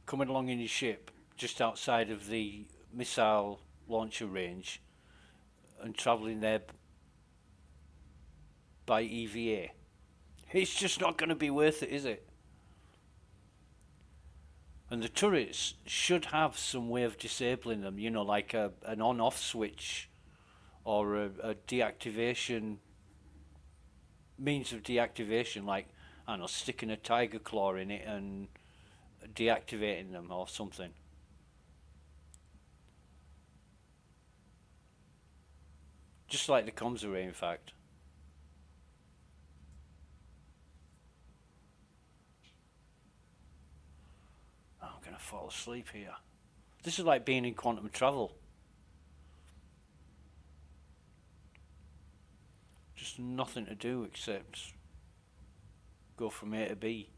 coming along in your ship just outside of the missile launcher range and travelling there by EVA. It's just not going to be worth it, is it? And the turrets should have some way of disabling them, you know, like an on-off switch or a deactivation, means of deactivation, like, I don't know, sticking a tiger claw in it and deactivating them or something. Just like the comms array, in fact. Oh, I'm going to fall asleep here. This is like being in quantum travel. Just nothing to do except go from A to B.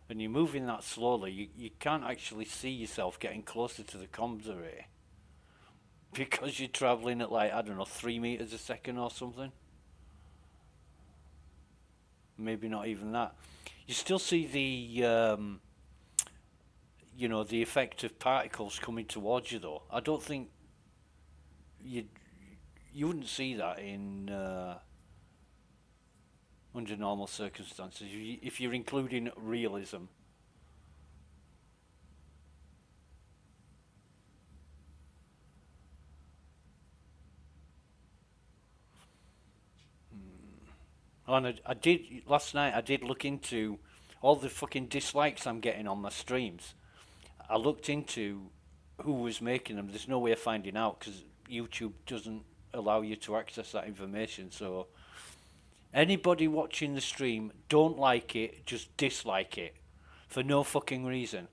And you're moving that slowly, you can't actually see yourself getting closer to the comms array because you're travelling at, like, I don't know, 3 meters a second or something. Maybe not even that. You still see the you know, the effect of particles coming towards you, though. I don't think you wouldn't see that in under normal circumstances, if you're including realism. And I did, last night I did look into all the fucking dislikes I'm getting on my streams. I looked into who was making them. There's no way of finding out because YouTube doesn't allow you to access that information, so anybody watching the stream, don't like it, just dislike it. For no fucking reason.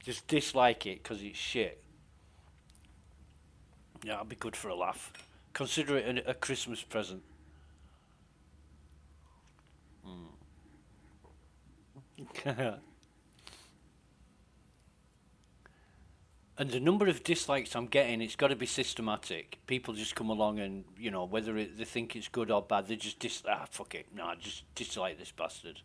Just dislike it because it's shit. Yeah, it'll be good for a laugh. Consider it a Christmas present. And the number of dislikes I'm getting, it's got to be systematic. People just come along and, you know, whether they think it's good or bad, they just fuck it. No, just dislike this bastard.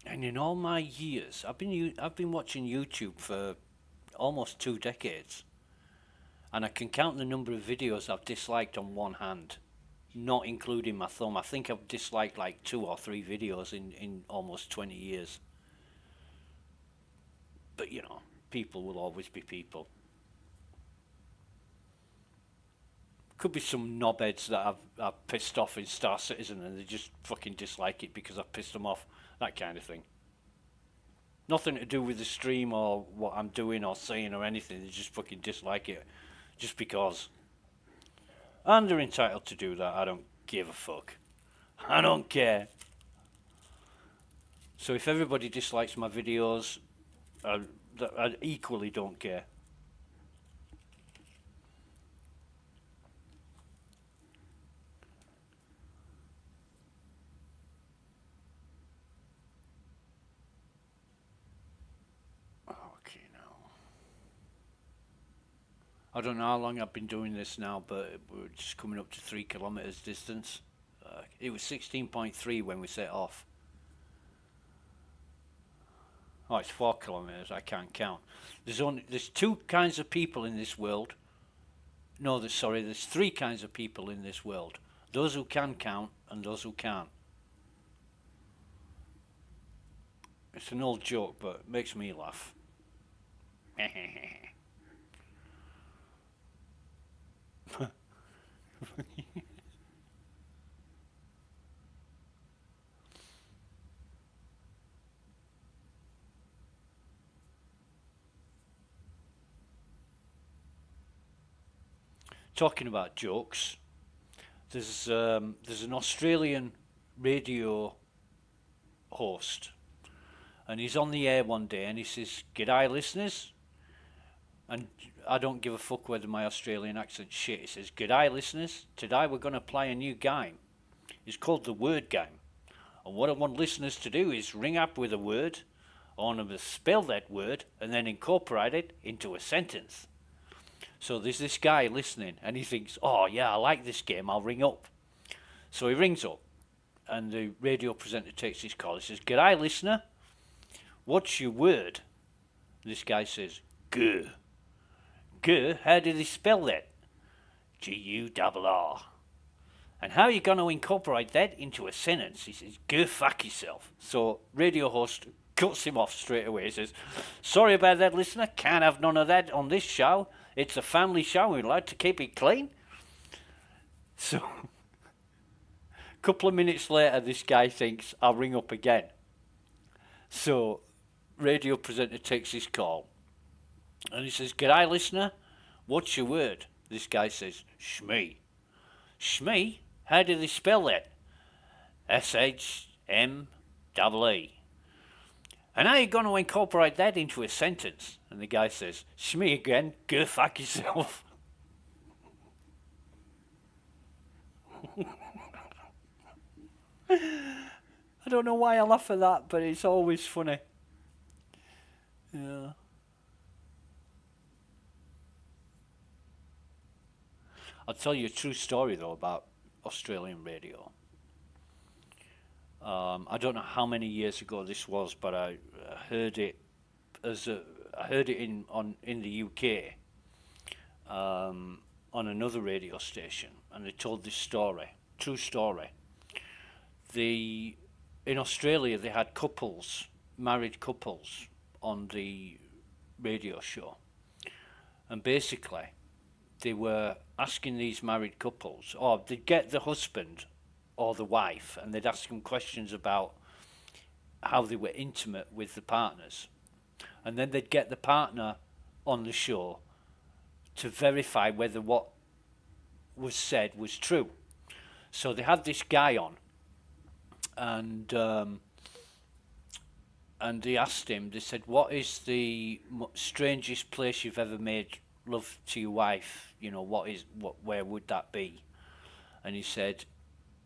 And in all my years, I've been watching YouTube for almost 2 decades, and I can count the number of videos I've disliked on one hand, not including my thumb. I think I've disliked like 2 or 3 videos in almost 20 years. But, you know, people will always be people. Could be some knobheads that I've pissed off in Star Citizen and they just fucking dislike it because I've pissed them off. That kind of thing. Nothing to do with the stream or what I'm doing or saying or anything. They just fucking dislike it just because. And they're entitled to do that. I don't give a fuck. I don't care. So if everybody dislikes my videos, I equally don't care. Okay, now. I don't know how long I've been doing this now, but we're just coming up to 3 kilometers distance. It was 16.3 when we set off. Oh, it's 4 kilometers. I can't count. There's 2 kinds of people in this world. No, there's 3 kinds of people in this world. Those who can count and those who can't. It's an old joke, but it makes me laugh. Talking about jokes, there's an Australian radio host, and he's on the air one day, and he says, "G'day, listeners." And I don't give a fuck whether my Australian accent's shit. He says, "G'day, listeners. Today we're going to play a new game. It's called the word game. And what I want listeners to do is ring up with a word. I want them to spell that word and then incorporate it into a sentence." So there's this guy listening, and he thinks, "Oh yeah, I like this game, I'll ring up." So he rings up, and the radio presenter takes his call. He says, "G'day, listener. What's your word?" This guy says, "Gurr." "Gurr? How do they spell that?" G-U-R-R. "And how are you going to incorporate that into a sentence?" He says, "Go fuck yourself." So radio host cuts him off straight away. He says, "Sorry about that, listener. Can't have none of that on this show. It's a family show. We'd like to keep it clean." So a couple of minutes later, this guy thinks, "I'll ring up again." So radio presenter takes his call, and he says, "G'day, listener. What's your word?" This guy says, "Shmee." "Shmee? How do they spell that?" S-H-M-E-E. "And how are you going to incorporate that into a sentence?" And the guy says, "Shmee again, go fuck yourself." I don't know why I laugh at that, but it's always funny. Yeah. I'll tell you a true story though about Australian radio. I don't know how many years ago this was, but I heard it in the UK on another radio station, and they told this story, true story. In Australia they had married couples on the radio show, and basically they were asking these married couples, or they'd get the husband or the wife, and they'd ask them questions about how they were intimate with the partners, and then they'd get the partner on the show to verify whether what was said was true. So they had this guy on, and they asked him, they said, "What is the strangest place you've ever made love to your wife? You know, where would that be?" And he said,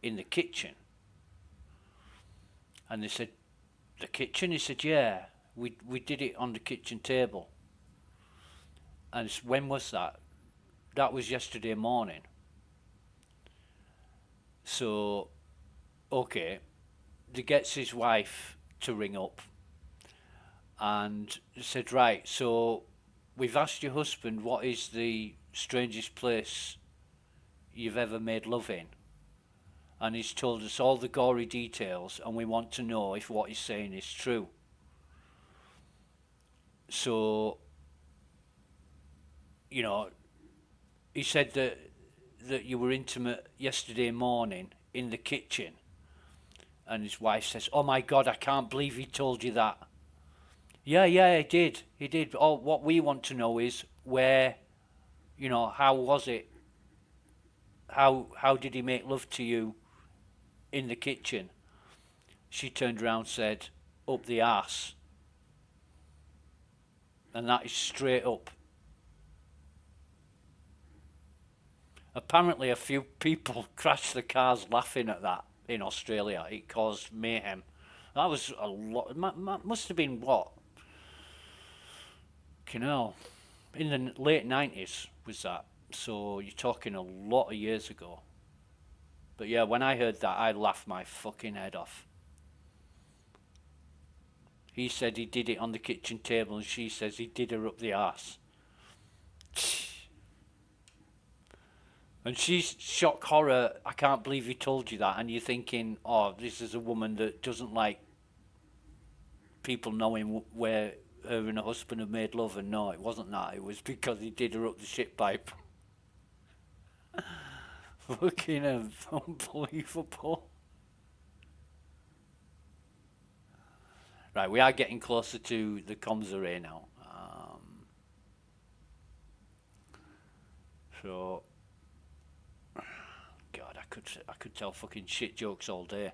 "In the kitchen." And they said, "The kitchen?" He said, "Yeah, we did it on the kitchen table." And when was that? That was yesterday morning. So, okay, he gets his wife to ring up, and said, "Right, so we've asked your husband what is the strangest place you've ever made love in, and he's told us all the gory details, and we want to know if what he's saying is true." So, you know, he said that you were intimate yesterday morning in the kitchen, and his wife says, "Oh my God, I can't believe he told you that." Yeah, he did. Oh, what we want to know is where, you know, how was it? How did he make love to you in the kitchen? She turned around and said, "Up the arse." And that is straight up. Apparently a few people crashed their cars laughing at that in Australia. It caused mayhem. That was a lot. Must have been what? You know, in the late 90s was that. So you're talking a lot of years ago. But yeah, when I heard that, I laughed my fucking head off. He said he did it on the kitchen table, and she says he did her up the arse. And she's shock horror, "I can't believe he told you that." And you're thinking, oh, this is a woman that doesn't like people knowing where her and her husband have made love. And no, it wasn't that. It was because he did her up the shit pipe. Fucking unbelievable. Right, we are getting closer to the comms array now. So, God, I could tell fucking shit jokes all day.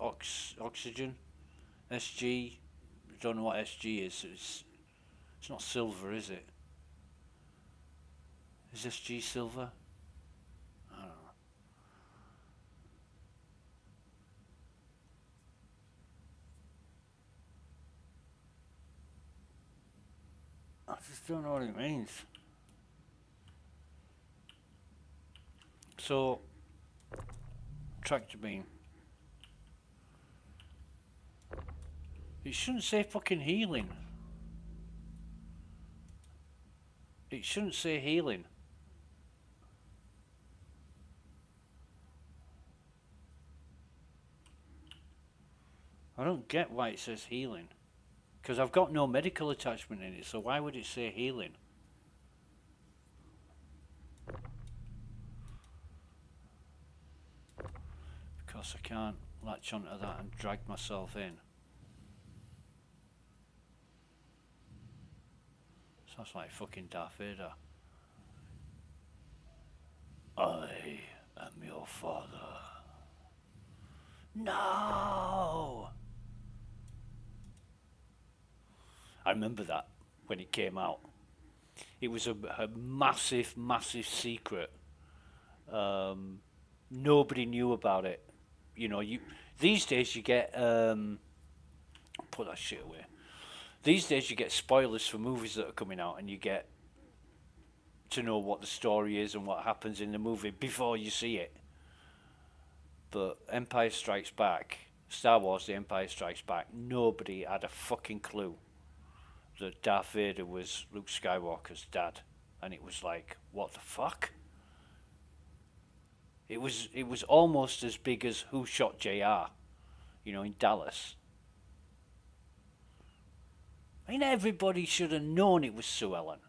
oxygen. SG. Don't know what SG is. It's not silver, is it? Is SG silver? I don't know. I just don't know what it means. So, tractor beam. It shouldn't say fucking healing. It shouldn't say healing. I don't get why it says healing. Because I've got no medical attachment in it, so why would it say healing? Because I can't latch onto that and drag myself in. Sounds like fucking Darth Vader. I am your father. No! I remember that when it came out. It was a massive, massive secret. Nobody knew about it. You know, these days you get put that shit away. These days you get spoilers for movies that are coming out, and you get to know what the story is and what happens in the movie before you see it. But Empire Strikes Back, Star Wars: The Empire Strikes Back, nobody had a fucking clue that Darth Vader was Luke Skywalker's dad, and it was like, what the fuck? It was almost as big as Who Shot JR, you know, in Dallas. I mean, everybody should have known it was Sue Ellen.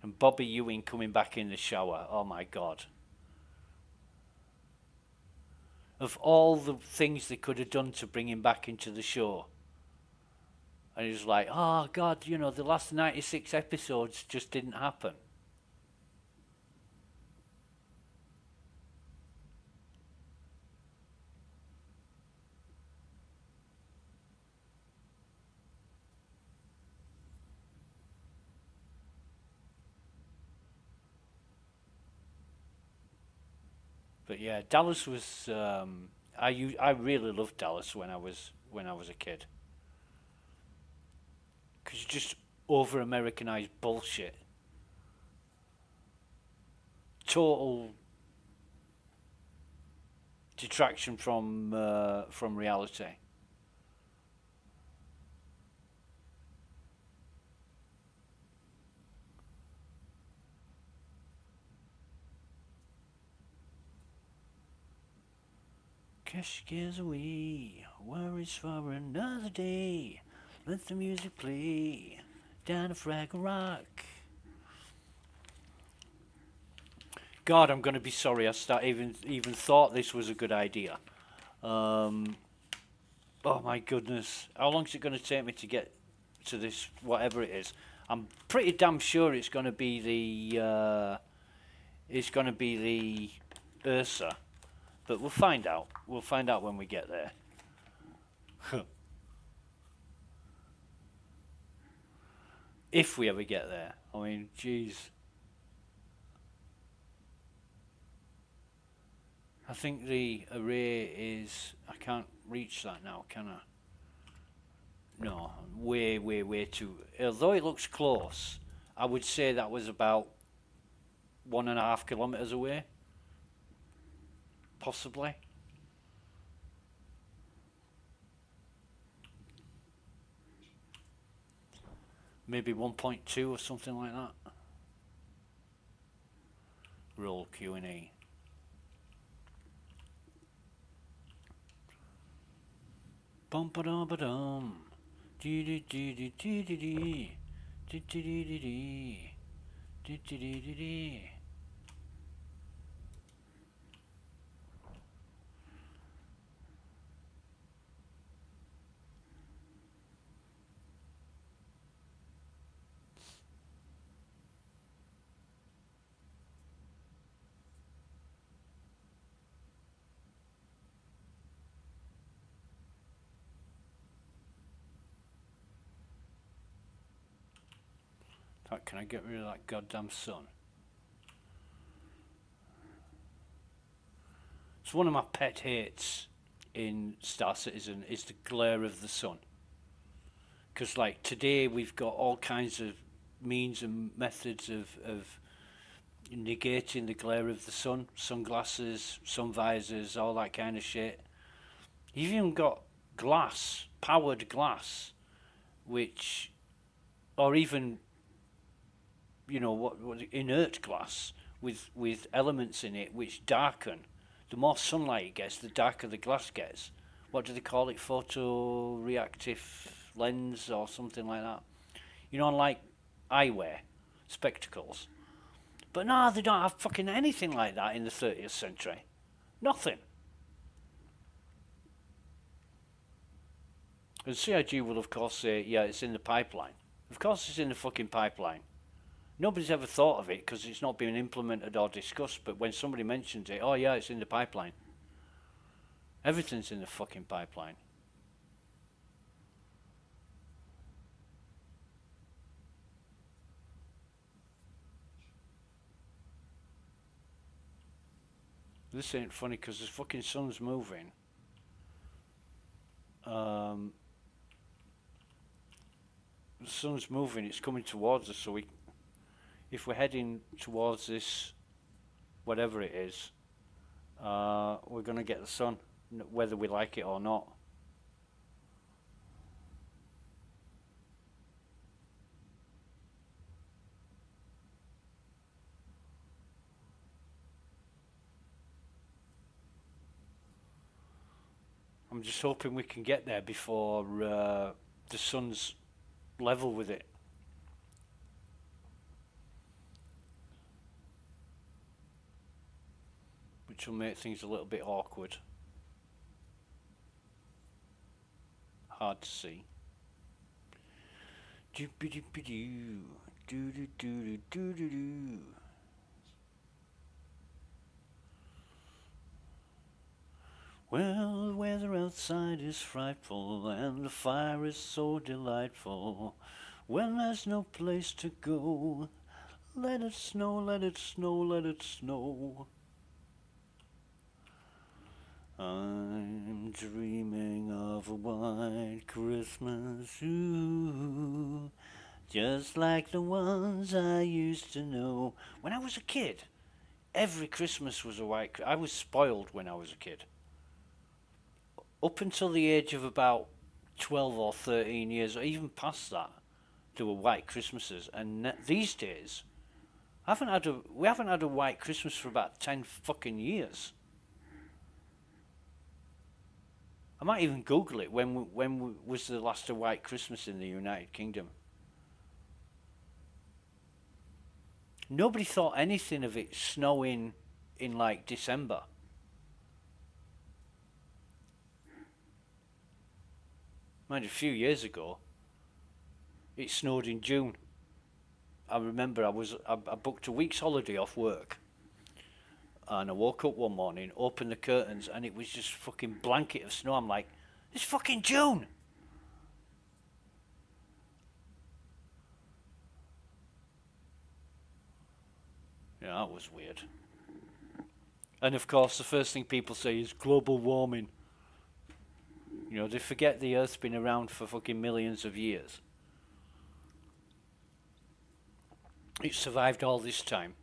And Bobby Ewing coming back in the shower, oh my God. Of all the things they could have done to bring him back into the show. And he was like, oh God, you know, the last 96 episodes just didn't happen. But yeah, Dallas was. I really loved Dallas when I was a kid. Because you just over Americanized bullshit. Total detraction from reality. Cash gears away, worries for another day. Let the music play down a Fraggle Rock. God, I'm going to be sorry. I even thought this was a good idea. Oh my goodness, how long is it going to take me to get to this? Whatever it is, I'm pretty damn sure it's going to be the Ursa. But we'll find out. We'll find out when we get there. If we ever get there. I mean, jeez. I think the array is... I can't reach that now, can I? No, way, way, way too... Although it looks close, I would say that was about 1.5 kilometers away. Possibly. Maybe 1.2 or something like that. Roll Q&A. Bum ba dum ba dum. Dee dee dee dee dee dee dee. Dee dee dee dee dee. Can I get rid of that goddamn sun? It's one of my pet hates in Star Citizen is the glare of the sun. Because like today we've got all kinds of means and methods of negating the glare of the sun. Sunglasses, sun visors, all that kind of shit. You've even got glass, powered glass, which, or even, you know, what inert glass with elements in it which darken. The more sunlight it gets, the darker the glass gets. What do they call it? Photoreactive lens or something like that. You know, like eyewear, spectacles. But no, they don't have fucking anything like that in the 30th century. Nothing. And CIG will of course say, yeah, it's in the pipeline. Of course it's in the fucking pipeline. Nobody's ever thought of it because it's not been implemented or discussed, but when somebody mentions it, oh yeah, it's in the pipeline. Everything's in the fucking pipeline. This ain't funny because the fucking sun's moving. The sun's moving, it's coming towards us, so if we're heading towards this, whatever it is, we're going to get the sun, whether we like it or not. I'm just hoping we can get there before the sun's level with it. Which will make things a little bit awkward. Hard to see. Well, the weather outside is frightful, and the fire is so delightful. When there's no place to go, let it snow, let it snow, let it snow. I'm dreaming of a white Christmas, ooh, just like the ones I used to know. When I was a kid, every Christmas was a white. I was spoiled when I was a kid. Up until the age of about 12 or 13 years, or even past that, there were white Christmases. And these days, we haven't had a white Christmas for about 10 fucking years. I might even Google it. When was the last white Christmas in the United Kingdom? Nobody thought anything of it snowing in like December. Mind, a few years ago, it snowed in June. I remember I booked a week's holiday off work. And I woke up one morning, opened the curtains, and it was just fucking blanket of snow. I'm like, it's fucking June! Yeah, that was weird. And of course, the first thing people say is global warming. You know, they forget the Earth's been around for fucking millions of years. It's survived all this time.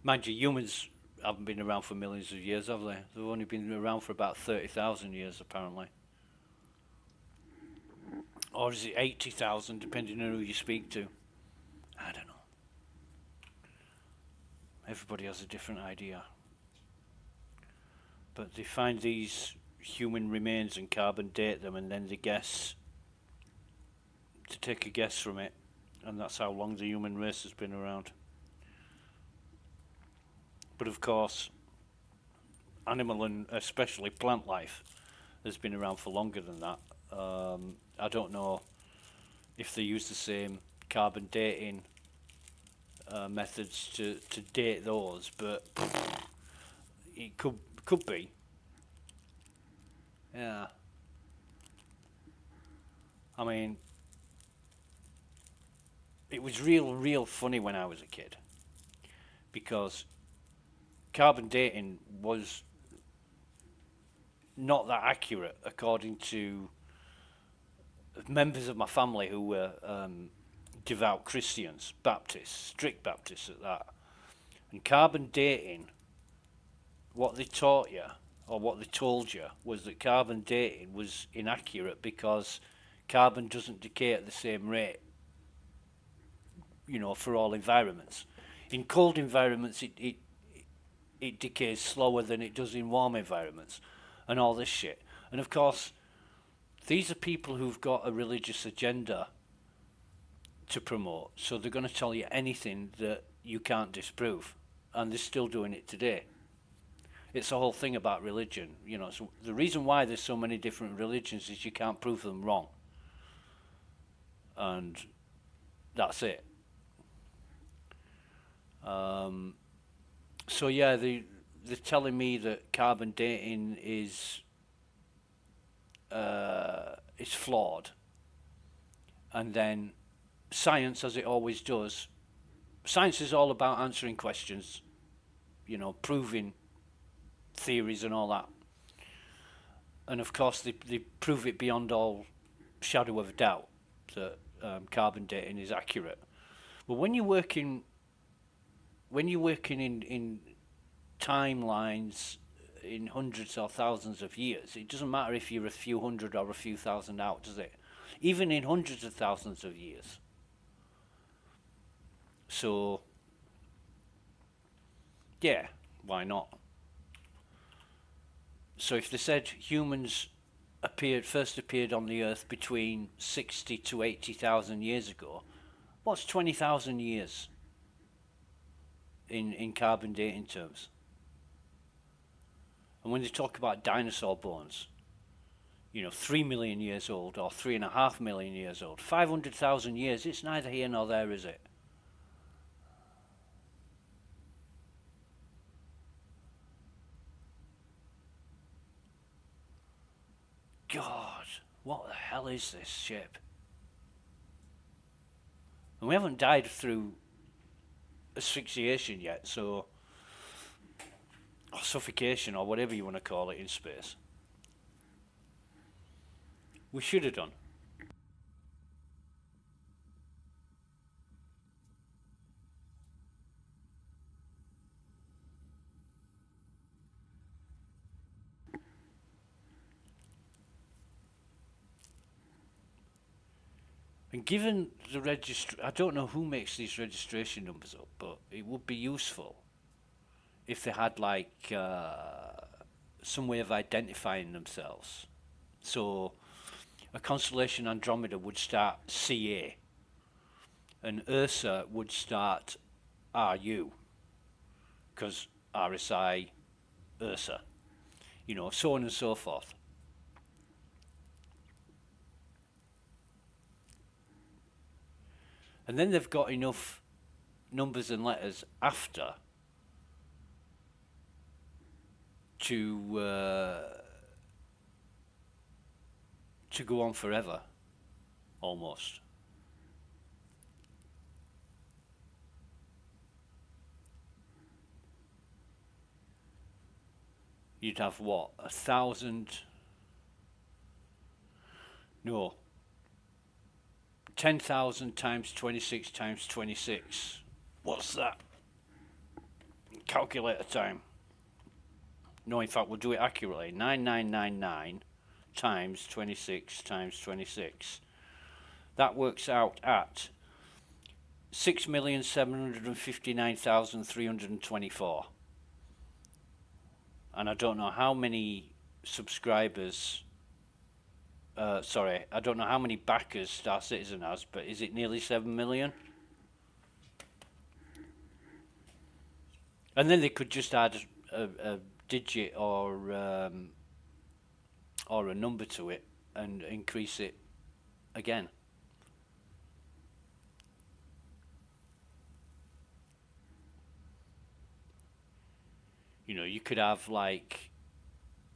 Mind you, humans haven't been around for millions of years, have they? They've only been around for about 30,000 years, apparently. Or is it 80,000, depending on who you speak to? I don't know. Everybody has a different idea. But they find these human remains and carbon date them, and then they guess, to take a guess from it, And that's how long the human race has been around. But of course, animal and especially plant life has been around for longer than that. I don't know if they use the same carbon dating methods to date those, but it could be. Yeah. I mean, it was real funny when I was a kid, because carbon dating was not that accurate according to members of my family who were devout Christians, Baptists, strict Baptists at that. And carbon dating, what they taught you, or what they told you, was that carbon dating was inaccurate because carbon doesn't decay at the same rate, you know, for all environments. In cold environments, it decays slower than it does in warm environments, and all this shit. And of course, these are people who've got a religious agenda to promote, so they're going to tell you anything that you can't disprove, and they're still doing it today. It's the whole thing about religion, you know. So the reason why there's so many different religions is you can't prove them wrong, and that's it. So yeah, they're telling me that carbon dating is flawed, and then science, as it always does, science is all about answering questions, you know, proving theories and all that. And of course, they prove it beyond all shadow of doubt that carbon dating is accurate. But when you're working in timelines in hundreds or thousands of years, it doesn't matter if you're a few hundred or a few thousand out, does it? Even in hundreds of thousands of years. So, yeah, why not? So if they said humans first appeared on the Earth between 60 to 80,000 years ago, what's 20,000 years in carbon dating terms? And when they talk about dinosaur bones, you know, 3 million years old or 3.5 million years old, 500,000 years, it's neither here nor there, is it? God, what the hell is this ship? And we haven't died through asphyxiation yet, so, or suffocation, or whatever you want to call it in space. We should have done. And given the I don't know who makes these registration numbers up, but it would be useful if they had like some way of identifying themselves. So a constellation Andromeda would start CA, and Ursa would start RU, because RSI, Ursa, you know, so on and so forth. And then they've got enough numbers and letters after to go on forever, almost. You'd have what, 1,000? No. 10,000 times 26 times 26. What's that? Calculator time. No, in fact, we'll do it accurately. 9999 times 26 times 26. That works out at 6,759,324. And I don't know how many subscribers sorry, I don't know how many backers Star Citizen has, but is it nearly 7 million? And then they could just add a digit or a number to it and increase it again. You know, you could have like,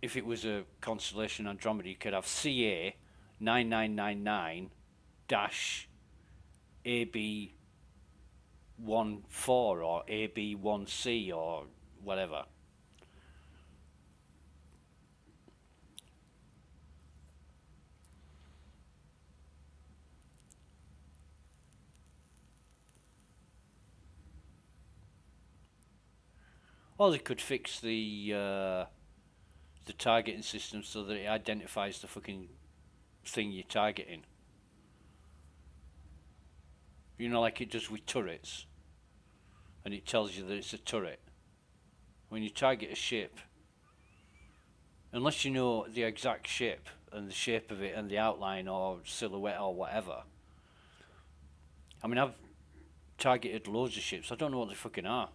if it was a constellation Andromeda, you could have CA 9999 dash AB 14 or AB1C or whatever. Or they could fix the targeting system so that it identifies the fucking thing you're targeting. You know, like it does with turrets, and it tells you that it's a turret. When you target a ship, unless you know the exact ship and the shape of it and the outline or silhouette or whatever. I mean, I've targeted loads of ships. I don't know what they fucking are.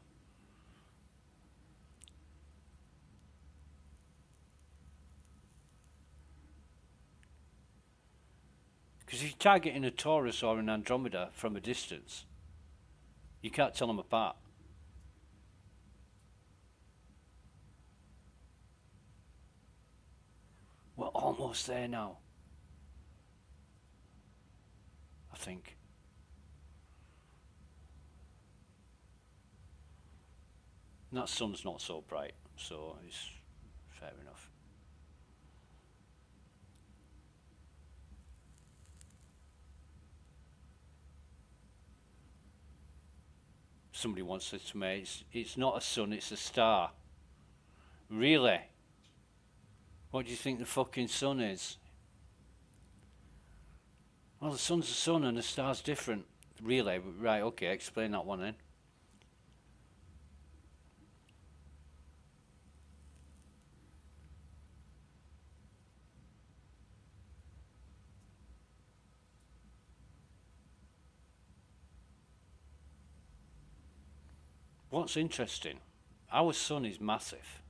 Because if you're targeting a Taurus or an Andromeda from a distance, you can't tell them apart. We're almost there now, I think. And that sun's not so bright, so it's fair enough. Somebody once said to me, it's not a sun, it's a star. Really? What do you think the fucking sun is? Well, the sun's a sun and the star's different. Really? Right, okay, explain that one then. What's interesting, our sun is massive,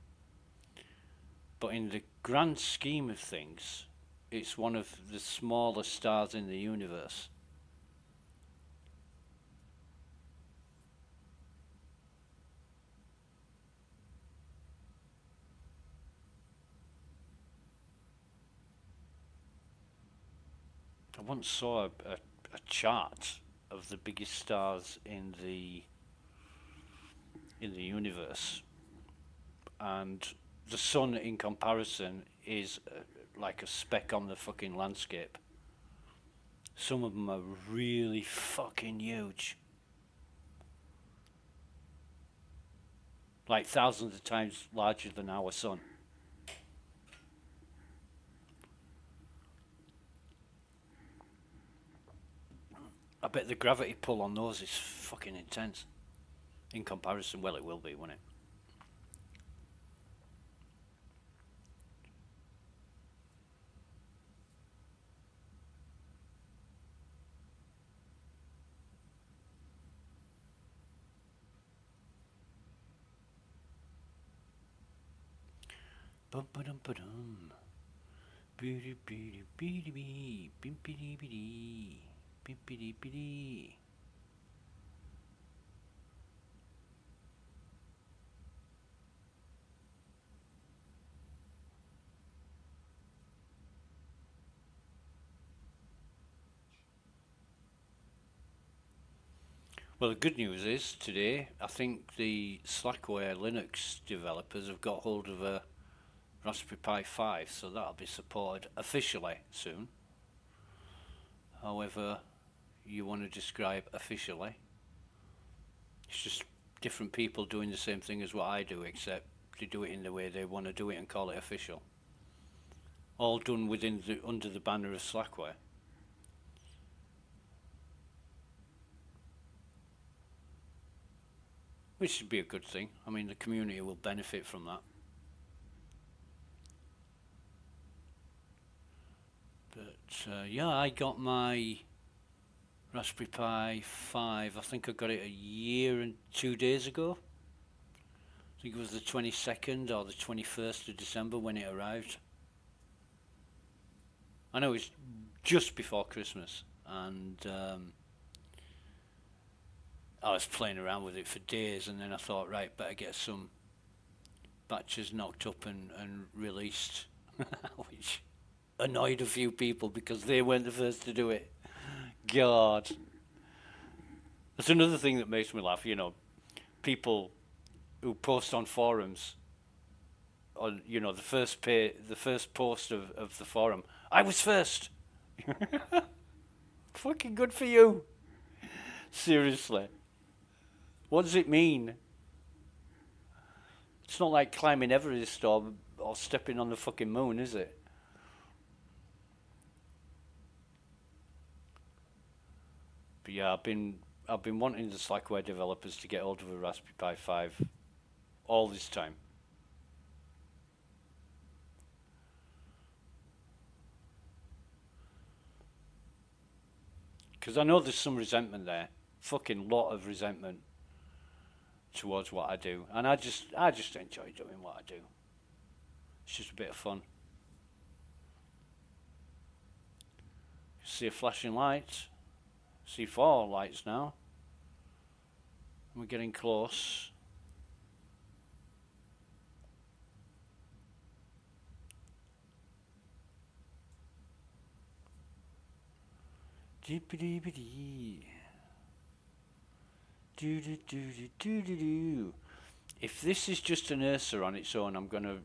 but in the grand scheme of things, it's one of the smallest stars in the universe. I once saw a chart of the biggest stars in the universe, and the sun in comparison is like a speck on the fucking landscape. Some of them are really fucking huge, like thousands of times larger than our sun. I bet the gravity pull on those is fucking intense. In comparison, well, it will be, won't it? Bum ba dum ba dum. Beady beady beady bee. Bimpity beady. Bimpity beady. Well, the good news is today, I think the Slackware Linux developers have got hold of a Raspberry Pi 5, so that'll be supported officially soon. However you want to describe officially. It's just different people doing the same thing as what I do, except they do it in the way they want to do it and call it official. All done within under the banner of Slackware. Which should be a good thing. I mean, the community will benefit from that. But yeah, I got my Raspberry Pi 5. I think I got it a year and 2 days ago. I think it was the 22nd or the 21st of December when it arrived. I know it's just before Christmas, and I was playing around with it for days, and then I thought, right, better get some batches knocked up and released, which annoyed a few people because they weren't the first to do it. God. That's another thing that makes me laugh, you know, people who post on forums, on, you know, the first post of the forum, I was first. Fucking good for you. Seriously. What does it mean? It's not like climbing Everest or stepping on the fucking moon, is it? But yeah, I've been wanting the Slackware developers to get hold of a Raspberry Pi 5 all this time. Because I know there's some resentment there. Fucking lot of resentment towards what I do. And I just enjoy doing what I do. It's just a bit of fun. See a flashing light. See 4 lights now. We're getting close. Dee-ba-dee-ba-dee. Do-do-do-do-do-do-do. If this is just an Ursa on its own, I'm going to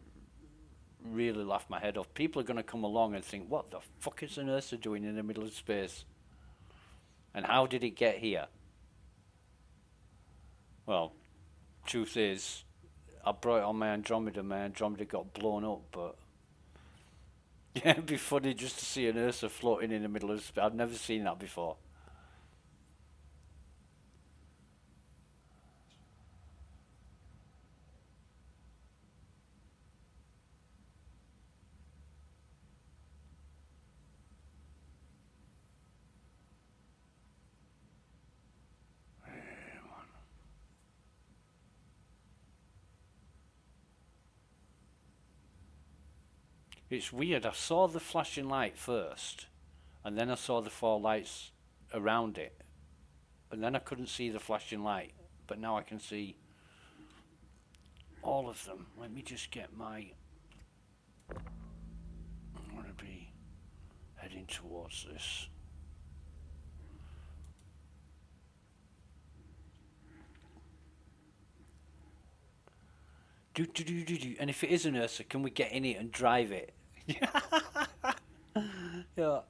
really laugh my head off. People are going to come along and think, what the fuck is an Ursa doing in the middle of space? And how did it get here? Well, truth is, I brought it on my Andromeda got blown up, but yeah, it'd be funny just to see an Ursa floating in the middle of space. I've never seen that before. It's weird. I saw the flashing light first, and then I saw the 4 lights around it, and then I couldn't see the flashing light, but now I can see all of them. Let me just get my... I'm going to be heading towards this. Do. And if it is an Ursa, can we get in it and drive it? Yeah.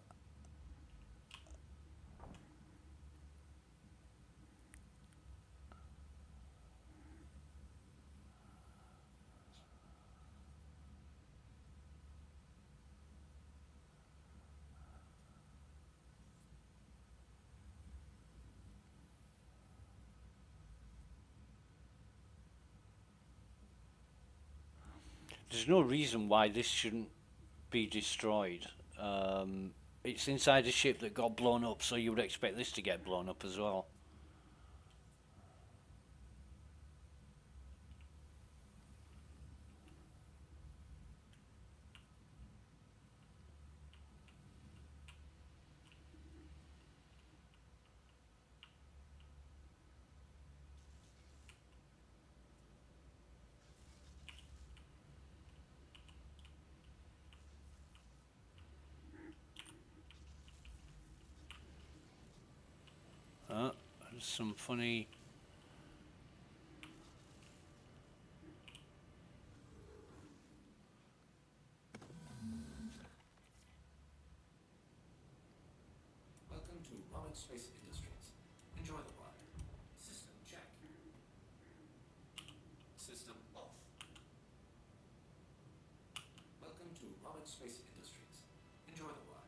There's no reason why this shouldn't be destroyed. It's inside a ship that got blown up, so you would expect this to get blown up as well. There's some funny... Welcome to Robert Space Industries. Enjoy the ride. System check. System off. Welcome to Robert Space Industries. Enjoy the ride.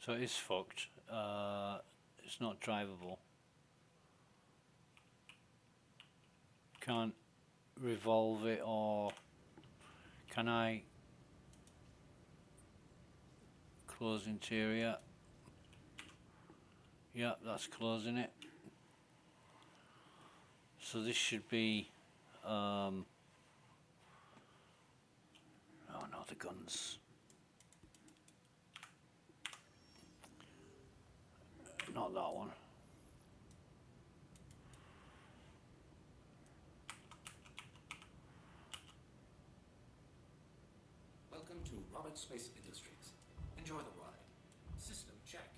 So it is fucked. It's not drivable. Can't revolve it, or can I close interior? Yep, that's closing it. So this should be oh no, the guns. Not that one. Welcome to Roberts Space Industries. Enjoy the ride. System check.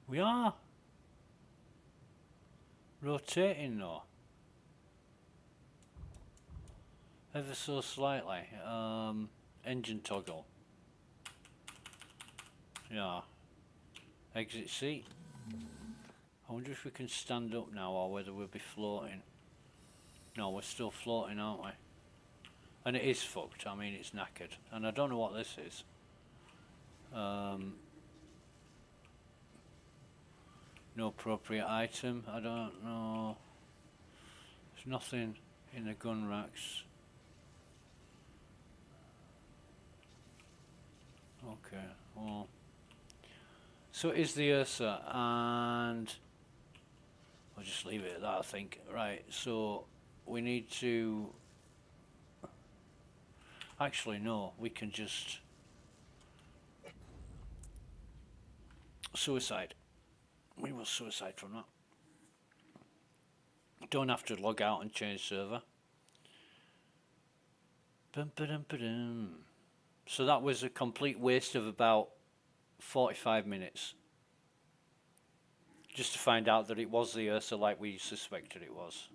We are rotating though. Ever so slightly. Engine toggle. Yeah. Exit seat. I wonder if we can stand up now or whether we'll be floating. No, we're still floating, aren't we? And it is fucked. I mean, it's knackered. And I don't know what this is. No appropriate item. I don't know. There's nothing in the gun racks. Okay, well. So it is the Ursa, and I'll just leave it at that, I think. Right, so we need to... Actually, no, we can just... Suicide. We will suicide from that. Don't have to log out and change server. Bum, ba-dum, ba-dum. So that was a complete waste of about 45 minutes. Just to find out that it was the Ursa like we suspected it was.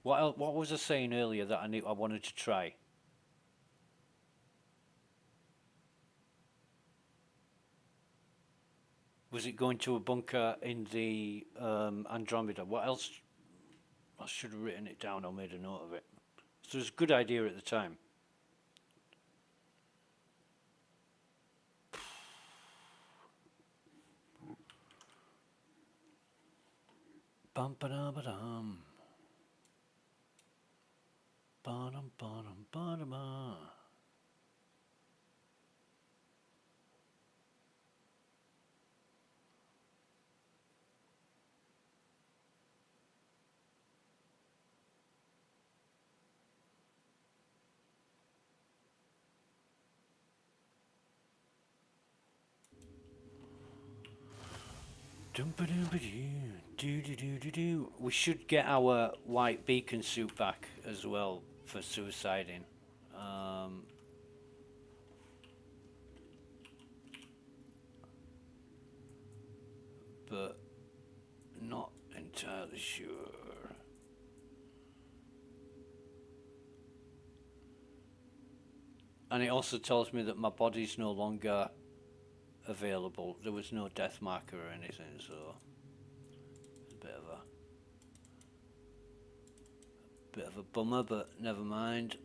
What was I saying earlier that I wanted to try? Was it going to a bunker in the Andromeda? What else? I should have written it down or made a note of it. So it was a good idea at the time. Bum ba dum ba dum. Ba-dum ba-dum ba-dum. We should get our white beacon suit back as well for suiciding. But not entirely sure. And it also tells me that my body's no longer available. There was no death marker or anything, so it's a bit of a bummer, but never mind.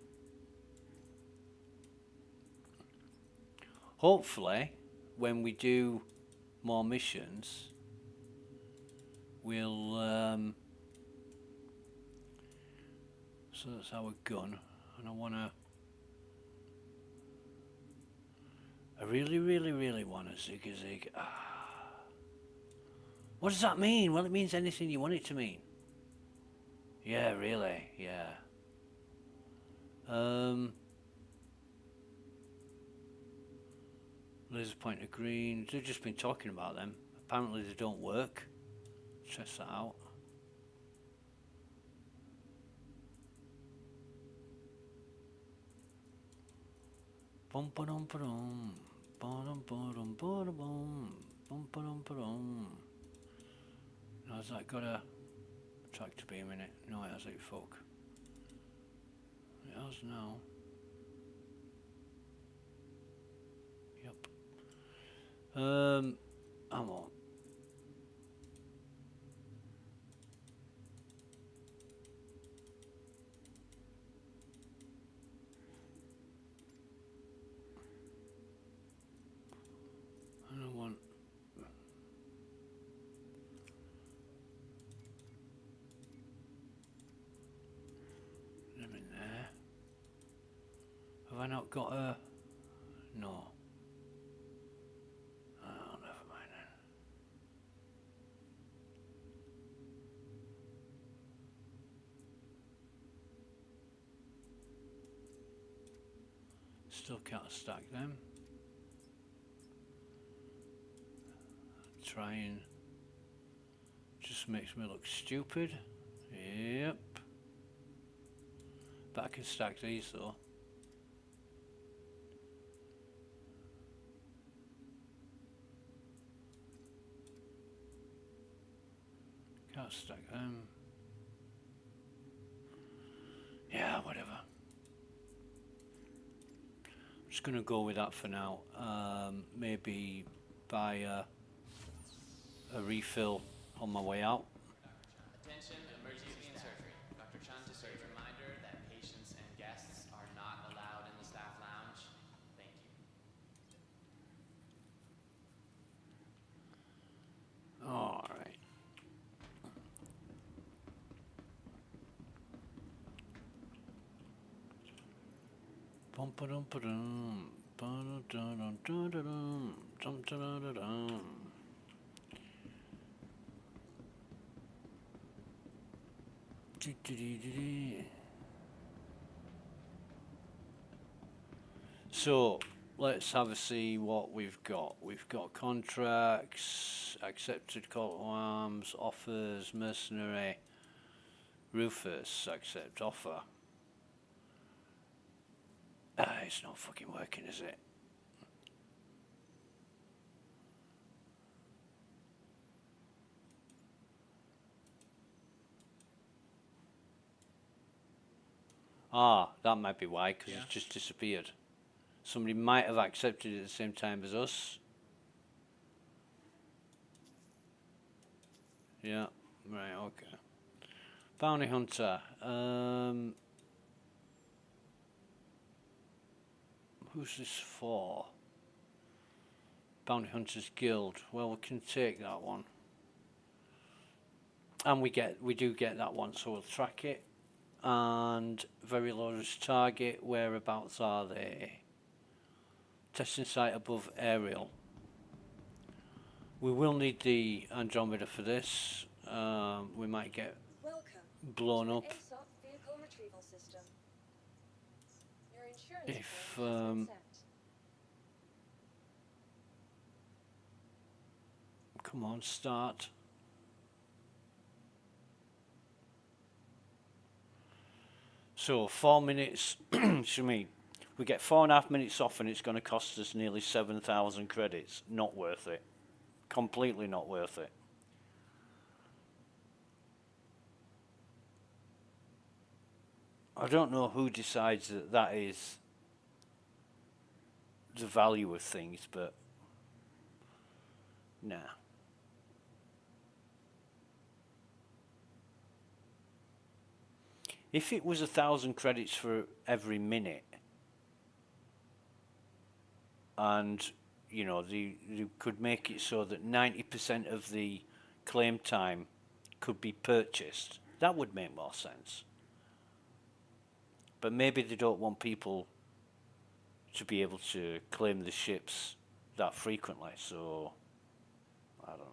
Hopefully, when we do more missions, we'll so that's our gun, and I really want a zig. What does that mean? Well, it means anything you want it to mean. Yeah, really, yeah. Laser pointer green. They've just been talking about them. Apparently they don't work. Test that out. Bum ba dum ba dum. Ba-dum ba-dum ba-dum. Bum ba-dum ba-dum. Now has that got a tractor beam in it? No, it hasn't. Fuck. It has now. Yep. Ammo. I not got a... No. Oh, never mind then. Still can't stack them. Try and... Just makes me look stupid. Yep. But I can stack these though. Can't stack them. Yeah, whatever. I'm just gonna go with that for now. Maybe buy a refill on my way out. Attention, emergency and surgery. Dr. Chun to surgery. Reminder that patients and guests are not allowed in the staff lounge. Thank you. All right. Bum ba dum ba dum. Ba dum dum dum dum dum dum dum dum. So let's have a see what we've got. We've got contracts, accepted call to arms, offers, mercenary, Rufus, accept offer. It's not fucking working, is it? Ah, that might be why, because Yeah. it's just disappeared. Somebody might have accepted it at the same time as us. Yeah, right, okay. Bounty Hunter. Who's this for? Bounty Hunters Guild. Well, we can take that one. And we do get that one, so we'll track it. And very low risk target. Whereabouts are they? Testing site above aerial. We will need the Andromeda for this. We might get Welcome blown to up the ASOP vehicle retrieval system. Your insurance if claim has been sent. come on, start. So 4 minutes. We get 4.5 minutes off, and it's going to cost us nearly 7,000 credits. Not worth it. Completely not worth it. I don't know who decides that that is the value of things, but nah. If it was 1,000 credits for every minute, and you know, you could make it so that 90% of the claim time could be purchased, that would make more sense. But maybe they don't want people to be able to claim the ships that frequently, so I don't know.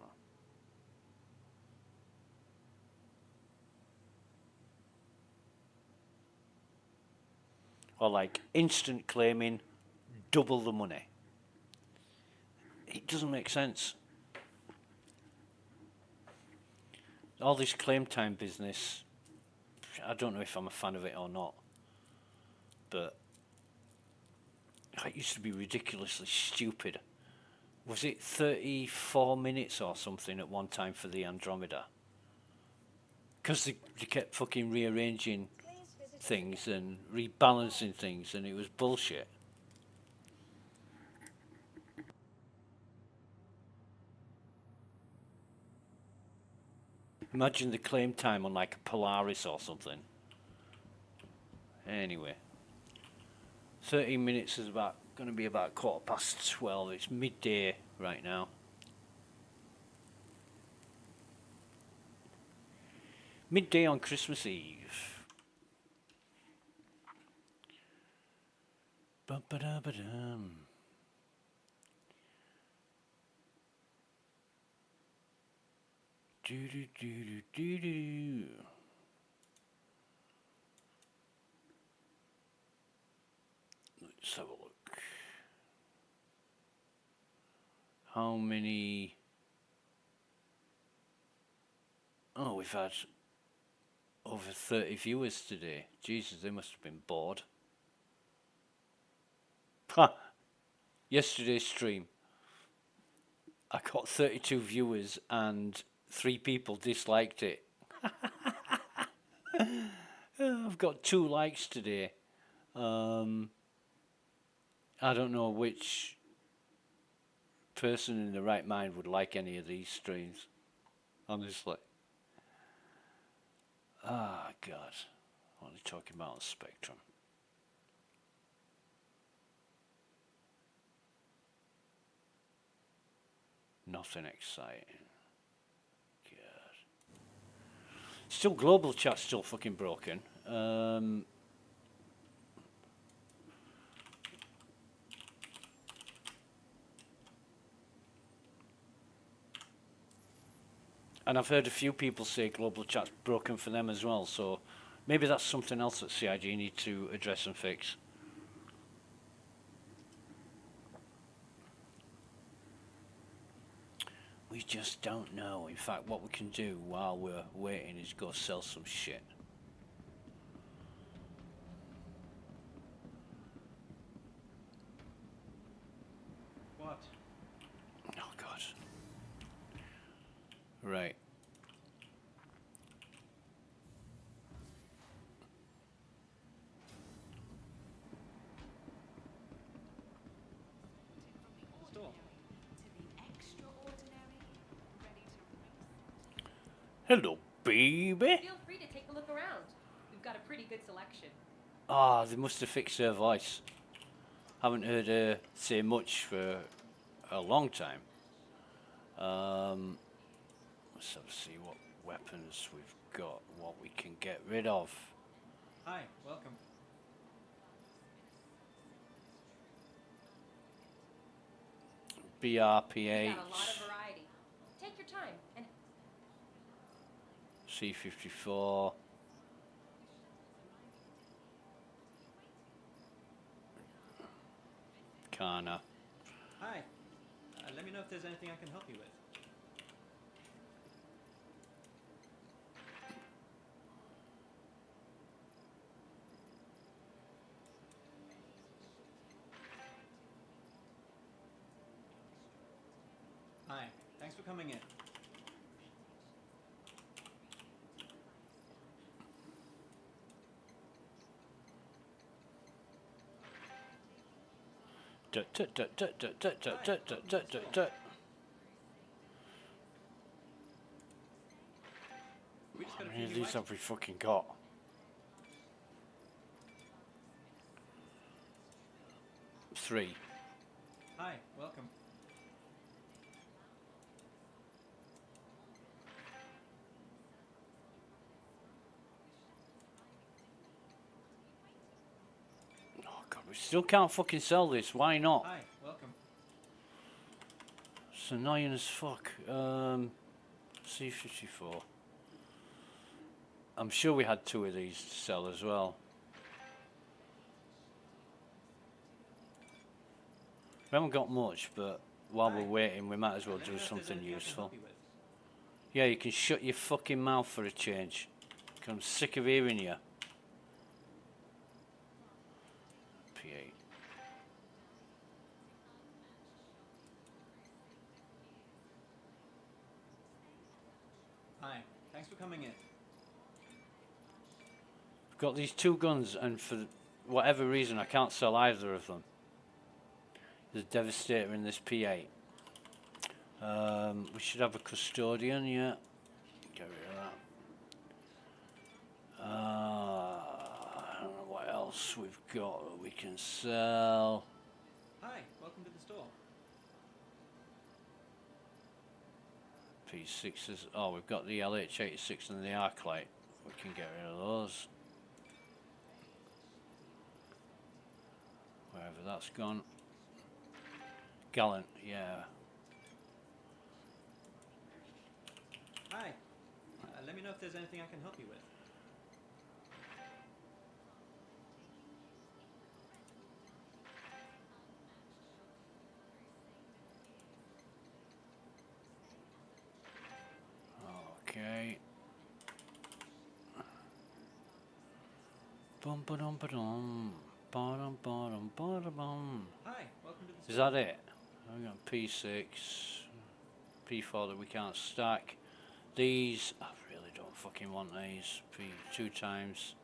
Or like instant claiming, double the money. It doesn't make sense. All this claim time business, I don't know if I'm a fan of it or not, but it used to be ridiculously stupid. Was it 34 minutes or something at one time for the Andromeda? Because they kept fucking rearranging things and rebalancing things, and it was bullshit. Imagine the claim time on like a Polaris or something. Anyway, 13 minutes is going to be about 12:15. It's midday right now. Midday on Christmas Eve. Ba-ba-da-ba-dum. Do-do-do-do-do-do. Let's have a look. How many? Oh, we've had over 30 viewers today. Jesus, they must have been bored. Ha! Yesterday's stream, I got 32 viewers and 3 people disliked it. I've got 2 likes today. I don't know which person in the right mind would like any of these streams, honestly. Ah, God. What are they talking about on Spectrum? Nothing exciting. God. Still, global chat's still fucking broken. And I've heard a few people say global chat's broken for them as well, so maybe that's something else that CIG need to address and fix. We just don't know. In fact, what we can do while we're waiting is go sell some shit. What? Oh, God. Right. Store. Hello, baby. Feel free to take a look around. We've got a pretty good selection. Ah, they must have fixed her voice. Haven't heard her say much for a long time. Let's have a see what weapons we've got, what we can get rid of. Hi, welcome. BRP8, We've got a lot of variety. Take your time and C54. Kana. Hi. Let me know if there's anything I can help you with. Hi. Thanks for coming in. We just got a How few many of new these items. have we fucking got? Three. Hi, welcome. Oh God, we still can't fucking sell this. Why not? Hi, welcome. It's annoying as fuck. C54. I'm sure we had 2 of these to sell as well. We haven't got much, but while we're waiting, we might as well Let me do know if there's something anything I can useful. help you with. Yeah, you can shut your fucking mouth for a change. 'Cause I'm sick of hearing you. P8. Hi, thanks for coming in. I've got these 2 guns, and for whatever reason, I can't sell either of them. There's a Devastator in this P8. We should have a Custodian, yeah. Get rid of that. I don't know what else we've got that we can sell. Hi, welcome to the store. P6s. Oh, we've got the LH86 and the Arclight. We can get rid of those. Wherever that's gone. Gallant, yeah. Hi. Let me know if there's anything I can help you with. Okay. Bum ba dum ba dum. Ba-dum, ba-dum, ba-da-bum. Hi, welcome to the Is that it? I've got P6, P4 that we can't stack. These, I really don't fucking want these. P2 times.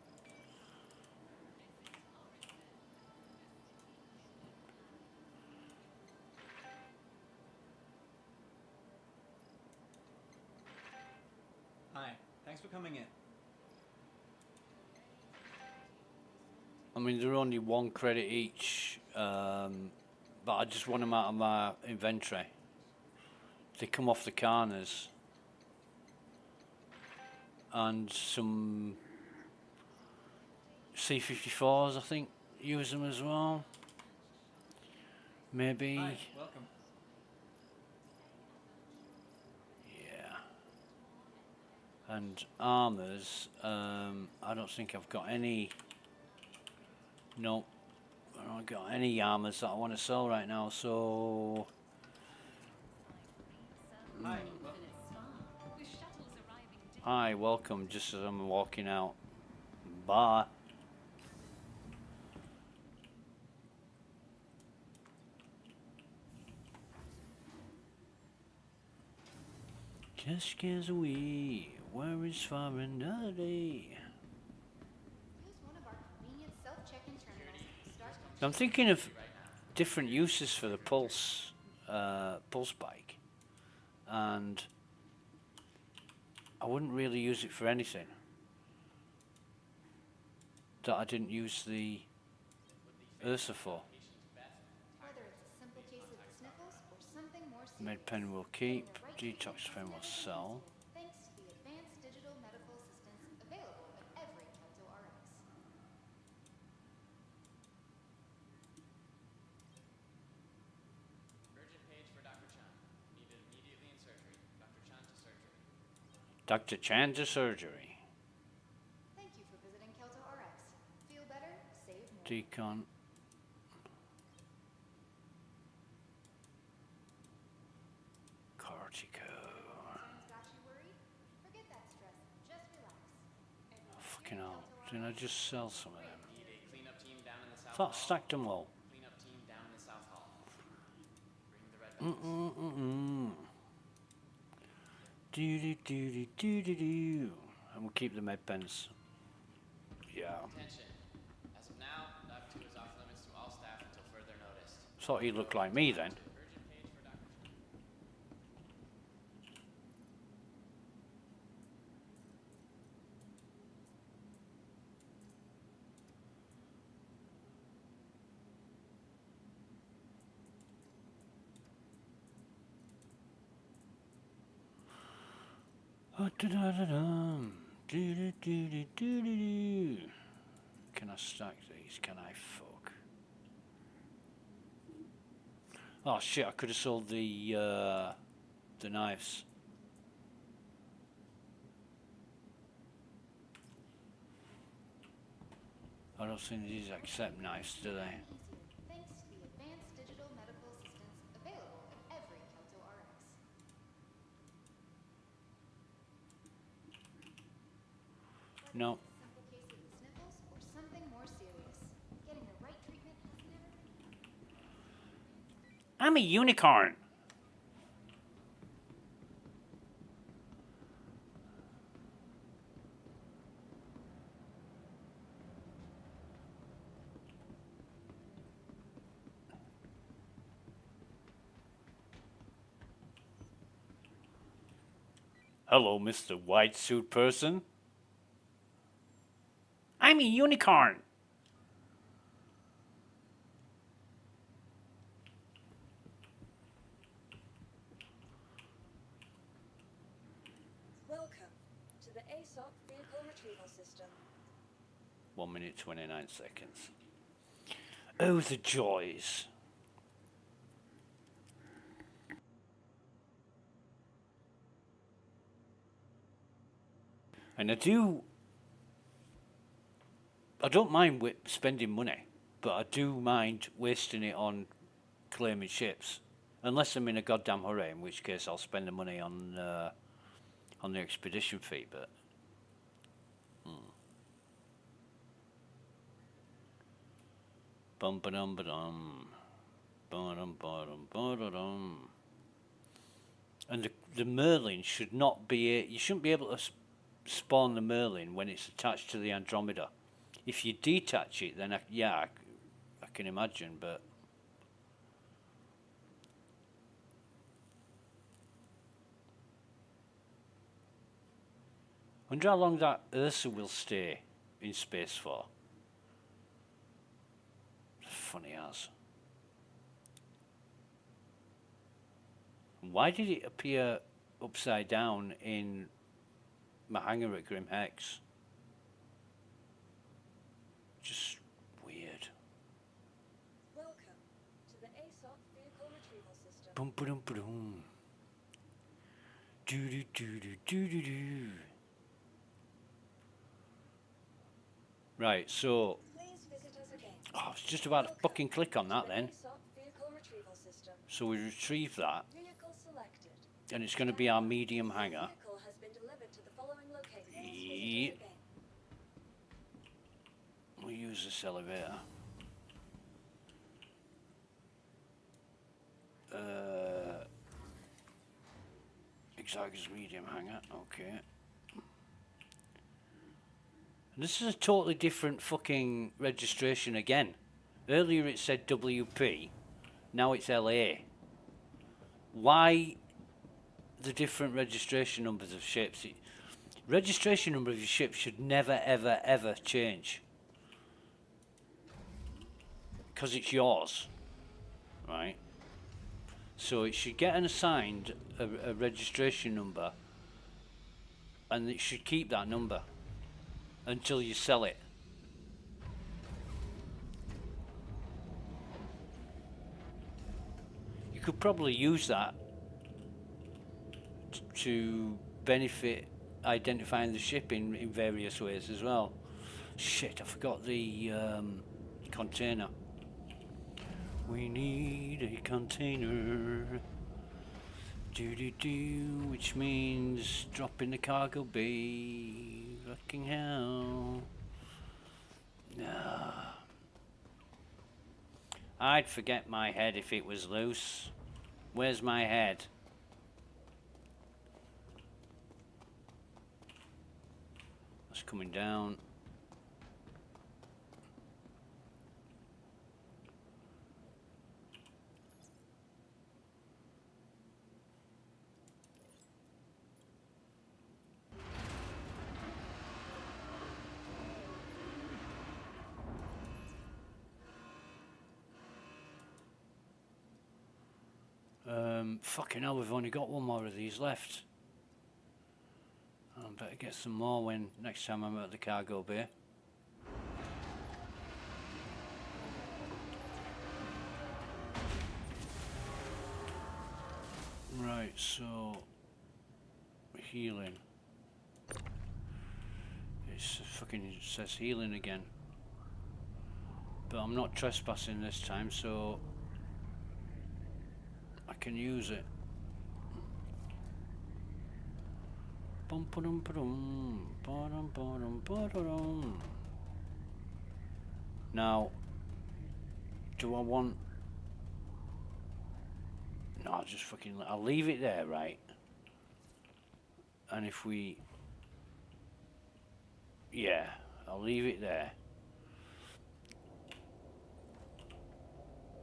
Hi, thanks for coming in. I mean, they're only 1 credit each, but I just want them out of my inventory. They come off the corners. And some C-54s, I think, use them as well. Maybe. Hi, welcome. Yeah. And armors, I don't think I've got any. Nope. I don't got any armors that I want to sell right now, so. Hi, With shuttles arriving daily. Hi, welcome, just as I'm walking out. Bye. Just scares away. Where is far another day? Use one of our convenient self-check-in terminals. Start I'm thinking of different uses for the pulse bike, and I wouldn't really use it for anything that I didn't use the Ursa for. whether it's a simple case of the sniffles or something more serious. Med pen will keep, Getting the right detox treatment pen has will never been sell. easier, thanks to the advanced digital medical assistance available at every Kelto RX. Urgent page for Dr. Chan. Needed immediately in surgery. Dr. Chan to surgery. Dr. Chan to surgery. Thank you for visiting Kelto RX. Feel better, save more. Decon. Cortico. Concerns got you worried? Forget that stress. Just relax. Oh, fucking hell. Didn't I just sell some of them? Need a cleanup team down in the south Thought hall. stacked them all. Cleanup team down in the south hall. Bring the red buttons. Do do do do do do do. And we'll keep the med pens. Yeah. Attention. As of now, Dive 2 is off limits to all staff until further notice. Thought he looked like me then. Urgent page for Dr. Chan. Can I stack these? Can I fuck? Oh shit! I could have sold the knives. I don't think these accept knives, do they? Easier, thanks to the advanced digital medical assistance available at every Kelto RX. No. Whether it's a simple case of the sniffles or something more serious, getting the right treatment has never been. I'm a unicorn. Hello, Mr. White Suit Person. I'm a unicorn. Welcome to the ASOP vehicle retrieval system. 1 minute 29 seconds. Oh, the joys. And I don't mind spending money, but I do mind wasting it on claiming ships. Unless I'm in a goddamn hurry, in which case I'll spend the money on the expedition fee, but... Bum ba dum ba dum. Ba-dum ba-dum ba-da-dum. And the Merlin should not be... You shouldn't be able to spawn the Merlin when it's attached to the Andromeda. If you detach it, then I can imagine, but... I wonder how long that Ursa will stay in space for. Funny as. Why did it appear upside down in my hangar at Grim Hex? Just weird. Welcome to the aSOC vehicle retrieval system. Boom, boom, boom. Do do do do do do do. Right, so. Please visit us again. Oh, I was just about to fucking click on that then. aSOC vehicle retrieval system. So we retrieve that, Vehicle selected. and it's going to be our medium hangar. Vehicle has been delivered to the following location. Yeah. Please visit us again. We'll use this elevator. Exogus medium hangar, okay. And this is a totally different fucking registration again. Earlier it said WP, now it's LA. Why the different registration numbers of ships? Registration number of your ship should never, ever, ever change. Because it's yours, right? So it should get assigned a registration number, and it should keep that number until you sell it. You could probably use that to benefit identifying the ship in various ways as well. Shit, I forgot the container. We need a container. Do, which means drop in the cargo bay. Fucking hell. No. I'd forget my head if it was loose. Where's my head? That's coming down. Fucking hell, we've only got one more of these left. I better get some more when next time I'm at the cargo bay. Right, so healing. It's fucking says healing again. But I'm not trespassing this time, so I can use it. Bum ba-dum ba-dum, ba-dum ba-dum ba-dum. Now, do I want? No, I'll just fucking. I'll leave it there, right? And if we, yeah, I'll leave it there.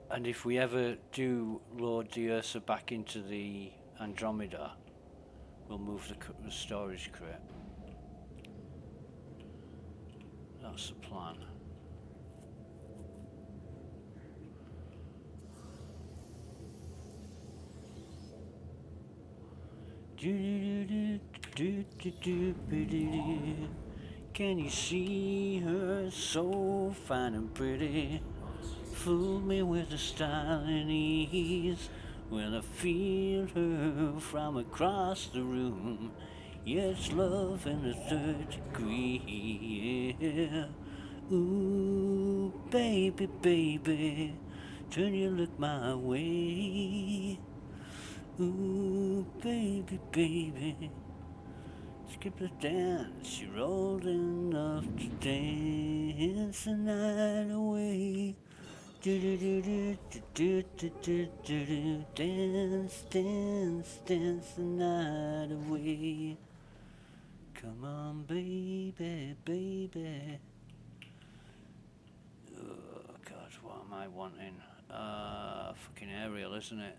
And if we ever do load the Ursa back into the Andromeda, we'll move the storage crate. That's the plan. Can you see her so fine and pretty? fool me with a style and ease when I feel her from across the room. Yeah, it's love in the third degree. Yeah. Ooh, baby, baby, turn your look my way. Ooh, baby, baby, skip the dance. You're old enough to dance the night away. Do do do do do do do do do. Dance, dance, dance the night away. Come on, baby, baby. Oh God, what am I wanting? Fucking aerial, isn't it?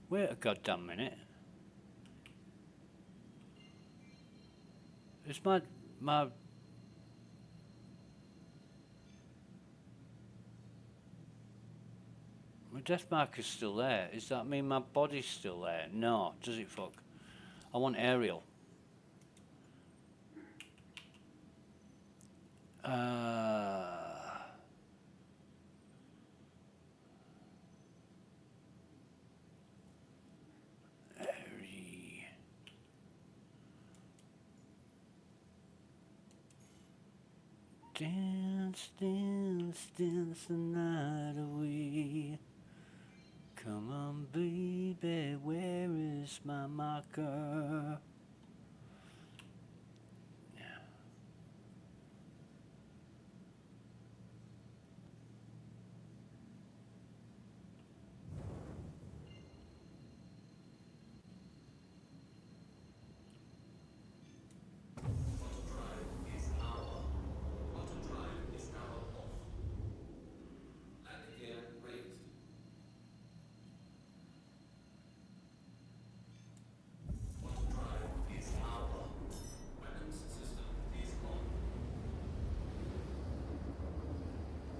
Wait a goddamn minute. Is my death marker's still there? Does that mean my body's still there? No, does it, fuck? I want aerial. Dance, dance, dance the night away. Come on, baby, where is my marker?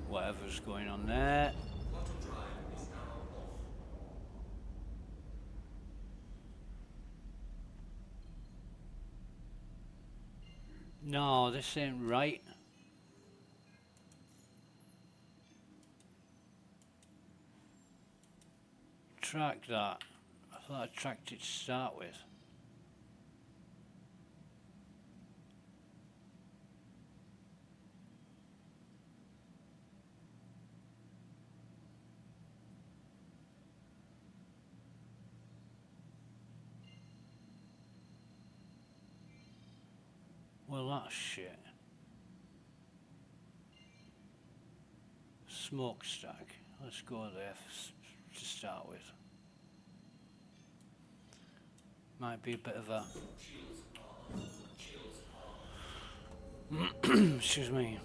Whatever's going on there. No, this ain't right. Track that. I thought I tracked it to start with. Well, that's shit. Smokestack. Let's go there to start with. Might be a bit of a... Excuse me.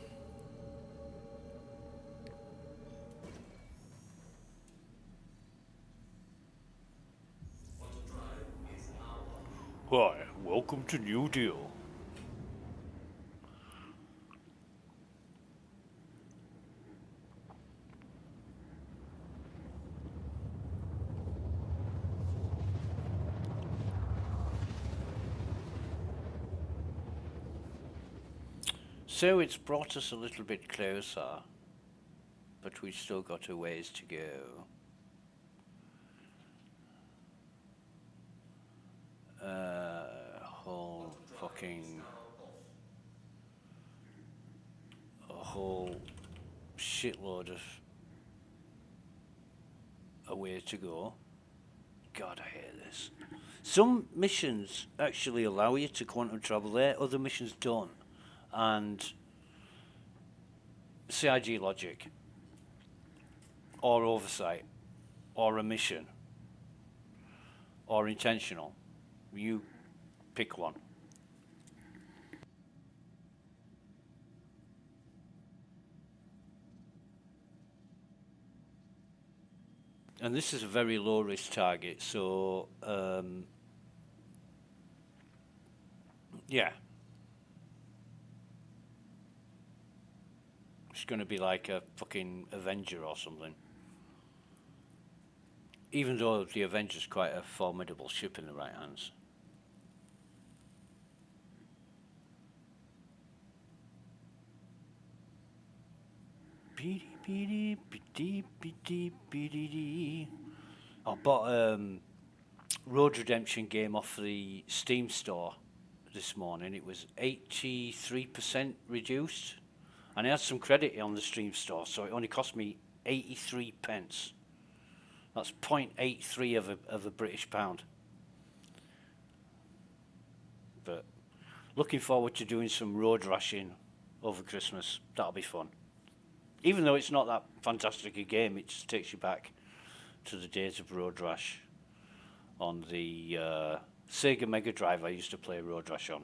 Hi, welcome to New Deal. So it's brought us a little bit closer, but we've still got a ways to go. A whole shitload of a way to go. God, I hate this. Some missions actually allow you to quantum travel there, other missions don't. And CIG logic, or oversight, or omission, or intentional. You pick one. And this is a very low risk target, so yeah. It's going to be like a fucking Avenger or something. Even though the Avenger's quite a formidable ship in the right hands. I bought Road Redemption game off the Steam store this morning. It was 83% reduced, and I had some credit on the Steam store, so it only cost me 83 pence. That's 0.83 of a British pound. But looking forward to doing some road rashing over Christmas. That'll be fun. Even though it's not that fantastic a game, it just takes you back to the days of Road Rash on the Sega Mega Drive. I used to play Road Rash on.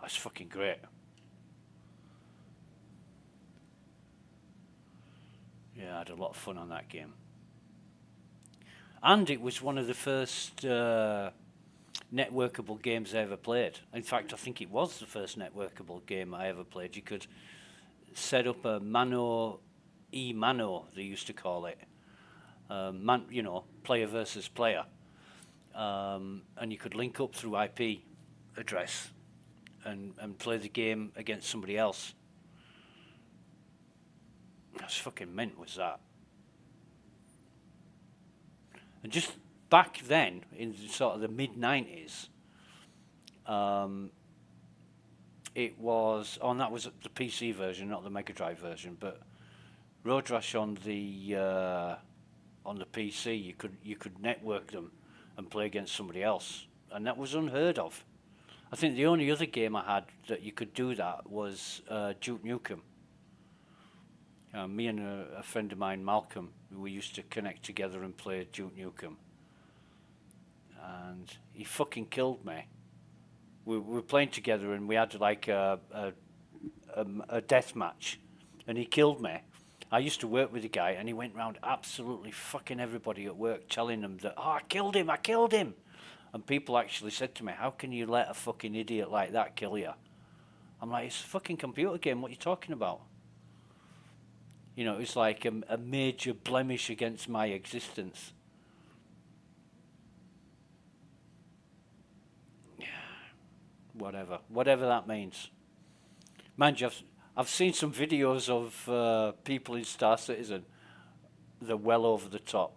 That's fucking great. Yeah, I had a lot of fun on that game. And it was one of the first networkable games I ever played. In fact, I think it was the first networkable game I ever played. You could set up a mano e-mano, they used to call it. Player versus player. And you could link up through IP address and play the game against somebody else. That's fucking mint, was that. And just back then, in sort of the mid-90s, it was, and that was the PC version, not the Mega Drive version, but Road Rash on the PC, you could network them and play against somebody else, and that was unheard of. I think the only other game I had that you could do that was Duke Nukem. Me and a friend of mine, Malcolm, we used to connect together and play Duke Nukem. And he fucking killed me. We were playing together and we had like a death match. And he killed me. I used to work with a guy and he went round absolutely fucking everybody at work telling them that, oh, I killed him. And people actually said to me, how can you let a fucking idiot like that kill you? I'm like, it's a fucking computer game, what are you talking about? You know, it's like a major blemish against my existence. Whatever that means. Mind you, I've seen some videos of people in Star Citizen. They're well over the top.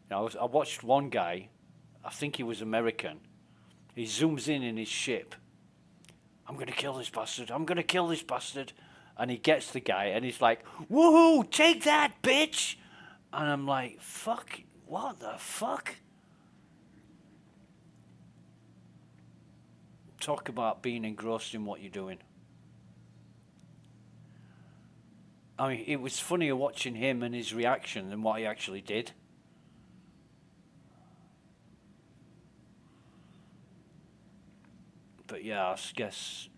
Now, I watched one guy, I think he was American. He zooms in his ship. I'm going to kill this bastard. And he gets the guy, and he's like, woohoo, take that, bitch! And I'm like, fuck, what the fuck? Talk about being engrossed in what you're doing. I mean, it was funnier watching him and his reaction than what he actually did. But yeah, I guess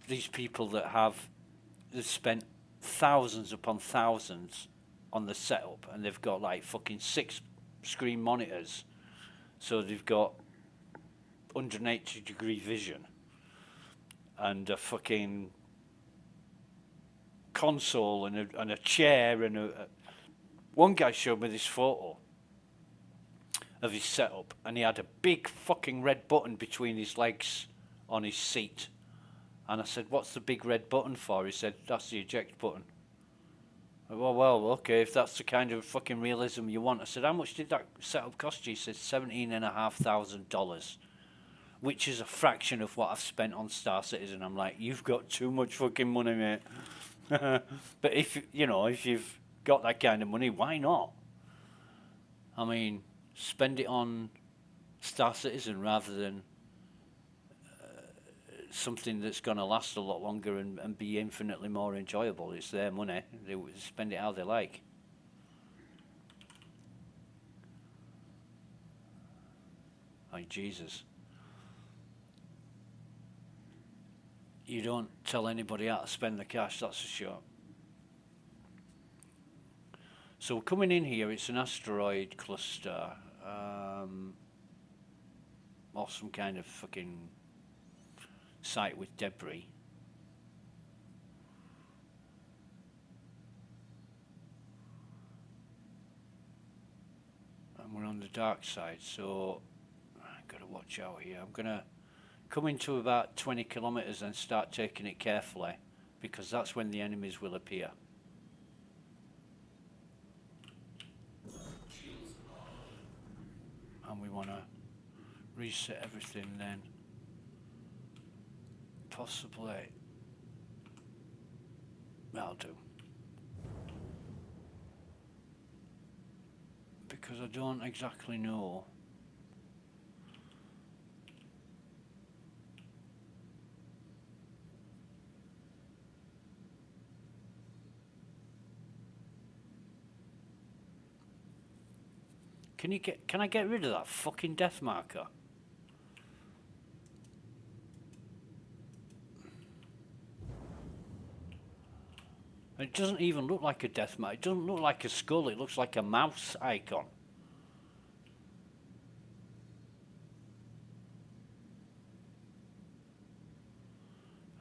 these people that they've spent thousands upon thousands on the setup, and they've got like fucking 6 screen monitors, so they've got 180-degree vision and a fucking console and a chair and one guy showed me this photo of his setup, and he had a big fucking red button between his legs on his seat. And I said, what's the big red button for? He said, that's the eject button. Well, okay, if that's the kind of fucking realism you want. I said, how much did that setup cost you? He said, $17,500, which is a fraction of what I've spent on Star Citizen. I'm like, you've got too much fucking money, mate. But if you've got that kind of money, why not? I mean, spend it on Star Citizen rather than something that's going to last a lot longer and be infinitely more enjoyable. It's their money. They spend it how they like. Like Jesus. You don't tell anybody how to spend the cash, that's for sure. So coming in here, it's an asteroid cluster. Or some kind of fucking site with debris. And we're on the dark side, so I've got to watch out here. I'm going to come into about 20 kilometers and start taking it carefully because that's when the enemies will appear. And we want to reset everything then. Possibly. That'll do. Because I don't exactly know. Can I get rid of that fucking death marker? It doesn't even look like a death mark. It doesn't look like a skull. It looks like a mouse icon.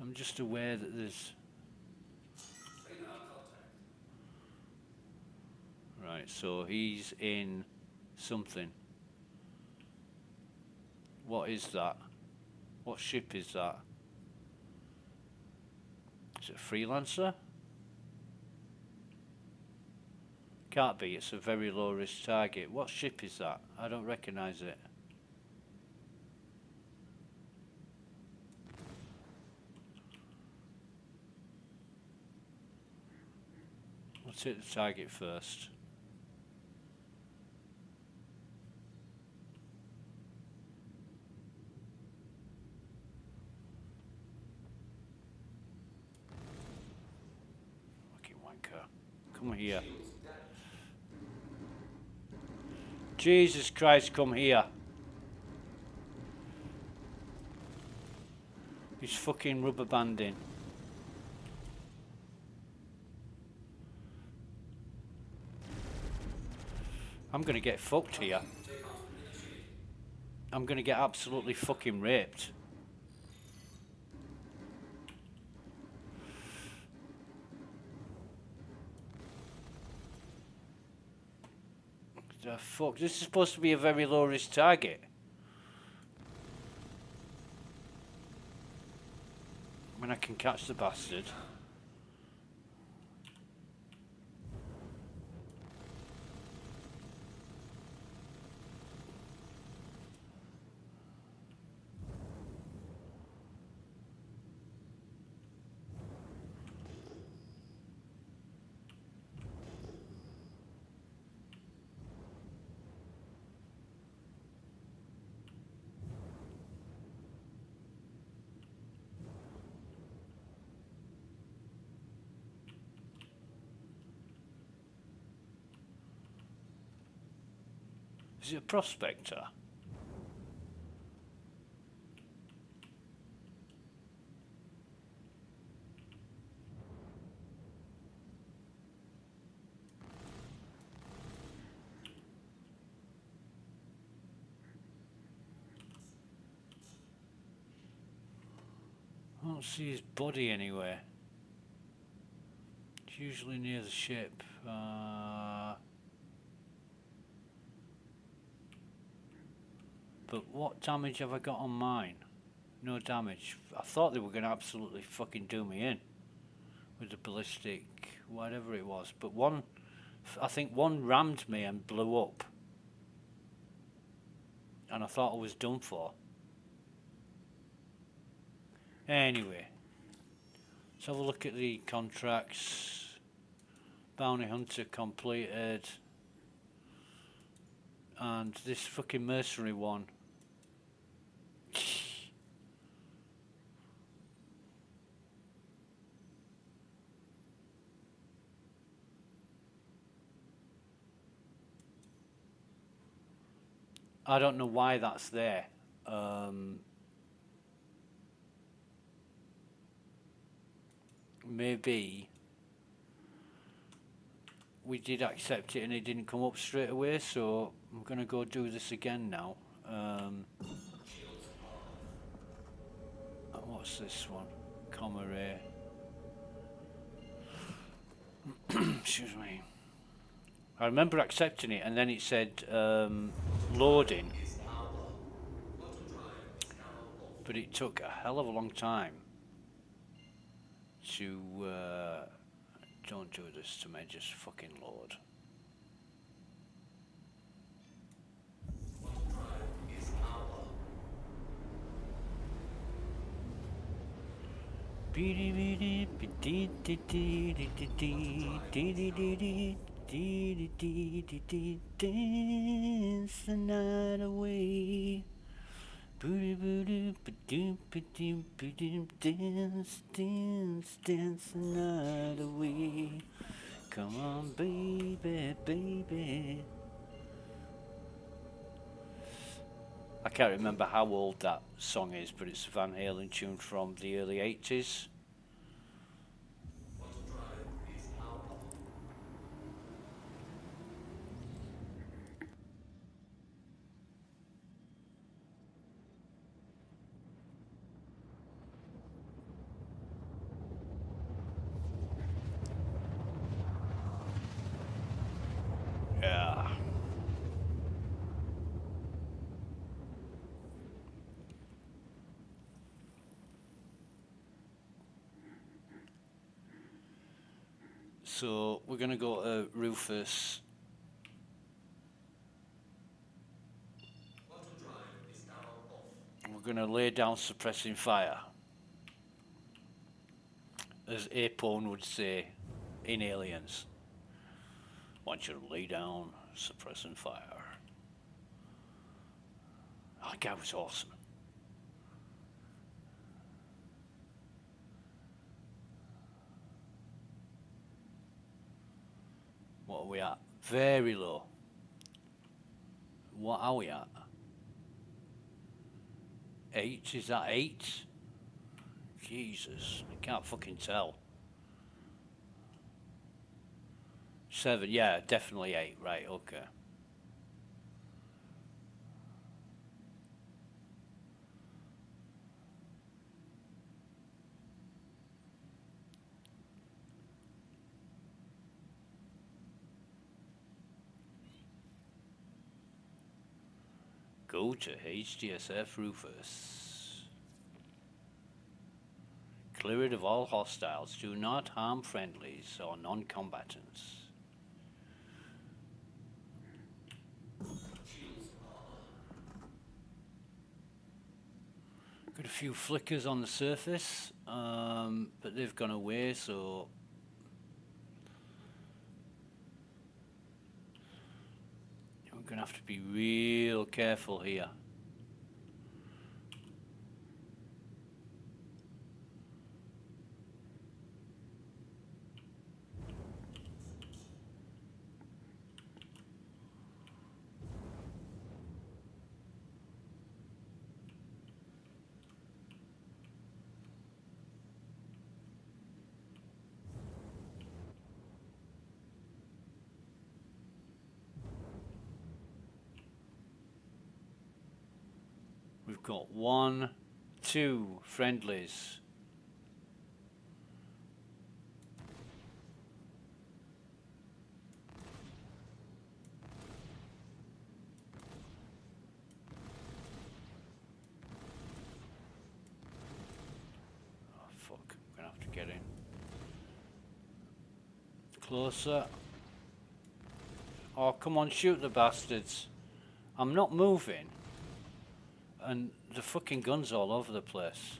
I'm just aware that there's... Right, so he's in something. What is that? What ship is that? Is it a freelancer? Can't be, it's a very low risk target. What ship is that? I don't recognise it. Let's hit the target first. Fucking wanker. Come here. Jesus Christ, come here. He's fucking rubber banding. I'm gonna get fucked here. I'm gonna get absolutely fucking raped. The fuck? This is supposed to be a very low risk target. When I can catch the bastard. Is it a prospector? I don't see his body anywhere. It's usually near the ship. But what damage have I got on mine? No damage. I thought they were going to absolutely fucking do me in with the ballistic, whatever it was. But one, I think one rammed me and blew up. And I thought I was done for. Anyway, let's have a look at the contracts. Bounty Hunter completed. And this fucking mercenary one. I don't know why that's there. Maybe we did accept it and it didn't come up straight away, so I'm gonna go do this again now. What's this one? Comare. Excuse me. I remember accepting it and then it said loading. But it took a hell of a long time. to don't do this to me, just fucking load. Dance the night away. Dance, dance, dance the night away. Come on, baby, baby. I can't remember how old that song is, but it's a Van Halen tune from the early 80s. Yeah. So we're going to go to Rufus. We're going to lay down suppressing fire. As Apone would say in Aliens. I want you to lay down suppressing fire. That guy was awesome. What are we at? Very low. What are we at? 8? Is that 8? Jesus, I can't fucking tell. 7, yeah, definitely 8, right, okay. Go to HDSF Rufus. Clear it of all hostiles. Do not harm friendlies or non-combatants. Got a few flickers on the surface, but they've gone away, so we're going to have to be real careful here. We've got 1, 2 friendlies. Oh fuck, I'm gonna have to get in. Closer. Oh, come on, shoot the bastards. I'm not moving. And the fucking gun's all over the place.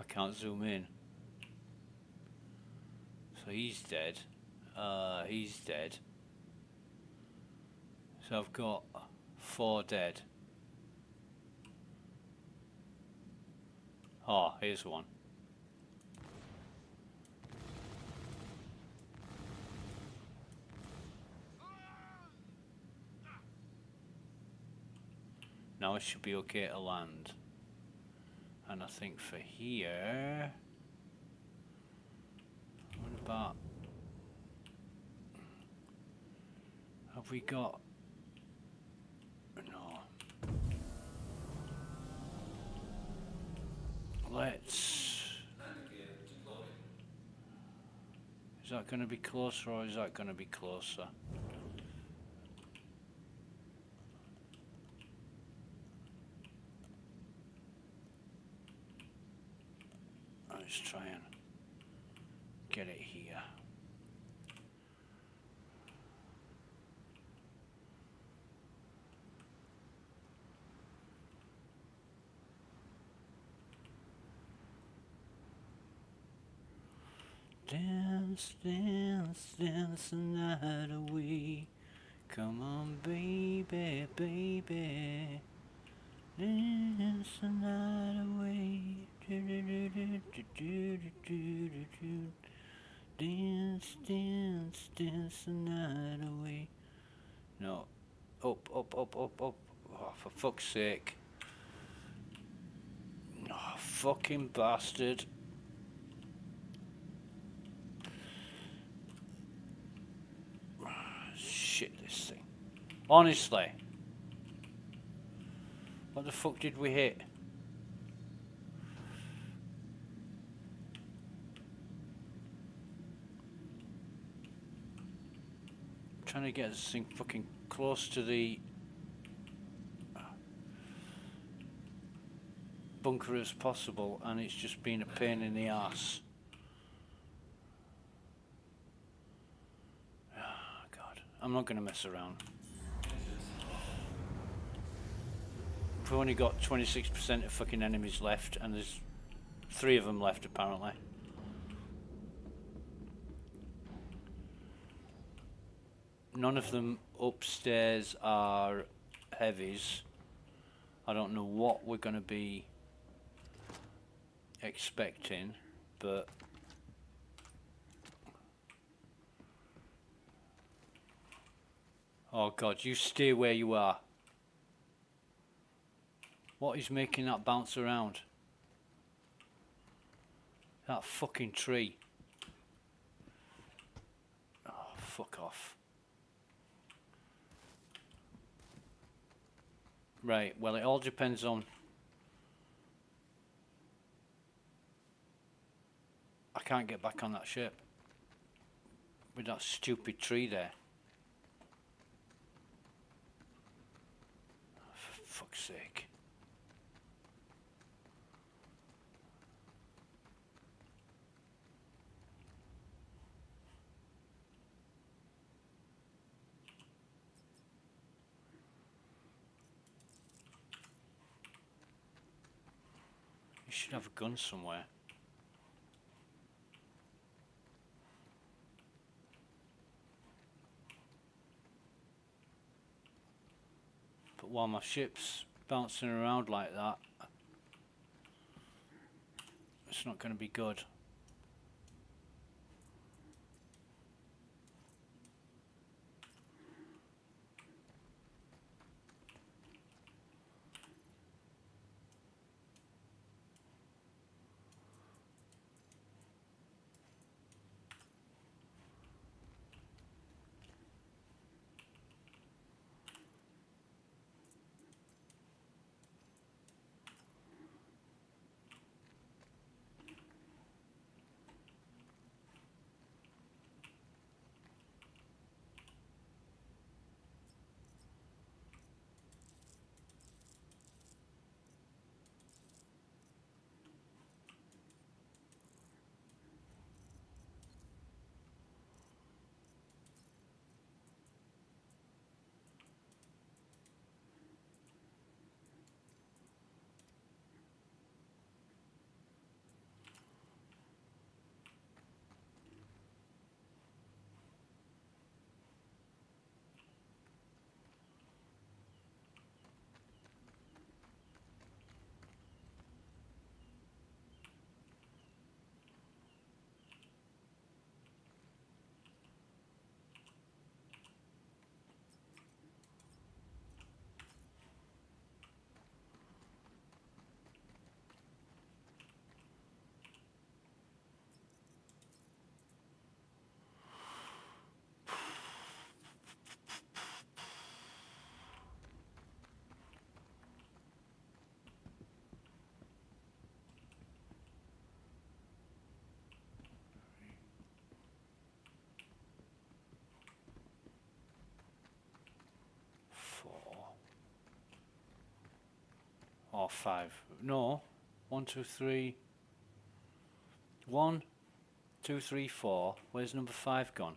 Can't zoom in. So he's dead. He's dead. So I've got 4 dead. Oh, here's one. Now it should be okay to land. And I think for here... What about... Have we got... No. Let's... Is that going to be closer or is that going to be closer? Let's try and get it here. Dance, dance, dance the night away. Come on, baby, baby. Dance the night away. Dance, dance, dance the night away. No. Up, up, up, up, up. Oh, for fuck's sake. Oh, fucking bastard. Shit, this thing. Honestly. What the fuck did we hit? I'm trying to get this thing fucking close to the bunker as possible, and it's just been a pain in the ass. I'm not going to mess around. We've only got 26% of fucking enemies left, and there's 3 of them left apparently. None of them upstairs are heavies. I don't know what we're going to be expecting, but oh god, you stay where you are. What is making that bounce around? That fucking tree. Oh, fuck off. Right, well it all depends on... I can't get back on that ship with that stupid tree there. For fuck's sake. You should have a gun somewhere. But while my ship's bouncing around like that, it's not going to be good. or 5. No. 1, 2, 3. 1, 2, 3, 4. Where's number 5 gone?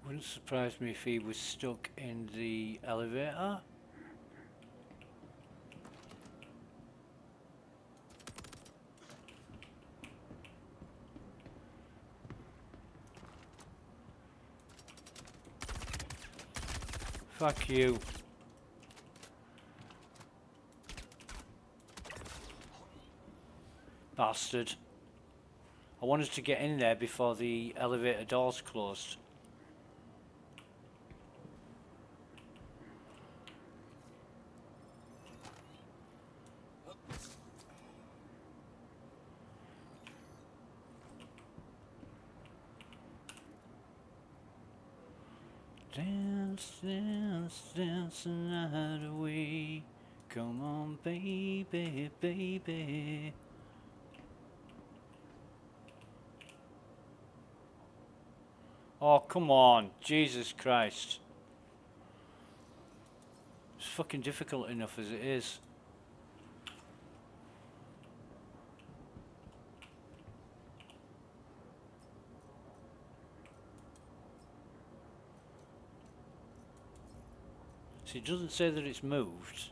Wouldn't surprise me if he was stuck in the elevator. Fuck you. Bastard. I wanted to get in there before the elevator doors closed. Dance, dance, dance the night away. Come on, baby, baby. Oh, come on. Jesus Christ. It's fucking difficult enough as it is. See, it doesn't say that it's moved.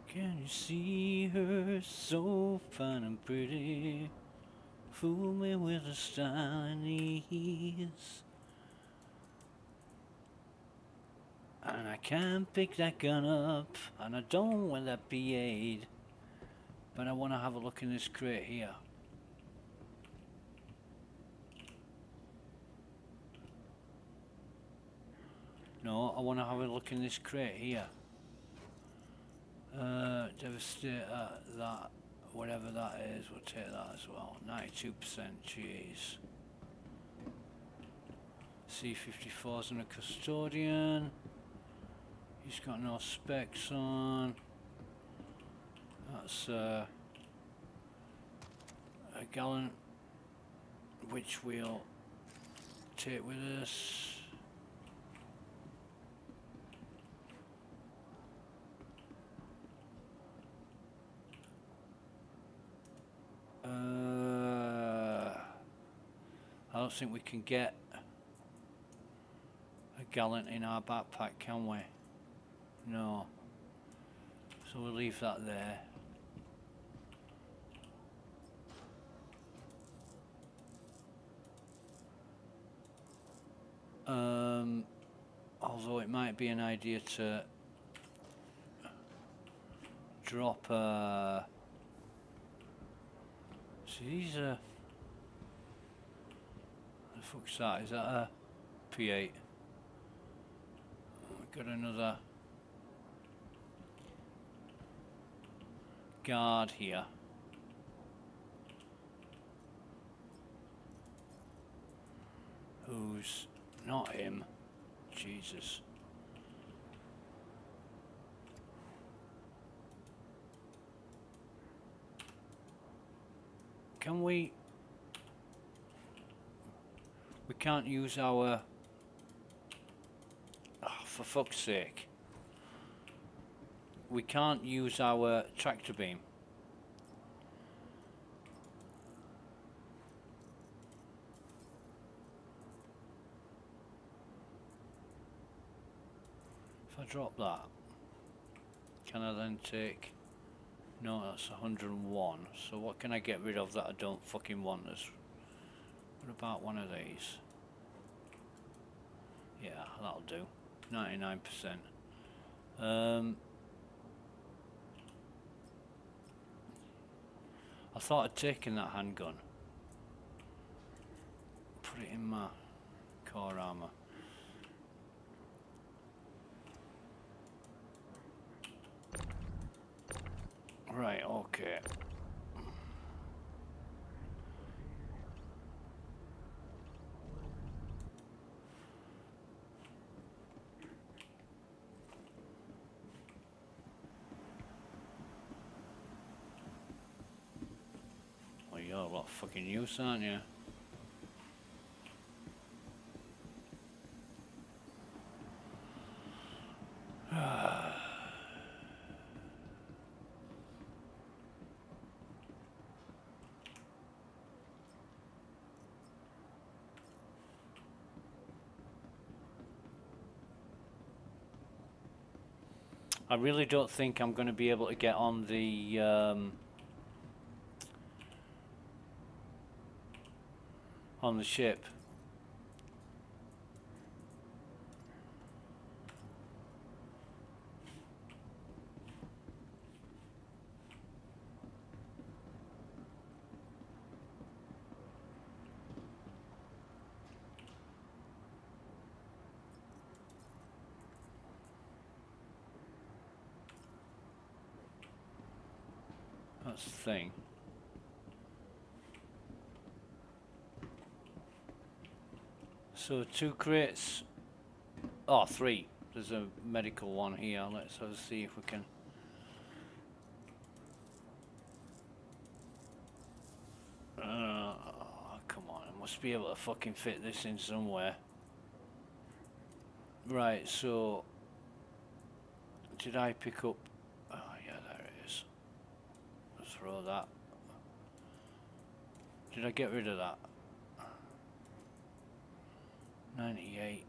Can you see her so fine and pretty? Fool me with a style and ease. And I can't pick that gun up, and I don't want that B8. But I want to have a look in this crate here. No, I want to have a look in this crate here. Devastator, that, whatever that is, we'll take that as well. 92%, jeez. C-54's and a custodian. He's got no specs on. That's a gallant, which we'll take with us. I don't think we can get a gallant in our backpack, can we? No. So we'll leave that there. Although it might be an idea to drop a... See, these are... What the fuck's that? Is that a P8? We've got another guard here. Who's not him. Jesus. Can we... We can't use our... Oh, for fuck's sake. We can't use our tractor beam. If I drop that, can I then take... No, that's 101. So what can I get rid of that I don't fucking want? What about one of these? Yeah, that'll do. 99%. I thought I'd taken that handgun. Put it in my core armor. Right, okay. Well, you're a lot of fucking use, aren't you? I really don't think I'm going to be able to get on the ship. That's the thing. So 2 crates. Oh, 3. There's a medical one here. Let's see if we can. Come on, I must be able to fucking fit this in somewhere. Right, so did I pick up? Oh yeah, there it is. Let's throw that. Did I get rid of that? 98.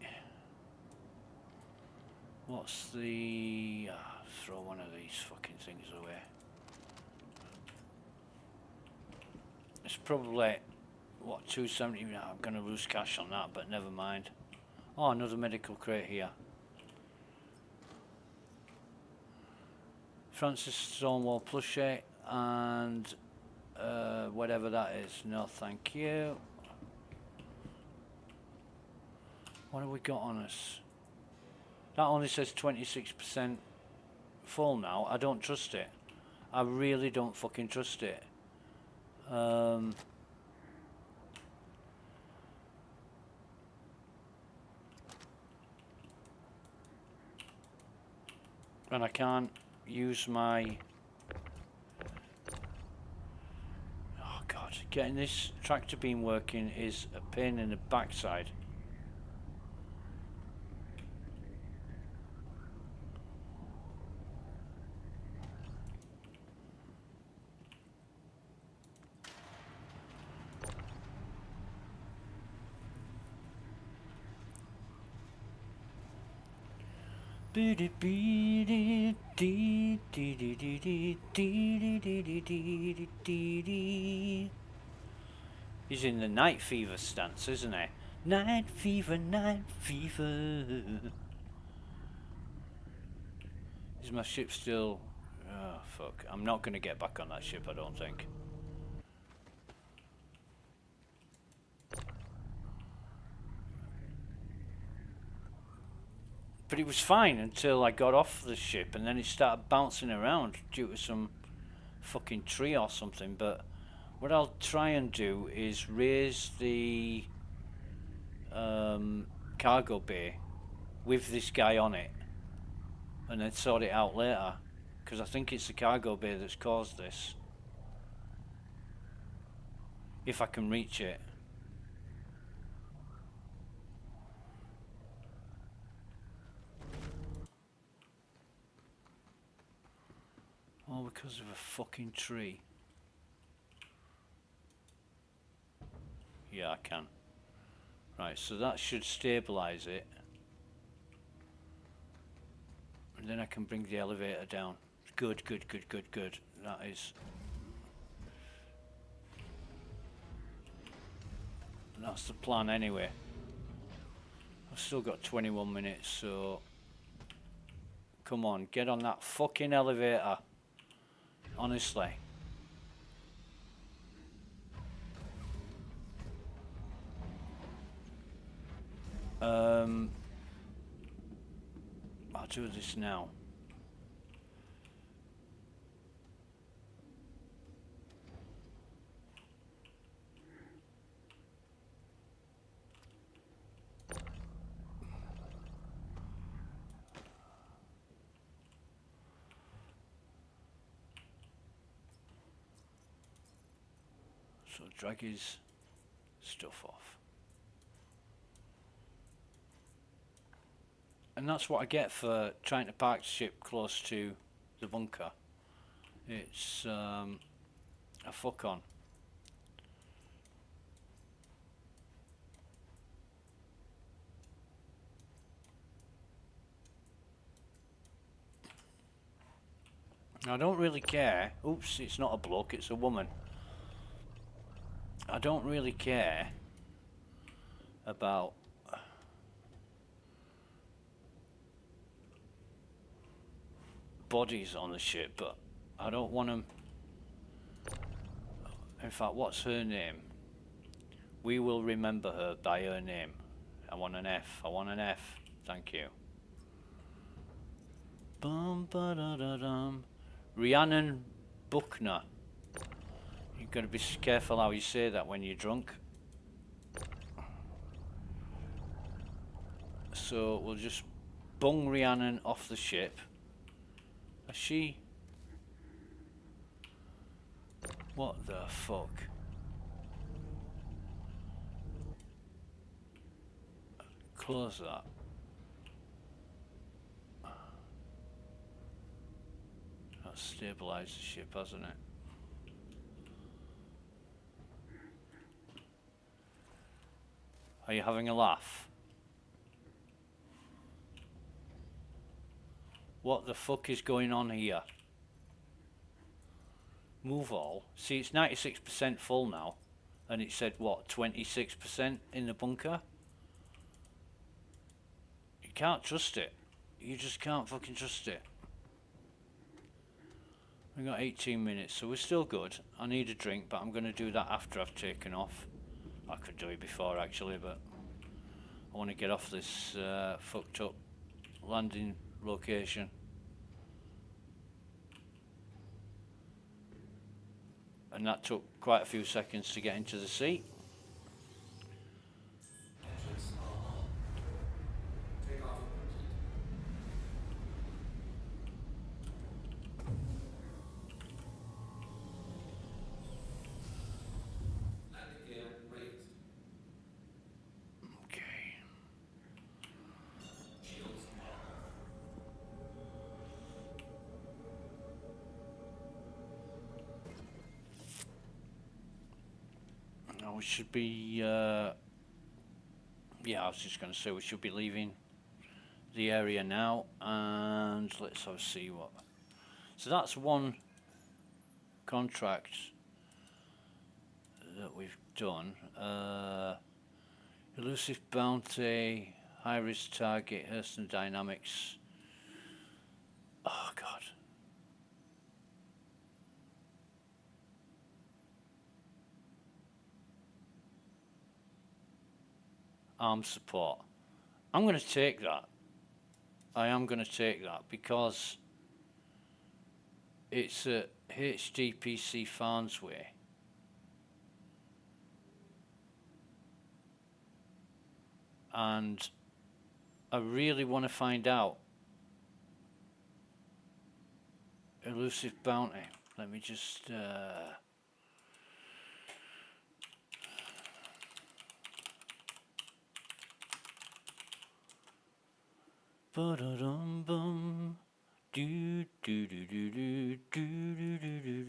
What's the... throw one of these fucking things away. It's probably, what, 270? No, I'm going to lose cash on that, but never mind. Oh, another medical crate here. Francis Stonewall plushie and whatever that is. No, thank you. What have we got on us? That only says 26% full now. I don't trust it. I really don't fucking trust it. And I can't use my... Oh God, getting this tractor beam working is a pain in the backside. He's in the night fever stance, isn't he? Night fever, night fever. Is my ship still... Oh, fuck. I'm not going to get back on that ship, I don't think. But it was fine until I got off the ship and then it started bouncing around due to some fucking tree or something. But what I'll try and do is raise the cargo bay with this guy on it and then sort it out later, because I think it's the cargo bay that's caused this. If I can reach it. All because of a fucking tree. Yeah, I can. Right, so that should stabilize it. And then I can bring the elevator down. Good, good, good, good, good. That is... That's the plan anyway. I've still got 21 minutes, so... Come on, get on that fucking elevator. Honestly. I'll do this now. So drag his stuff off. And that's what I get for trying to park the ship close to the bunker. It's a fuck on. I don't really care. Oops, it's not a bloke, it's a woman. I don't really care about bodies on the ship, but I don't want them. In fact, what's her name? We will remember her by her name. I want an F. I want an F. Thank you. Bum ba da da dum. Rhiannon Buckner. You've got to be careful how you say that when you're drunk. So we'll just bung Rhiannon off the ship. Is she? What the fuck? Close that. That's stabilized the ship, hasn't it? Are you having a laugh? What the fuck is going on here? Move all. See, it's 96% full now. And it said, what, 26% in the bunker? You can't trust it. You just can't fucking trust it. We've got 18 minutes, so we're still good. I need a drink, but I'm going to do that after I've taken off. I could do it before, actually, but I want to get off this fucked up landing location. And that took quite a few seconds to get into the seat. Engines on. Take off complete. Landing gear raised. Okay. Shields on. Now we should be, yeah, I was just going to say we should be leaving the area now, and let's have a see what. So that's one contract that we've done. Elusive bounty, high risk target, Hurston Dynamics. Oh God. Armed support. I'm going to take that. I am going to take that because it's at HDPC Farnsway. And I really want to find out. Elusive bounty. Let me just ba-da-dum-bum. Do, do, do, do, do, do, do, do, do,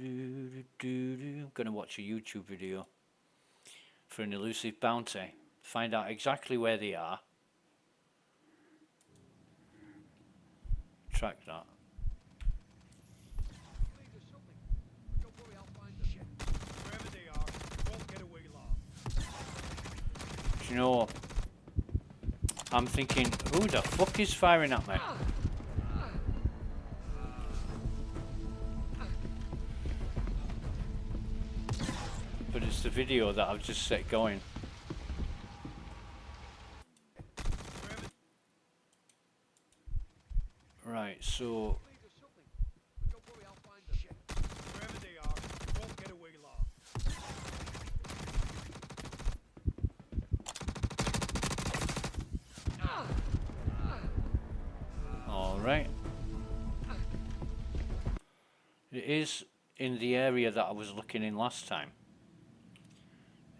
do, do. I'm gonna watch a YouTube video for an elusive bounty. Find out exactly where they are. Track that. Wherever they are, you won't get away long. Do you know, I'm thinking, who the fuck is firing at me? But it's the video that I've just set going. Right, so Wherever they are, you won't get away long. all right. It is in the area that I was looking in last time.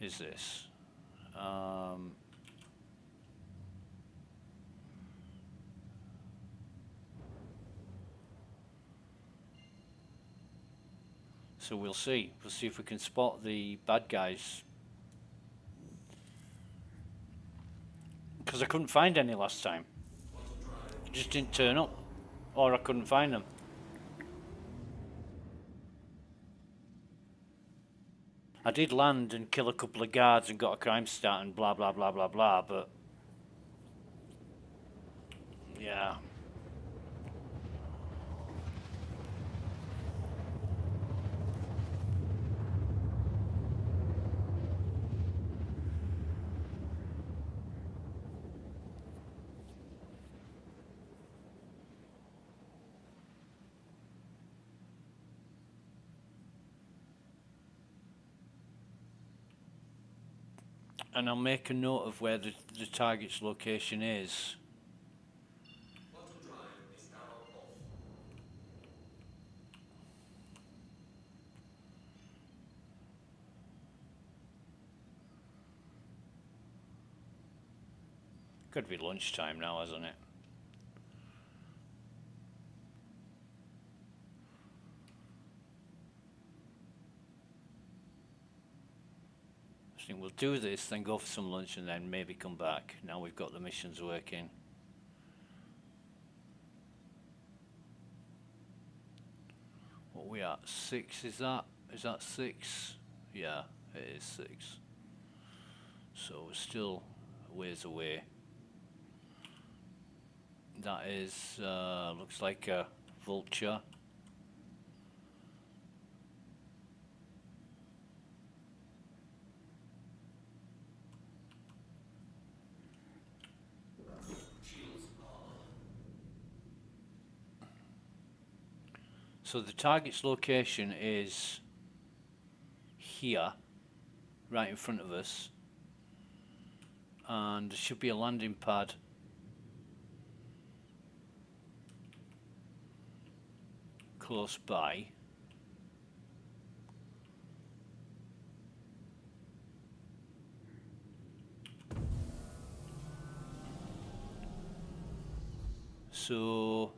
Is this? So we'll see. We'll see if we can spot the bad guys. Because I couldn't find any last time. They just didn't turn up. Or I couldn't find them. I did land and kill a couple of guards and got a crime stat and blah blah blah blah blah, but yeah. And I'll make a note of where the target's location is. Could be lunchtime now, hasn't it? I think we'll do this, then go for some lunch, and then maybe come back. Now we've got the missions working. What are we at? 6, is that? Is that 6? Yeah, it is 6. So we're still a ways away. That is, looks like a vulture. So the target's location is here, right in front of us, and there should be a landing pad close by. So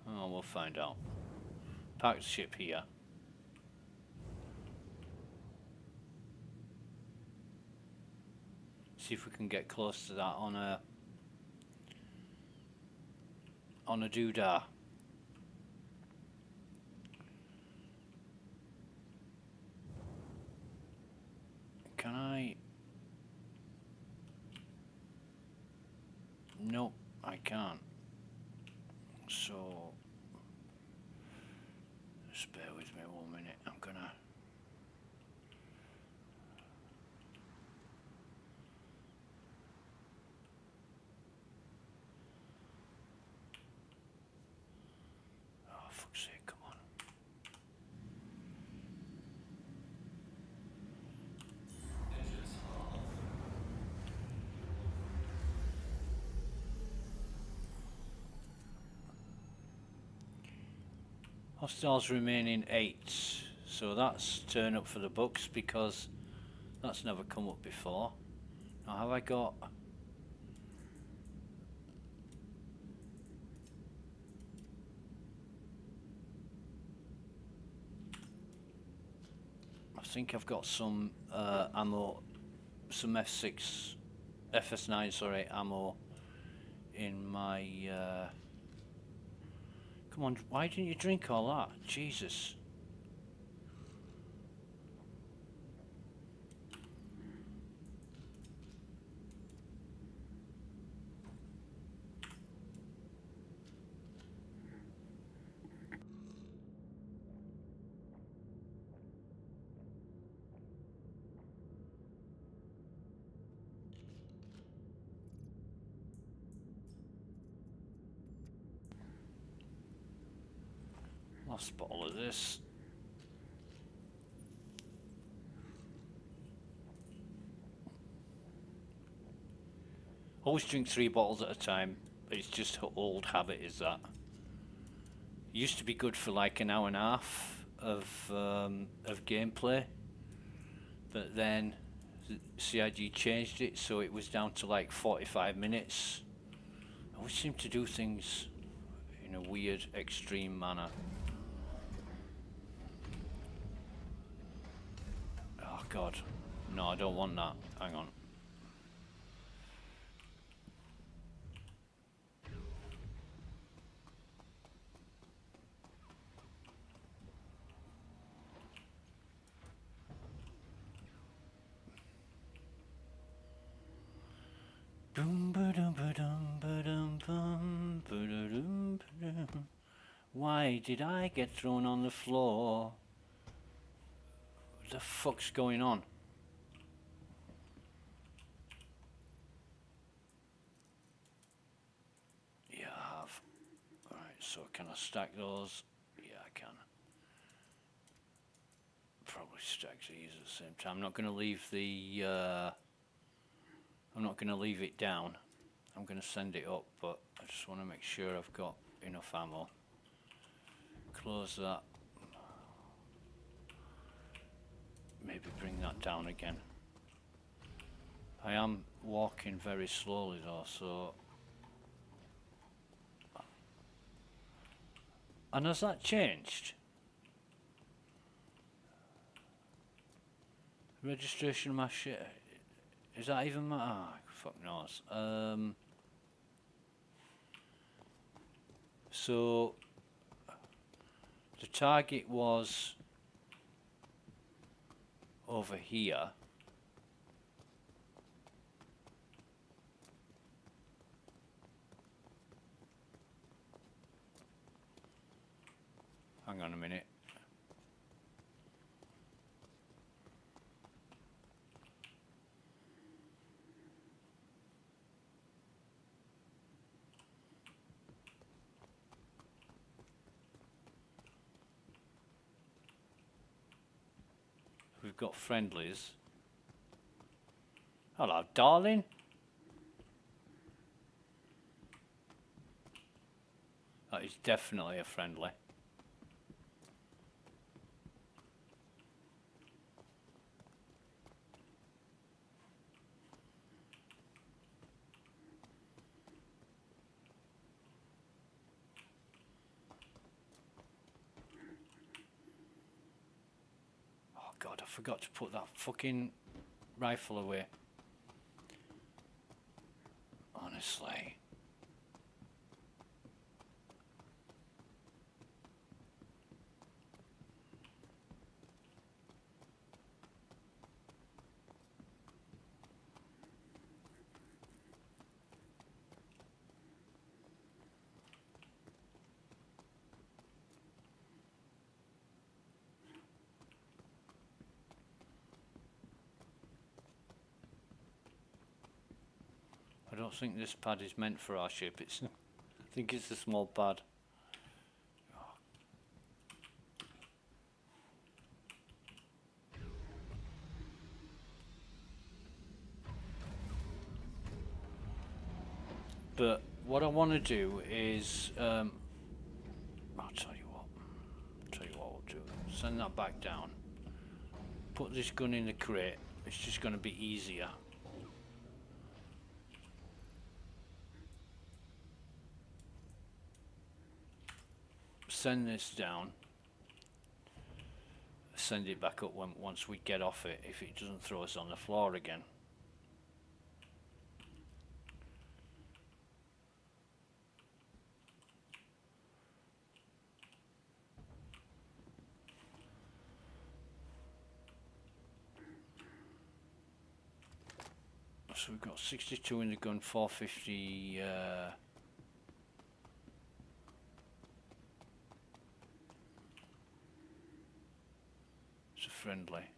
oh, we'll find out. Park the ship here. See if we can get close to that on a doodah. Can I? Nope, I can't. So just bear with me 1 minute. I'm gonna oh, fuck's sake, come on. Hostiles remaining 8. So that's turn up for the books because that's never come up before. Now have I got... I think I've got some ammo, some F6, FS9, sorry, ammo in my... Come on, why didn't you drink all that? Jesus. Last bottle of this. Always drink 3 bottles at a time. It's just an old habit, is that. Used to be good for like an hour and a half of gameplay, but then CIG changed it so it was down to like 45 minutes. I always seem to do things in a weird, extreme manner. Oh God, no, I don't want that. Hang on. Why did I get thrown on the floor? What the fuck's going on? Yeah, I have. Alright, so can I stack those? Yeah, I can. Probably stack these at the same time. I'm not going to leave the... I'm not going to leave it down. I'm going to send it up, but I just want to make sure I've got enough ammo. Close that. Maybe bring that down again. I am walking very slowly though, so... And has that changed? Registration of my shit. Is that even my... Ah, fuck knows. So... The target was... over here. Hang on a minute. We've got friendlies. Hello, darling. That is definitely a friendly. God, I forgot to put that fucking rifle away. Honestly. I don't think this pad is meant for our ship. I think it's a small pad. But what I want to do is, I'll tell you what, Send that back down. Put this gun in the crate. It's just going to be easier. Send this down. Send it back up once we get off it, if it doesn't throw us on the floor again. So we've got 62 in the gun, 450 it's a friendly.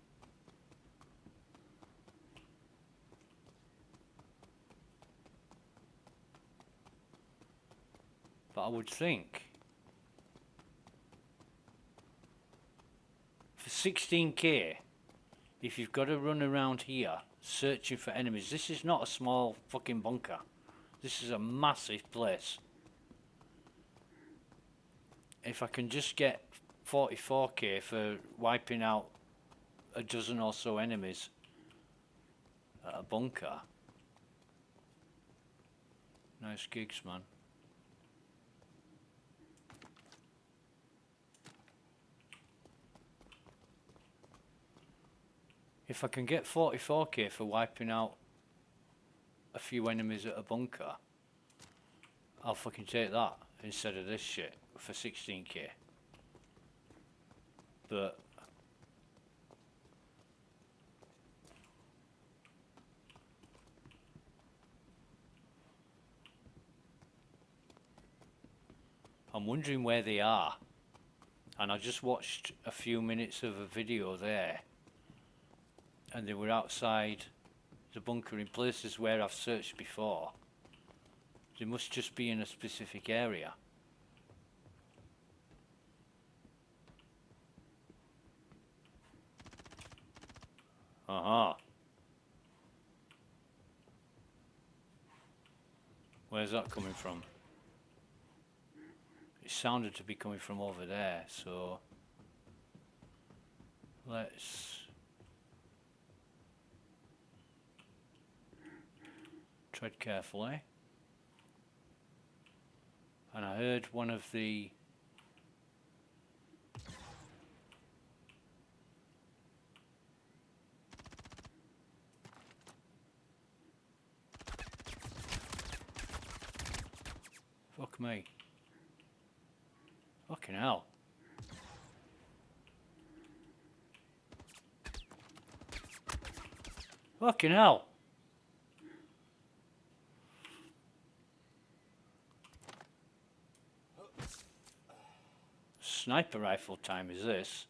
But I would think for 16k, if you've got to run around here searching for enemies, this is not a small fucking bunker. This is a massive place. If I can just get 44k for wiping out a dozen or so enemies at a bunker. Nice gigs, man. If I can get 44k for wiping out a few enemies at a bunker, I'll fucking take that instead of this shit for 16k. But I'm wondering where they are. And I just watched a few minutes of a video there. And they were outside the bunker in places where I've searched before. They must just be in a specific area. Aha. Where's that coming from? It sounded to be coming from over there, so let's tread carefully. And I heard one of the fuck me. Fucking hell. Fucking hell. Sniper rifle time is this.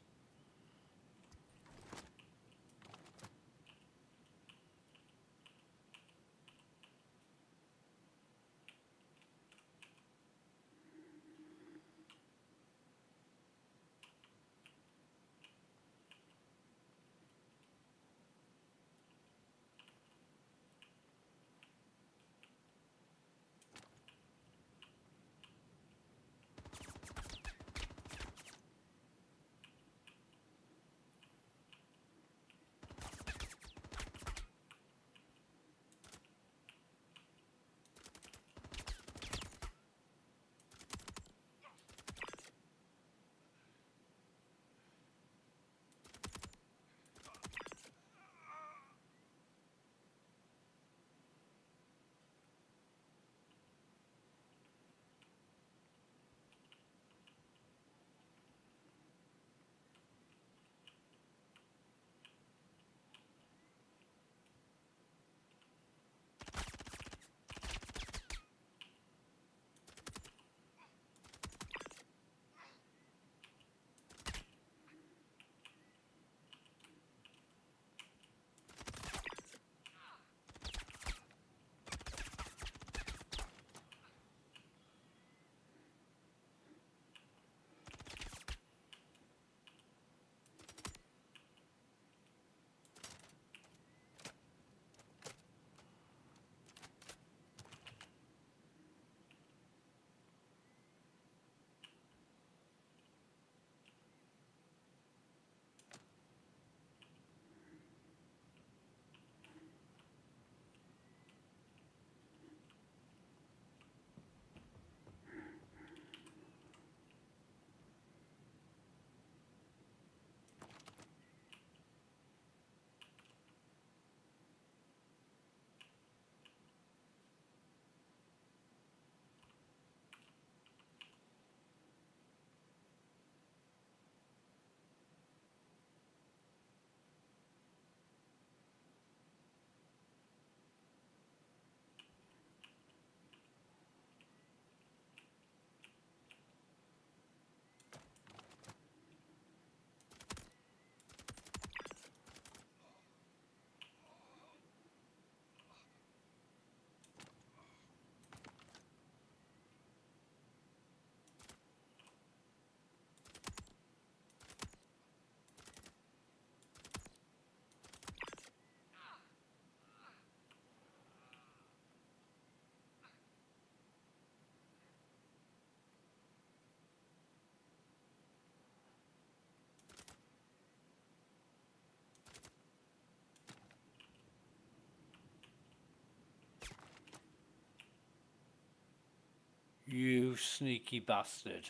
You sneaky bastard.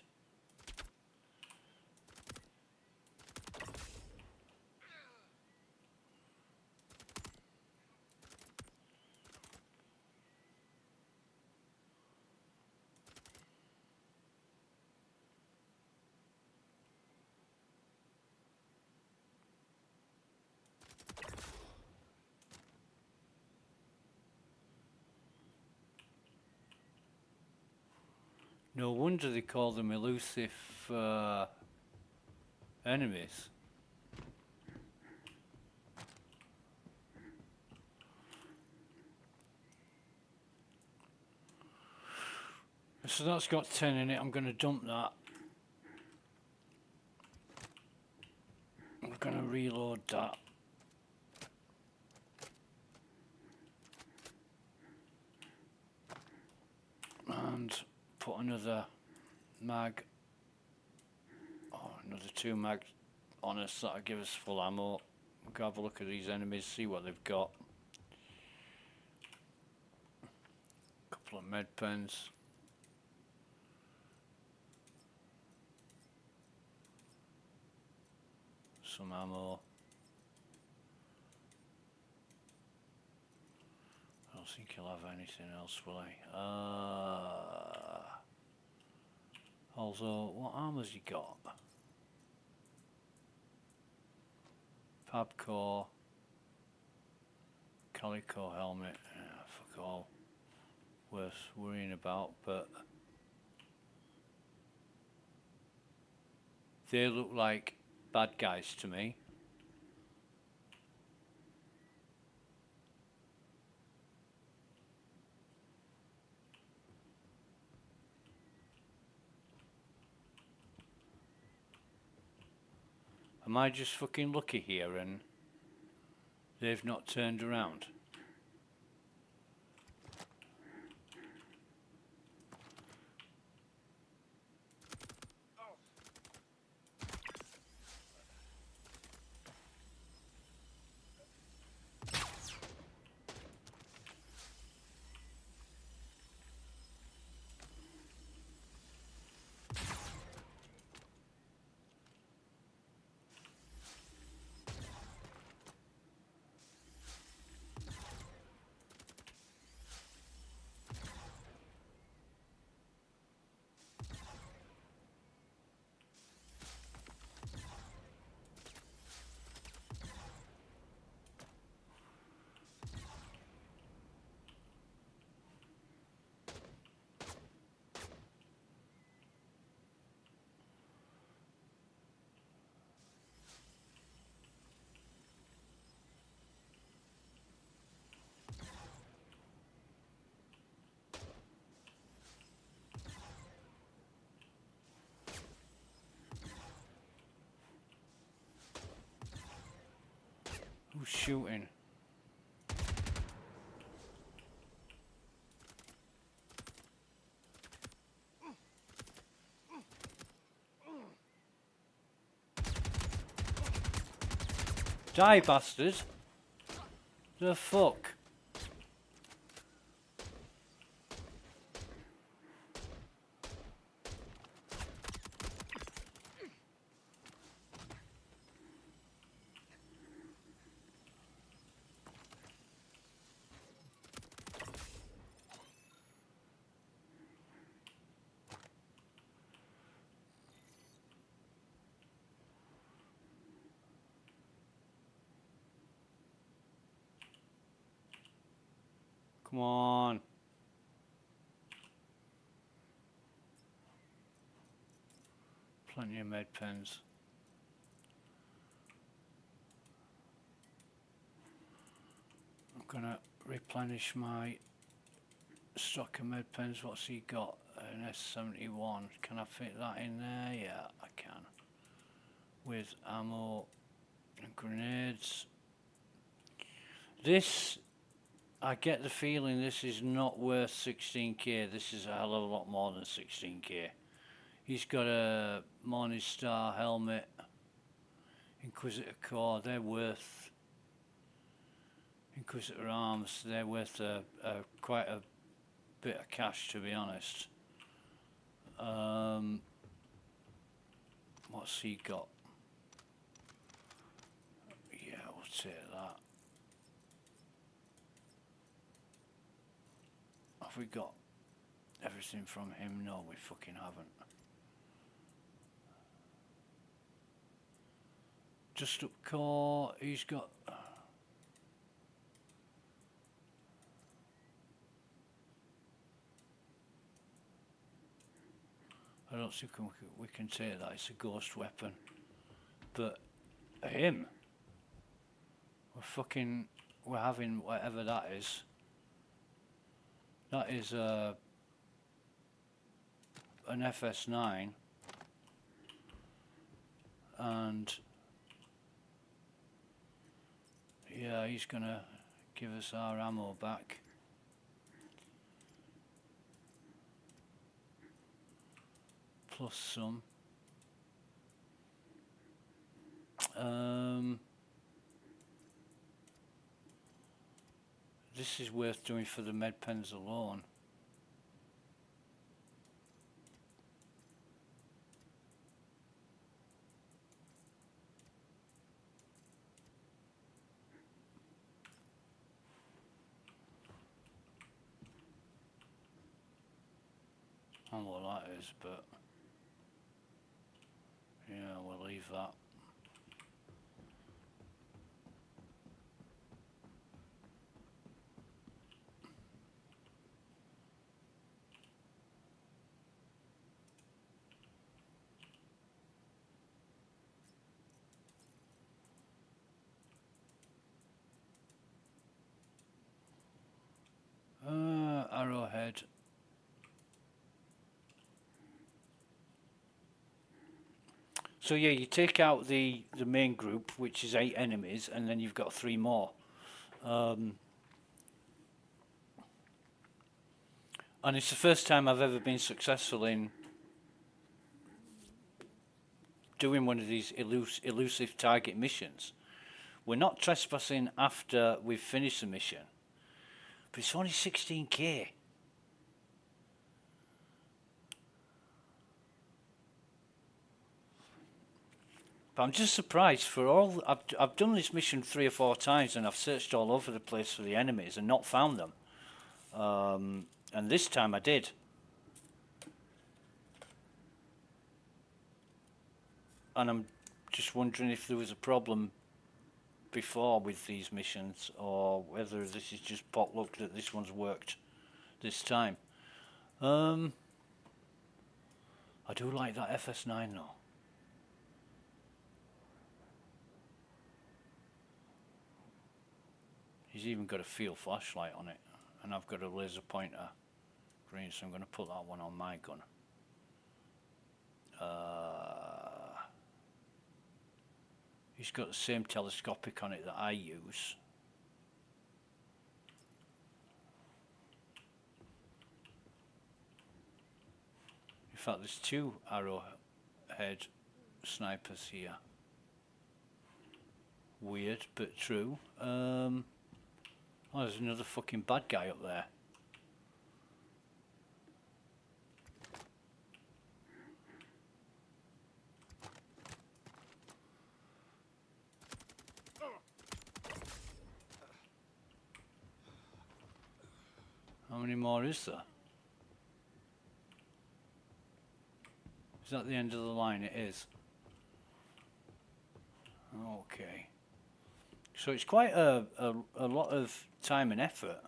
No wonder they call them elusive enemies. So that's got 10 in it. I'm going to dump that. I'm going to reload that. And put another mag, or another 2 mags on us. That'll give us full ammo. We'll go have a look at these enemies, see what they've got. Couple of med pens. Some ammo. I don't think he'll have anything else, will he? Also, what armor's he got? Pabcore, calico helmet. Fuck all worth worrying about, but they look like bad guys to me. Am I just fucking lucky here and they've not turned around? Who's shooting? Die, bastard! The fuck? Come on. Plenty of med pens. I'm gonna replenish my stock of med pens. What's he got? An S71. Can I fit that in there? Yeah, I can. With ammo and grenades. This, I get the feeling this is not worth 16k. This is a hell of a lot more than 16k. He's got a Morningstar helmet, Inquisitor core. They're worth, Inquisitor arms. They're worth quite a bit of cash, to be honest. What's he got? Yeah, we'll take that. Have we got everything from him? No, we fucking haven't. Just up core, he's got. I don't think we can say that it's a ghost weapon, but him, we're having whatever that is. That is an FS9, and yeah, he's gonna give us our ammo back. Plus some. This is worth doing for the med pens alone. I don't know what that is, but yeah, we'll leave that. Arrowhead. So yeah, you take out the main group, which is 8 enemies, and then you've got 3 more. And it's the first time I've ever been successful in doing one of these elusive target missions. We're not trespassing after we've finished the mission, but it's only 16k. But I'm just surprised for all. I've done this mission 3 or 4 times, and I've searched all over the place for the enemies and not found them. And this time I did. And I'm just wondering if there was a problem before with these missions, or whether this is just pot luck that this one's worked this time. I do like that FS9 though. He's even got a field flashlight on it, and I've got a laser pointer green, so I'm going to put that one on my gun. He's got the same telescopic on it that I use. In fact, there's 2 arrowhead snipers here. Weird, but true. Oh, there's another fucking bad guy up there. How many more is there? Is that the end of the line? It is. Okay. So it's quite a lot of time and effort,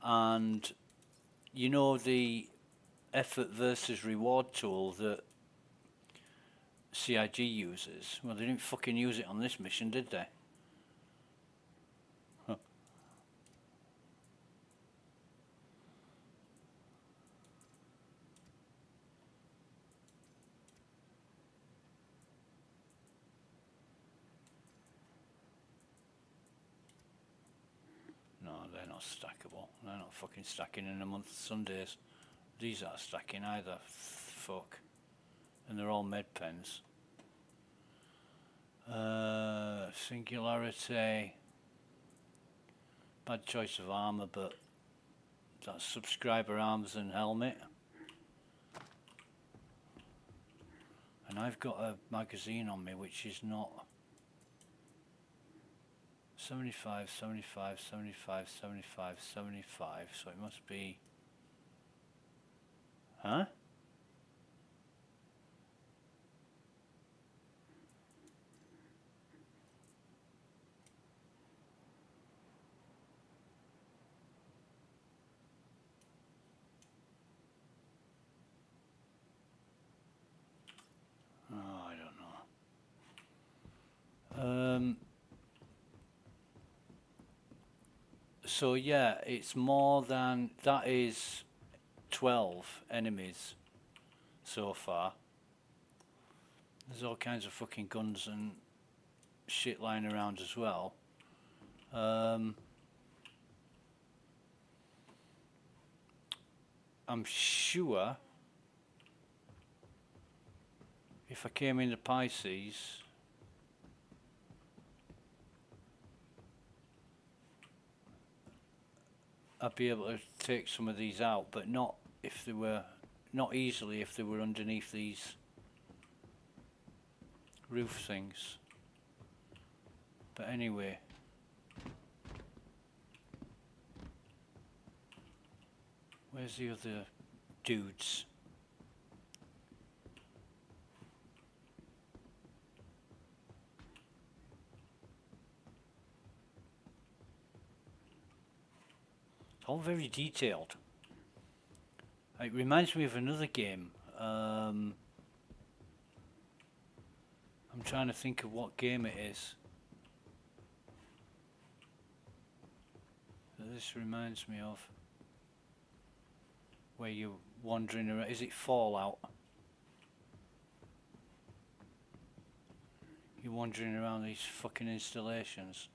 and you know the effort versus reward tool that CIG uses. Well, they didn't fucking use it on this mission, did they? Huh. No, they're not stackable. They're not fucking stacking in a month of Sundays. These aren't stacking either. Fuck. And they're all med pens. Singularity. Bad choice of armor, but that's subscriber arms and helmet. And I've got a magazine on me which is not 75, 75, 75, 75, 75, so it must be... Huh? Oh, I don't know. So yeah, it's more than... That is 12 enemies so far. There's all kinds of fucking guns and shit lying around as well. I'm sure if I came into Pisces, I'd be able to take some of these out, but not if they were, not easily if they were underneath these roof things. But anyway, where's the other dudes? It's all very detailed. It reminds me of another game. I'm trying to think of what game it is. That this reminds me of. Where you're wandering around. Is it Fallout? You're wandering around these fucking installations.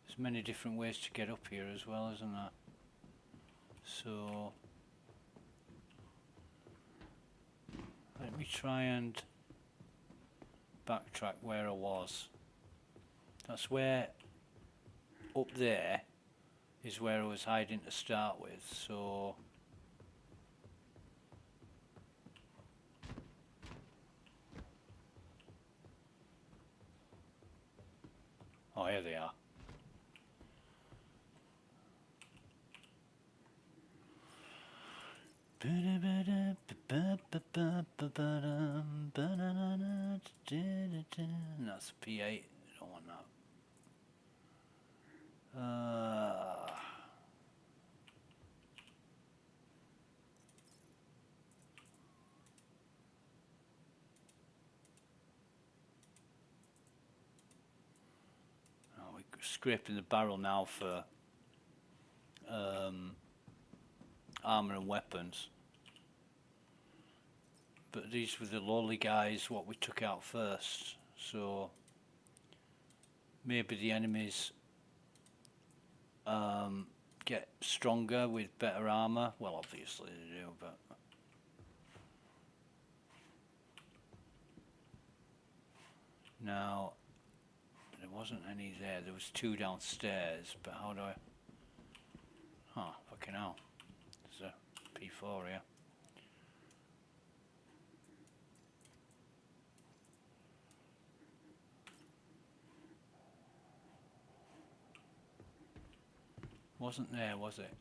There's many different ways to get up here as well, isn't there? So let me try and backtrack where I was. That's where, up there is where I was hiding to start with, so oh, here they are. That's P8. I don't want that. We're scraping the barrel now for armor and weapons. But these were the lowly guys what we took out first, so maybe the enemies get stronger with better armor. Well, obviously they do, but now there wasn't any there. There was two downstairs, but how do I... Oh, fucking hell. There's a P4 here. Wasn't there, was it?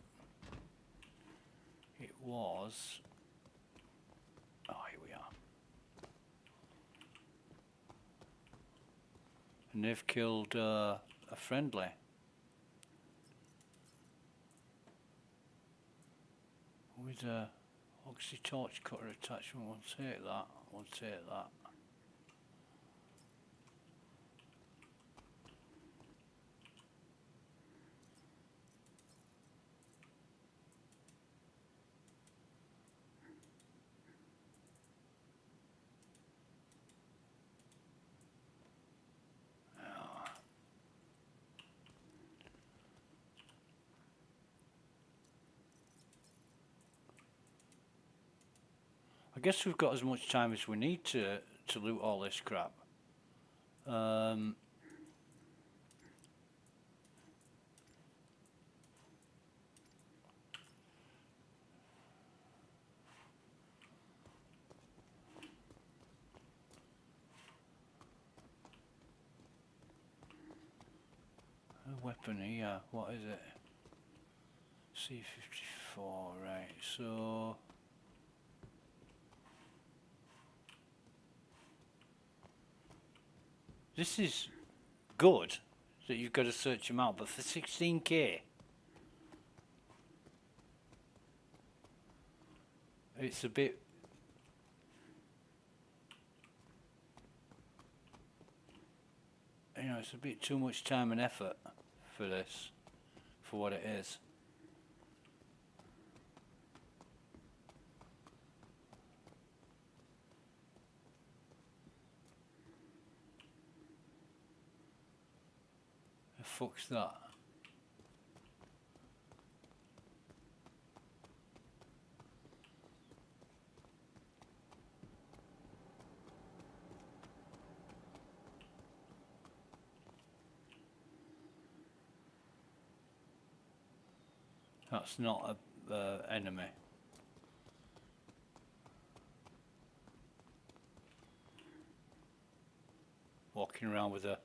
It was... Oh, here we are. And they've killed a friendly. With a oxy torch cutter attachment. We'll take that. We'll take that. I guess we've got as much time as we need to loot all this crap. weapon here. What is it? C-54, right, so... This is good, that you've got to search them out, but for 16k... It's a bit... You know, it's a bit too much time and effort for this, for what it is. The fuck's that? That's not a enemy. Walking around with a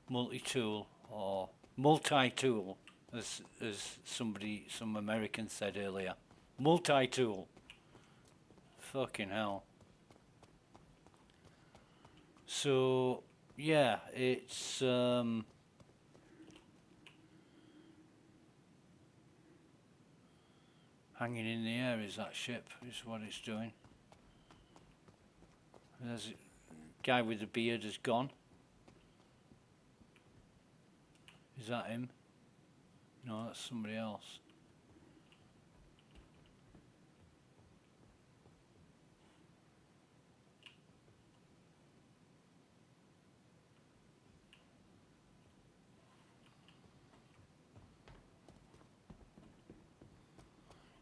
multi-tool or multi-tool, as some American said earlier. Multi-tool. Fucking hell. So yeah, it's hanging in the air is that ship, is what it's doing. There's a guy with the beard has gone. Is that him? No, that's somebody else.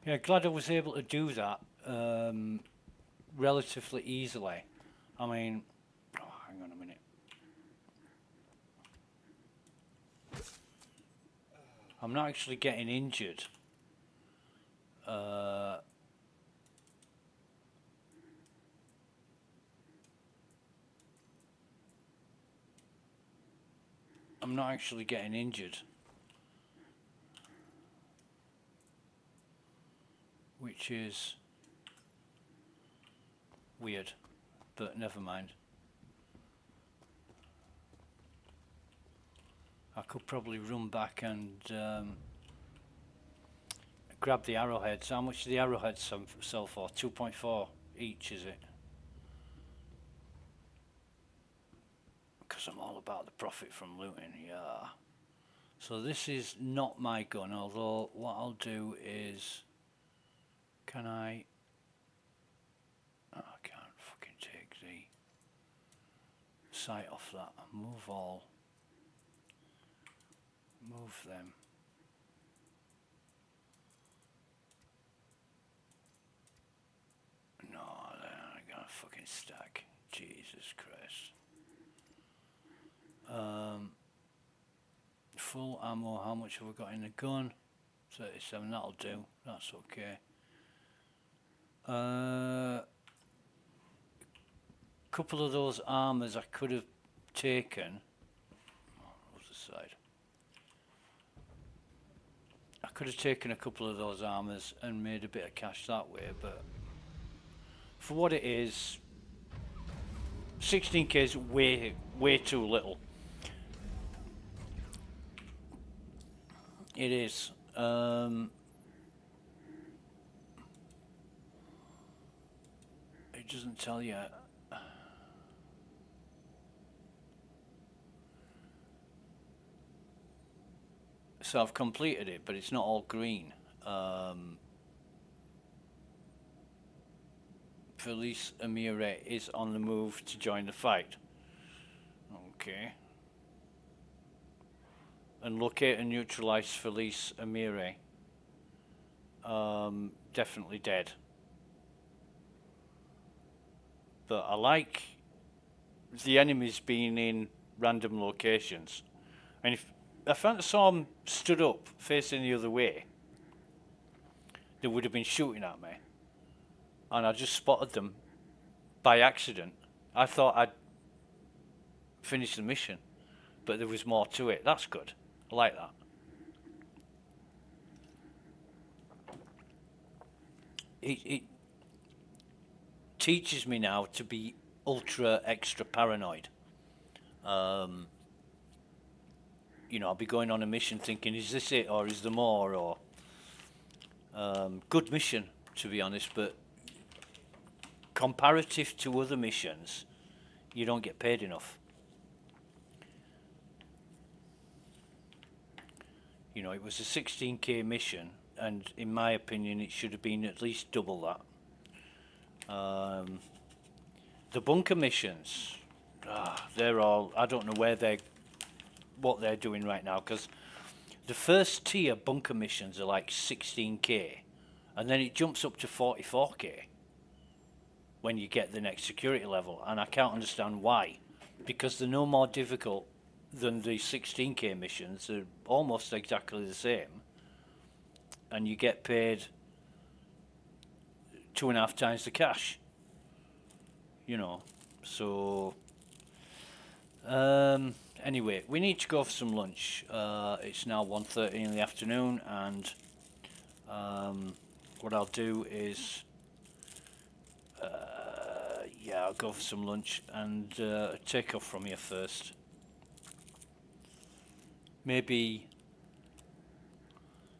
Yeah, glad I was able to do that relatively easily. I mean, oh, hang on a minute. I'm not actually getting injured. I'm not actually getting injured. Which is weird, but never mind. I could probably run back and grab the arrowheads. How much do the arrowheads sell for? 2.4 each, is it? Because I'm all about the profit from looting, yeah. So this is not my gun, although what I'll do is... Can I... Oh, I can't fucking take the sight off that. Move all. Move them. No, they're gonna fucking stack. Jesus Christ. Full ammo, how much have we got in the gun? 37, that'll do. That's okay. Couple of those armors I could have taken. Oh, what's the side? I could have taken a couple of those armors and made a bit of cash that way, but for what it is, 16k is way too little. It is. It doesn't tell you. So I've completed it, but it's not all green. Felice Amire is on the move to join the fight. Okay. And locate and neutralize Felice Amire. Definitely dead. But I like the enemies being in random locations. And if I saw them stood up facing the other way, they would have been shooting at me. And I just spotted them by accident. I thought I'd finished the mission, but there was more to it. That's good. I like that. It teaches me now to be ultra extra paranoid. You know, I'll be going on a mission thinking, is this it, or is there more, or good mission, to be honest, but comparative to other missions, you don't get paid enough. You know, it was a 16k mission, and in my opinion, it should have been at least double that. The bunker missions, they're all, I don't know what they're doing right now, because the first tier bunker missions are like 16k, and then it jumps up to 44k when you get the next security level, and I can't understand why, because they're no more difficult than the 16k missions. They're almost exactly the same, and you get paid 2.5 times the cash, you know. So anyway, we need to go for some lunch. It's now 1:30 in the afternoon, and what I'll do is I'll go for some lunch and take off from here first. Maybe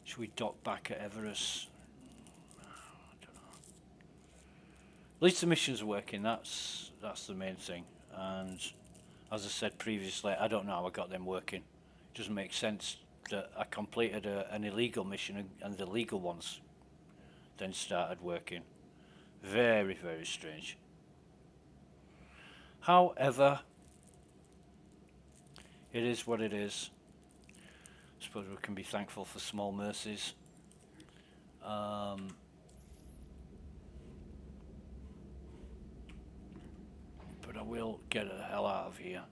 should we dock back at Everest? I don't know. At least the missions are working. That's the main thing. And as I said previously, I don't know how I got them working. It doesn't make sense that I completed an illegal mission and the legal ones then started working. Very, very strange. However, it is what it is. I suppose we can be thankful for small mercies. But I will get the hell out of here.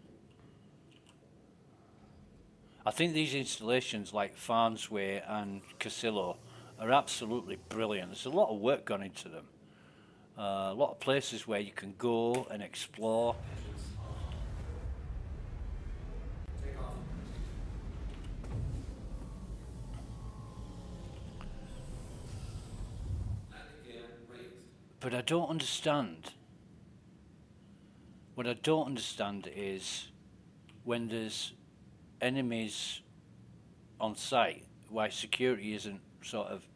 I think these installations like Farnsworth and Casillo are absolutely brilliant. There's a lot of work gone into them. A lot of places where you can go and explore. Take off. Landing gear raised. But I don't understand. What I don't understand is when there's enemies on site, why security isn't sort of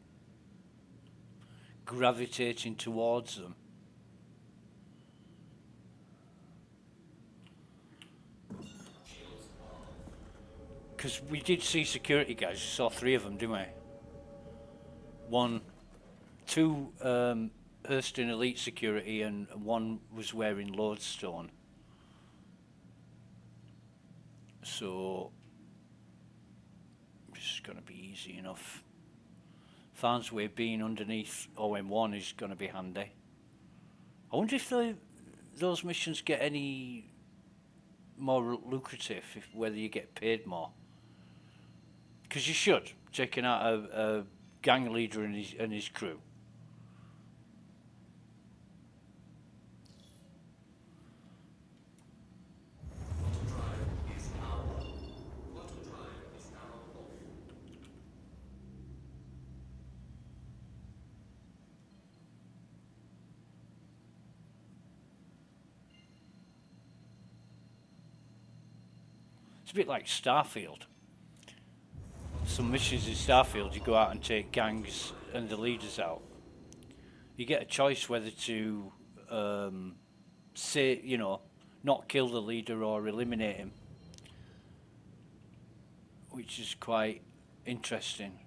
gravitating towards them. Because we did see security guys, we saw 3 of them, didn't we? 2 Hurston Elite security, and 1 was wearing Lodestone. So this is going to be easy enough. Farnsworth being underneath OM1 is going to be handy. I wonder if those missions get any more lucrative, whether you get paid more. Because you should, taking out a gang leader and his crew. It's a bit like Starfield. Some missions in Starfield, you go out and take gangs and the leaders out. You get a choice whether to say, you know, not kill the leader or eliminate him, which is quite interesting.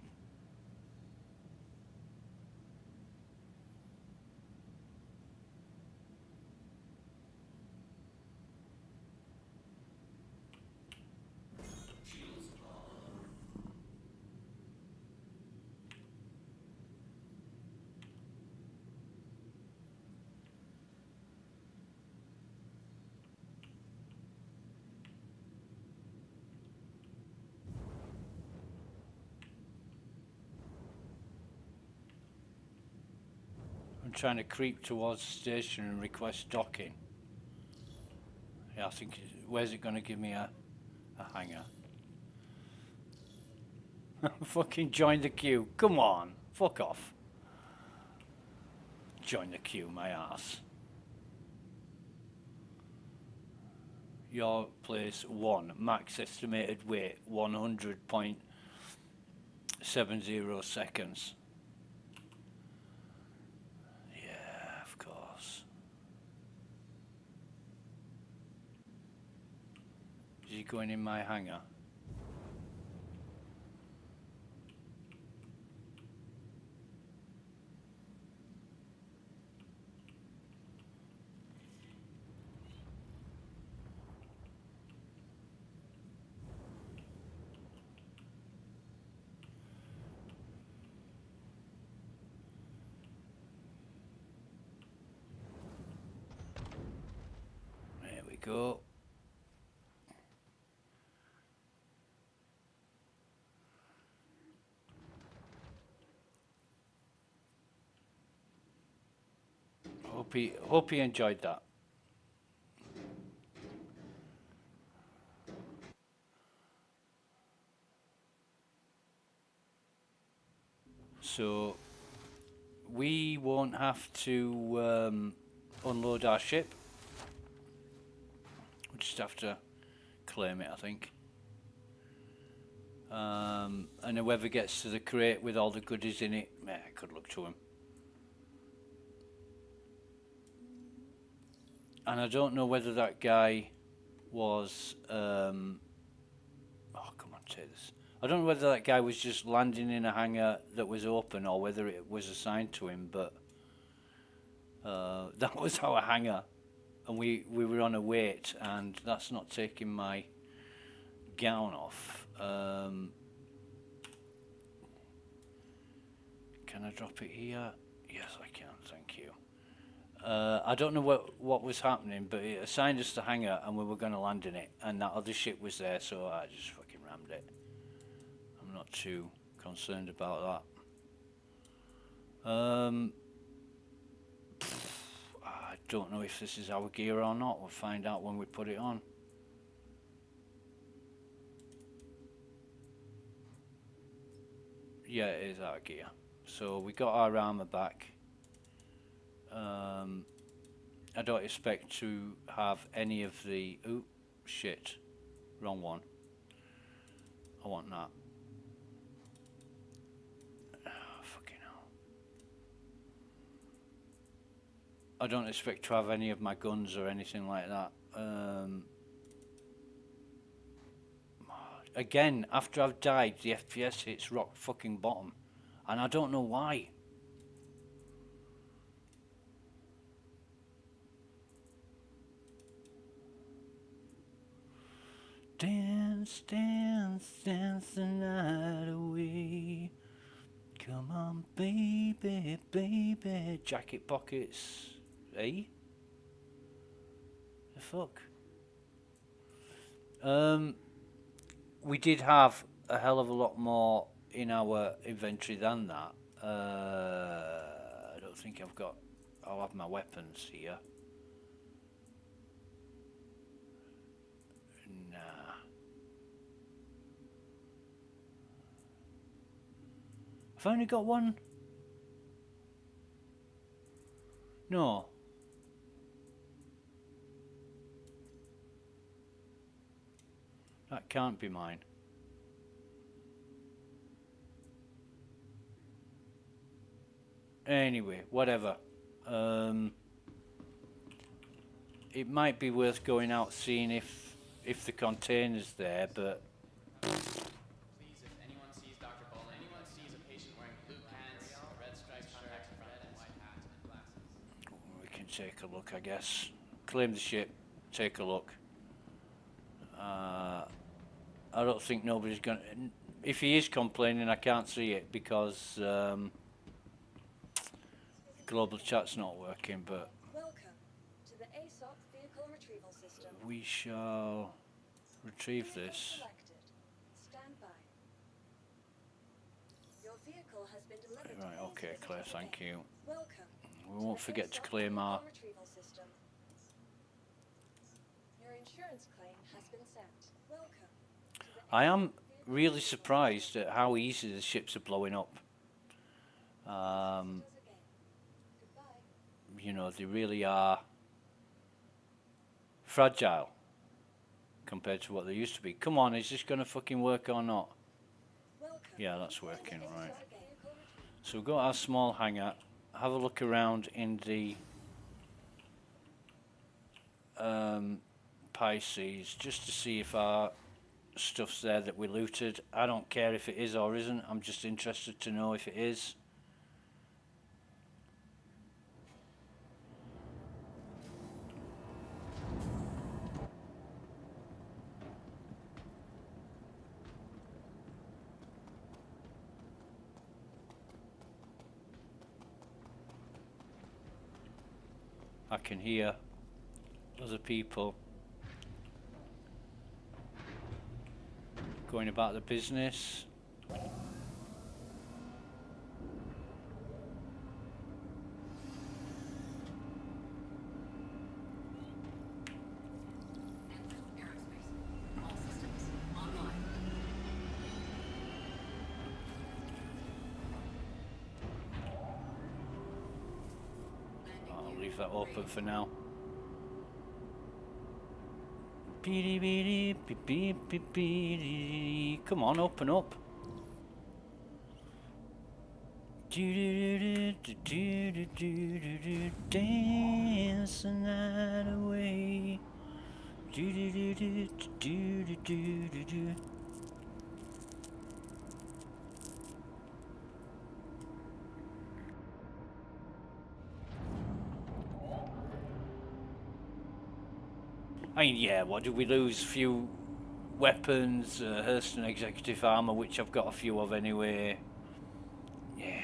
I'm trying to creep towards the station and request docking. Yeah, I think, where's it going to give me a hangar? Fucking join the queue. Come on. Fuck off. Join the queue, my ass. Your place 1. Max estimated wait 100.70 seconds. Yeah, of course. Is he going in my hangar? There we go. Hope he enjoyed that. So we won't have to unload our ship. We just have to claim it, I think. And whoever gets to the crate with all the goodies in it, good luck to him. And I don't know whether that guy was oh, come on, take this. I don't know whether that guy was just landing in a hangar that was open or whether it was assigned to him, but that was our hangar, and we were on a wait, and that's not taking my gown off. Can I drop it here? Yes, I can, thank you. I don't know what was happening, but it assigned us the hangar and we were going to land in it, and that other ship was there, so I just fucking rammed it. I'm not too concerned about that. I don't know if this is our gear or not. We'll find out when we put it on. Yeah, it is our gear. So we got our armor back. I don't expect to have any of the... Ooh, shit. Wrong one. I want that. Oh, fucking hell. I don't expect to have any of my guns or anything like that. Again, after I've died, the FPS hits rock fucking bottom. And I don't know why. Dance, dance, dance the night away. Come on, baby, baby. Jacket pockets. Eh? The fuck? We did have a hell of a lot more in our inventory than that. I don't think I've got... I'll have my weapons here. Nah. I've only got one? No. That can't be mine. Anyway, whatever. It might be worth going out seeing if the container's there, but... Please, if anyone sees Dr. Bolin, anyone sees a patient wearing blue pants, red striped contacts in front and white hat and glasses. We can take a look, I guess. Claim the ship, take a look. I don't think nobody's going to... If he is complaining, I can't see it because global chat's not working, but... Welcome to the aSOC vehicle retrieval system. We shall retrieve Vehicle this. selected. Stand by. Your vehicle has been delivered Right, to okay, the Claire, citizenship. thank you. Welcome. We won't forget to claim our... Retrieval system. Your insurance claim has been sent. Welcome. To the I am vehicle really surprised at how easy the ships are blowing up. You know, they really are fragile compared to what they used to be. Come on, is this going to fucking work or not? Yeah, that's working, right. So we've got our small hangar. Have a look around in the Pisces just to see if our stuff's there that we looted. I don't care if it is or isn't. I'm just interested to know if it is. I can hear other people going about the business. I'll leave that open for now. Come on, open up. Dance the night away. I mean, yeah, what did we lose? Few weapons, Hurston executive armor, which I've got a few of anyway. Yeah.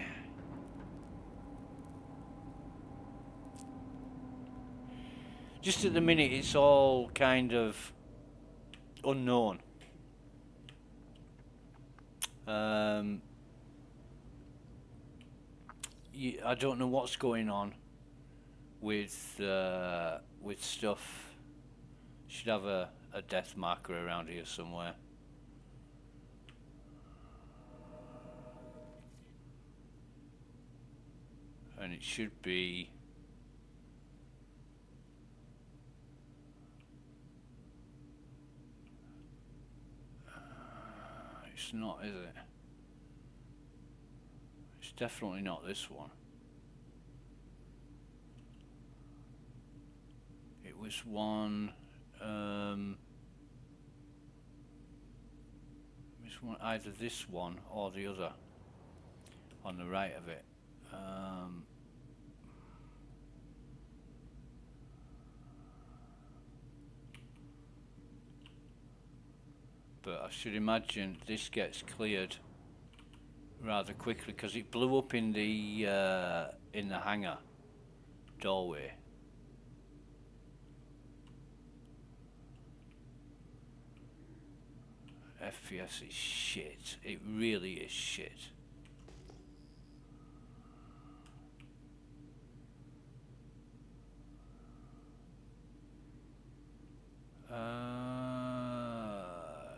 Just at the minute, it's all kind of unknown. I don't know what's going on with stuff. Should have a death marker around here somewhere. And it should be it's not, is it? It's definitely not this one. It was one either this one or the other on the right of it. But I should imagine this gets cleared rather quickly because it blew up in the hangar doorway. FPS is shit. It really is shit.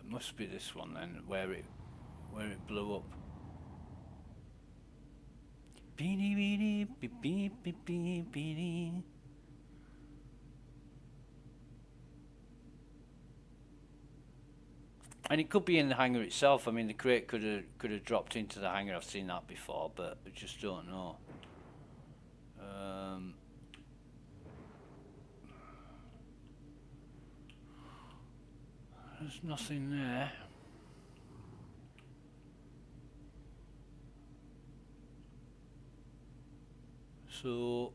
Must be this one then, where it blew up. Beady beady beep beep beep beep beady. And it could be in the hangar itself. I mean, the crate could have dropped into the hangar. I've seen that before, but I just don't know. There's nothing there. So,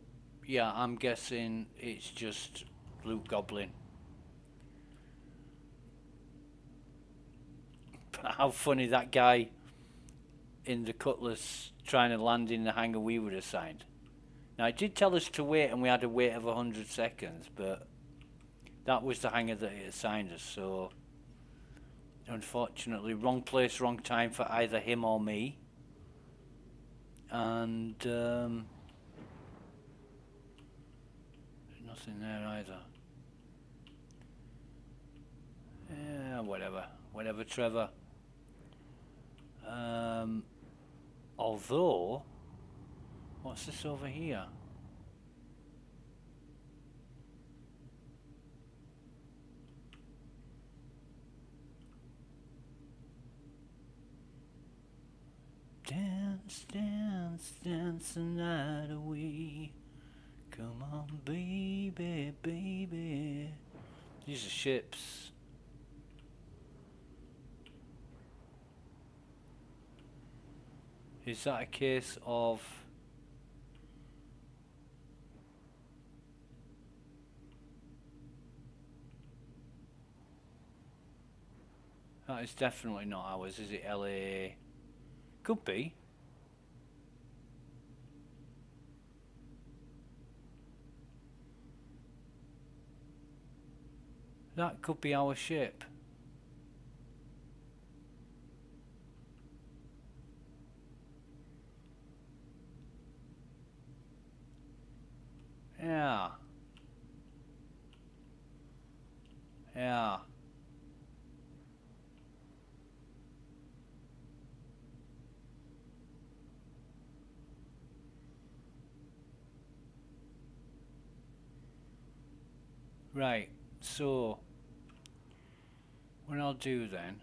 yeah, I'm guessing it's just Luke Goblin. How funny that guy in the Cutlass trying to land in the hangar we were assigned. Now, it did tell us to wait, and we had a wait of 100 seconds, but that was the hangar that it assigned us, so unfortunately, wrong place, wrong time for either him or me. And nothing there either. Yeah, whatever, Trevor. Although, what's this over here? Dance, dance, dance the night away. Come on, baby, baby. These are ships. Is that a case of... That is definitely not ours, is it? LA? Could be. That could be our ship. Yeah. Yeah. Right, so what I'll do then...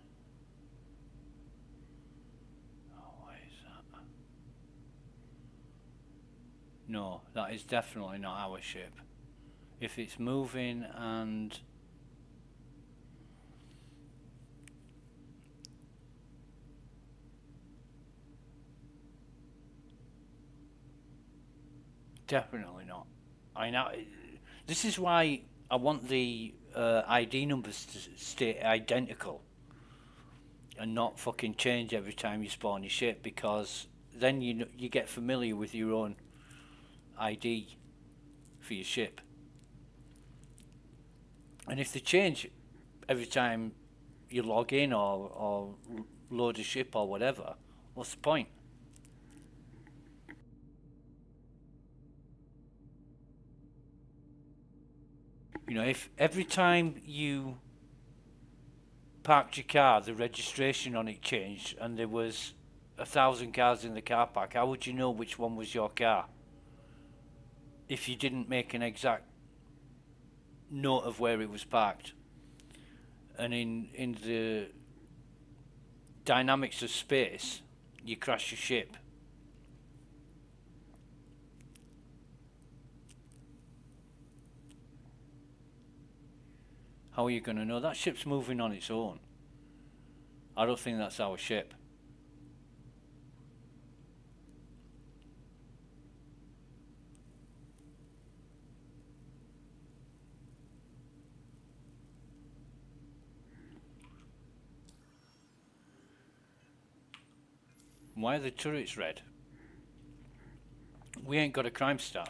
Oh, what is that? No, that is definitely not our ship. If it's moving and... Definitely not. I know. This is why I want the ID numbers to stay identical and not fucking change every time you spawn your ship, because then you get familiar with your own ID for your ship. And if they change every time you log in or load a ship or whatever, what's the point? You know, if every time you parked your car, the registration on it changed and there was 1,000 cars in the car park, how would you know which one was your car? If you didn't make an exact note of where it was parked. And in the dynamics of space, you crash your ship. How are you going to know? That ship's moving on its own. I don't think that's our ship. Why are the turrets red? We ain't got a crime stat.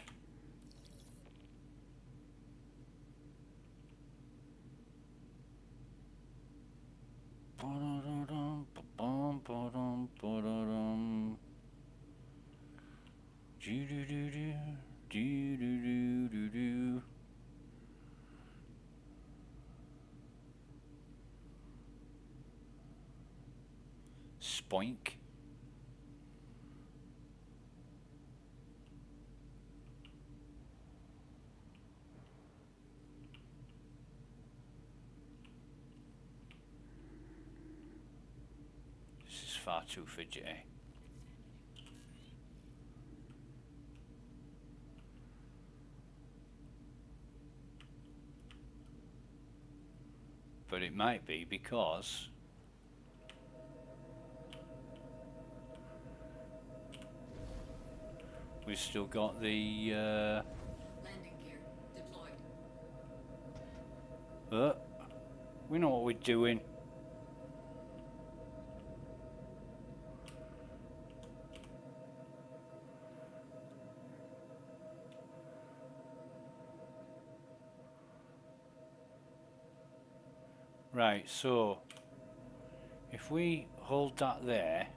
Spoink. This is far too fidgety. But it might be because we've still got the Landing gear deployed. we know what we're doing. Right, so if we hold that there,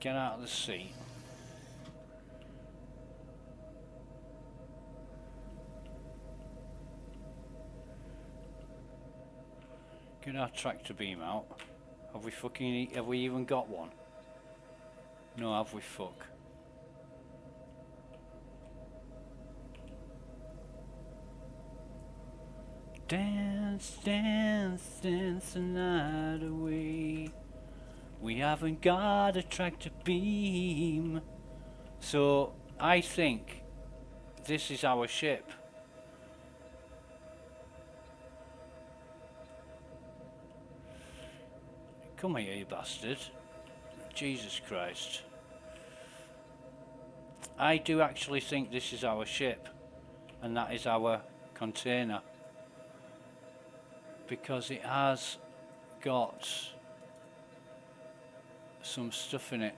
get out of the seat. Get our tractor beam out. Have we even got one? No, have we? Fuck. Dance, dance, dance the night away. We haven't got a tractor beam. So, I think this is our ship. Come here, you bastard. Jesus Christ. I do actually think this is our ship. And that is our container. Because it has got some stuff in it.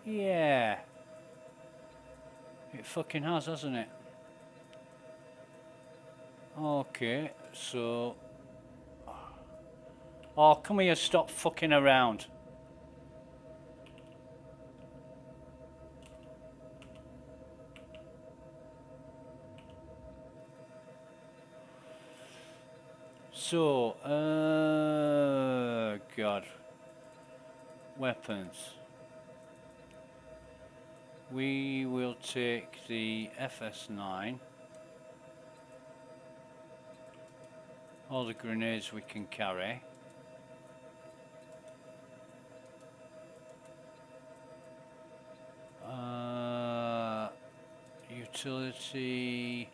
Yeah. It fucking has, hasn't it? Okay, so... Oh, come here, stop fucking around. So, God. Weapons. We will take the FS9. All the grenades we can carry. Utility.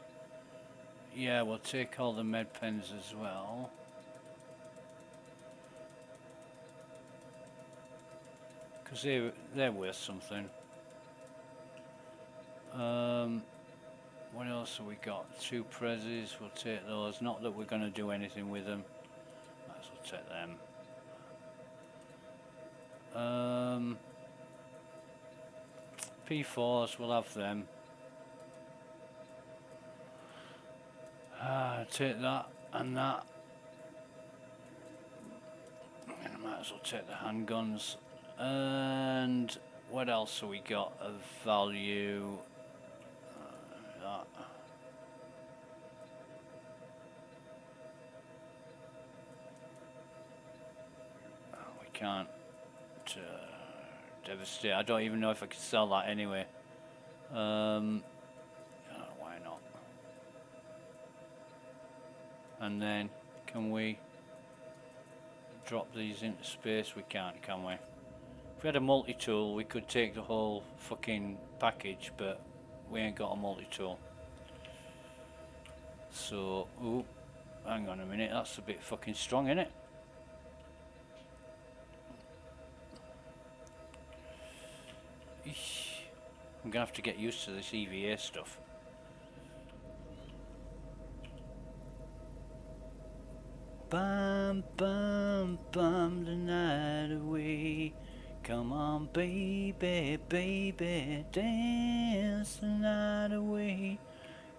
Yeah, we'll take all the med pens as well. Because they're worth something. What else have we got? 2 prezzies, we'll take those. Not that we're going to do anything with them. Might as well take them. P4s, we'll have them. Take that and that. And I might as well take the handguns. And what else have we got of value? That. We can't devastate. I don't even know if I could sell that anyway. Why not? And then can we drop these into space? We can't, can we? If we had a multi-tool, we could take the whole fucking package, but we ain't got a multi-tool. So, ooh, hang on a minute, that's a bit fucking strong, isn't it? Eesh. I'm gonna have to get used to this EVA stuff. Bum, bum, bum the night away. Come on, baby, baby, dance the night away.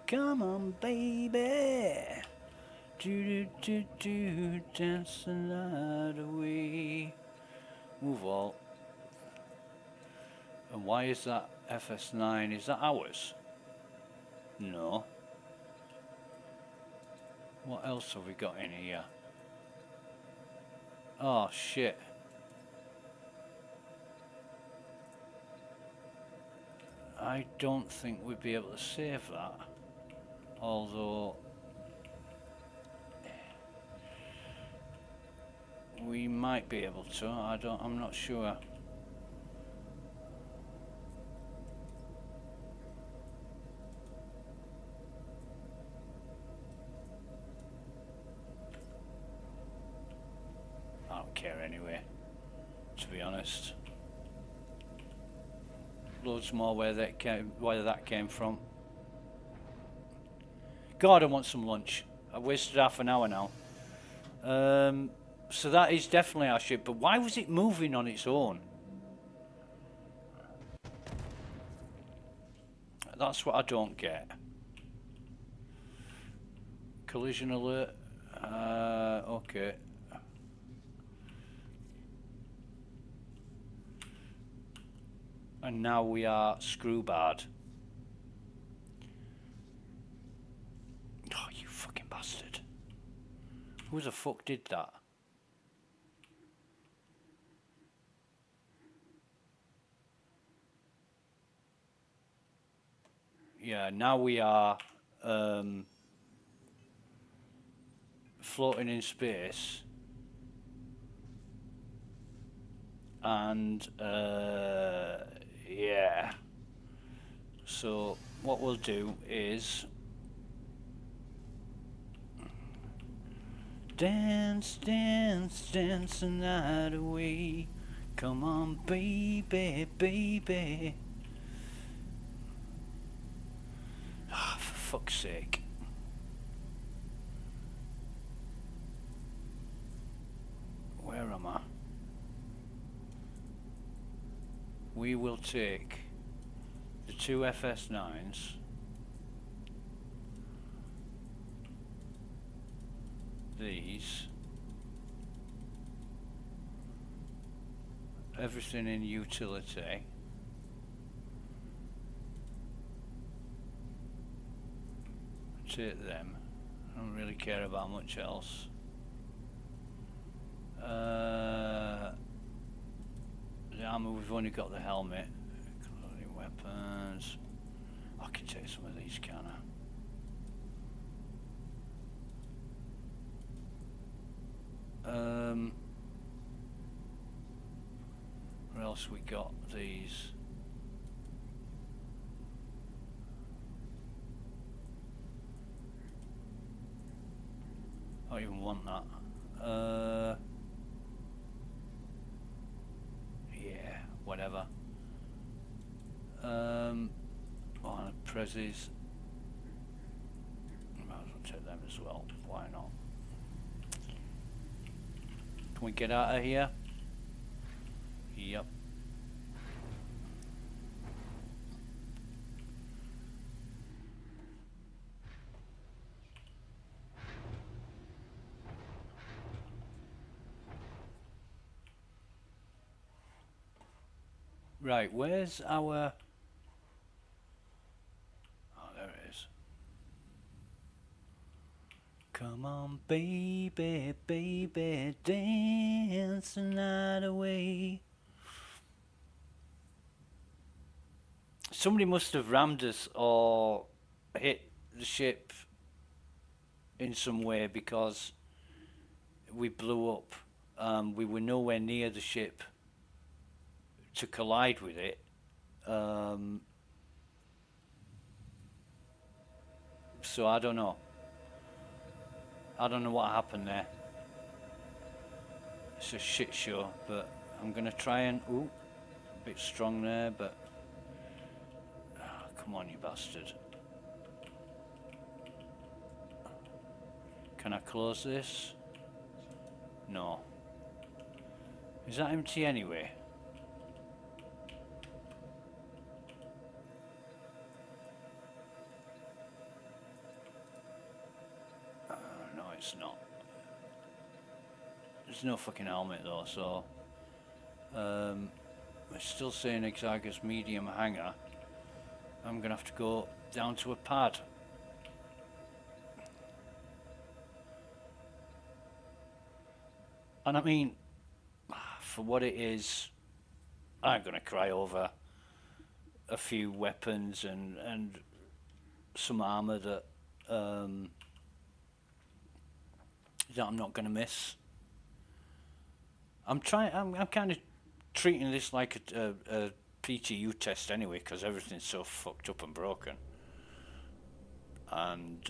Come on, baby, do do do do, dance the night away. Move all. And why is that FS9? Is that ours? No. What else have we got in here? Oh shit. I don't think we'd be able to save that. Although we might be able to. I'm not sure. I don't care anyway, to be honest. Loads more where that came from. God, I want some lunch. I wasted half an hour now. So that is definitely our ship, but why was it moving on its own? That's what I don't get. Collision alert. Okay. And now we are screwbarred. Oh, you fucking bastard. Who the fuck did that? yeah, now we are floating in space, and yeah. So what we'll do is dance, dance, dance the night away. Come on, baby, baby. Ah, for fuck's sake. Where am I? We will take the two FS9s. These. Everything in utility. Take them. I don't really care about much else. The armor, we've only got the helmet. Clothing, weapons. I can take some of these, can't I? Where else we got these? I don't even want that. Yeah, whatever. Oh, the prezzies. Might as well take them as well. Why not? Can we get out of here? Yep. Right, where's our... Oh, there it is. Come on, baby, baby, dance the night away. Somebody must have rammed us or hit the ship in some way because we blew up. We were nowhere near the ship to collide with it. So I don't know. I don't know what happened there. It's a shit show, but I'm gonna try and... Ooh, a bit strong there, but... Oh, come on, you bastard. Can I close this? No. Is that empty anyway? No, it's not. There's no fucking helmet though, so... It's still saying Exarchus medium hangar. I'm gonna have to go down to a pad. And I mean, for what it is, I'm gonna cry over a few weapons and some armor that that I'm not gonna miss. I'm kind of treating this like a PTU test anyway, because everything's so fucked up and broken. And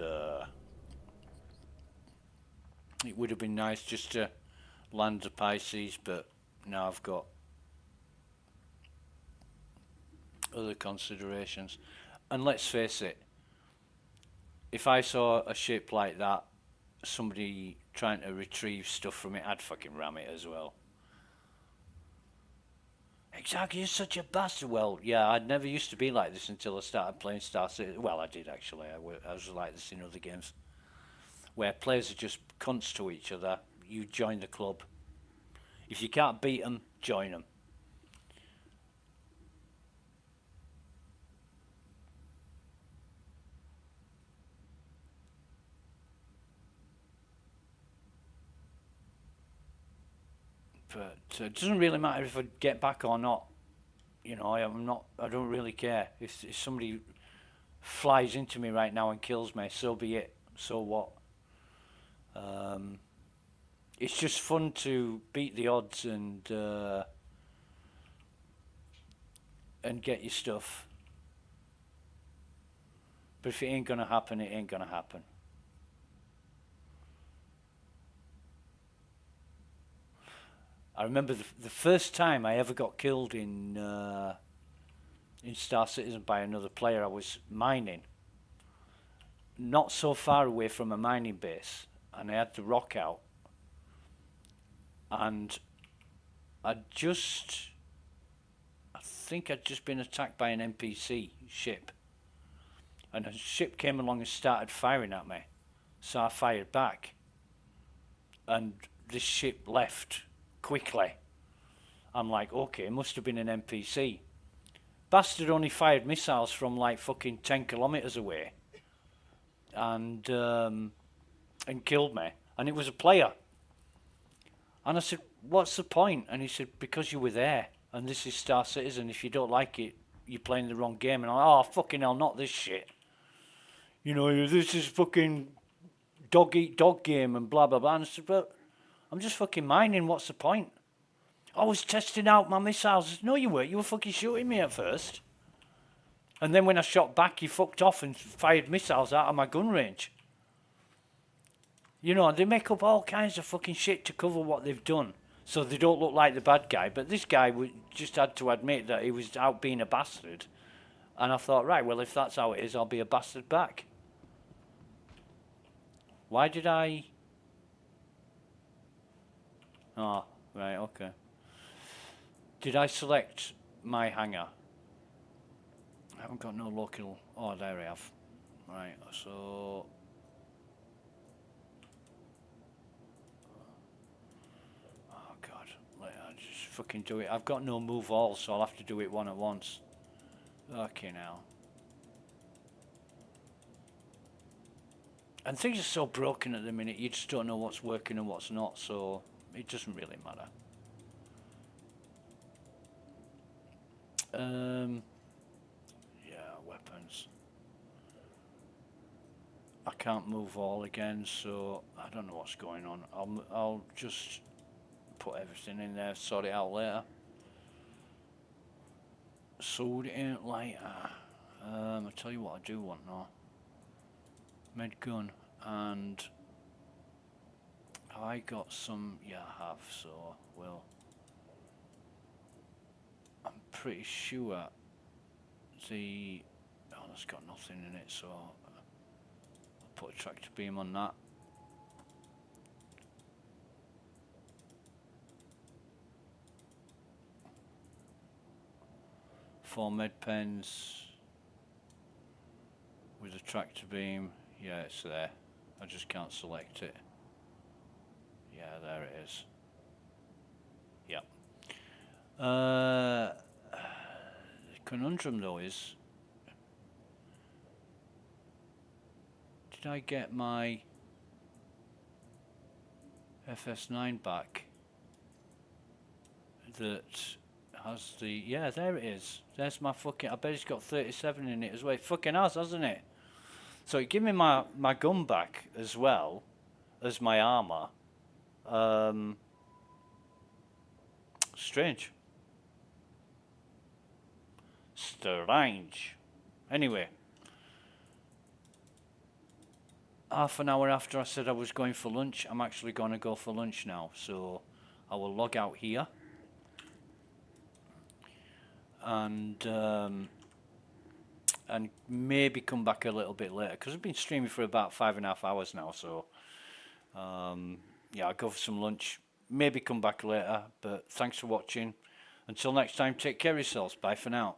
it would have been nice just to land the Pisces, but now I've got other considerations. And let's face it, if I saw a ship like that, somebody trying to retrieve stuff from it, I'd fucking ram it as well. Exactly, you're such a bastard. Well, yeah, I'd never used to be like this until I started playing Star Citizen. Well, I did actually. I was like this in other games, where players are just cunts to each other. You join the club. If you can't beat them, join them. But it doesn't really matter if I get back or not. You know, I don't really care. If somebody flies into me right now and kills me, so be it. So what? It's just fun to beat the odds and get your stuff. But if it ain't gonna happen, it ain't gonna happen. I remember the first time I ever got killed in Star Citizen by another player. I was mining, not so far away from a mining base, and I had the rock out, and I think I'd just been attacked by an NPC ship, and a ship came along and started firing at me, so I fired back, and this ship left quickly. I'm like, okay, it must have been an NPC. Bastard only fired missiles from like fucking 10 kilometers away, and killed me, and it was a player. And I said, what's the point? And he said, because you were there, and this is Star Citizen. If you don't like it, you're playing the wrong game. And I'm like, oh fucking hell, not this shit. You know, this is fucking dog eat dog game and blah blah blah. And I said, but I'm just fucking mining, what's the point? I was testing out my missiles. I said, no you weren't, you were fucking shooting me at first. And then when I shot back, you fucked off and fired missiles out of my gun range. You know, they make up all kinds of fucking shit to cover what they've done, so they don't look like the bad guy. But this guy just had to admit that he was out being a bastard. And I thought, right, well, if that's how it is, I'll be a bastard back. Why did I... Oh, right, okay. Did I select my hangar? I haven't got no local... Oh, there I have. Right, so... Oh, God. I'll just fucking do it. I've got no move all, so I'll have to do it one at once. Okay, now. And things are so broken at the minute, you just don't know what's working and what's not, so it doesn't really matter. Yeah, weapons. I can't move all again, so I don't know what's going on. I'll just put everything in there, sort it out later. Sword ain't lighter. I'll tell you what I do want now. Med gun, and have I got some? Yeah, I have, so well. I'm pretty sure the... Oh, that's got nothing in it, so I'll put a tractor beam on that. Four med pens with a tractor beam. Yeah, it's there. I just can't select it. Yeah, there it is. Yep. The conundrum though is, did I get my FS9 back? That has the... Yeah, there it is. There's my fucking... I bet it's got 37 in it as well. It fucking has, hasn't it? So it gave me my gun back as well as my armor. Strange. Strange. Anyway. Half an hour after I said I was going for lunch, I'm actually going to go for lunch now. So I will log out here. And maybe come back a little bit later, because I've been streaming for about 5.5 hours now, so yeah, I'll go for some lunch, maybe come back later, but thanks for watching. Until next time, take care of yourselves. Bye for now.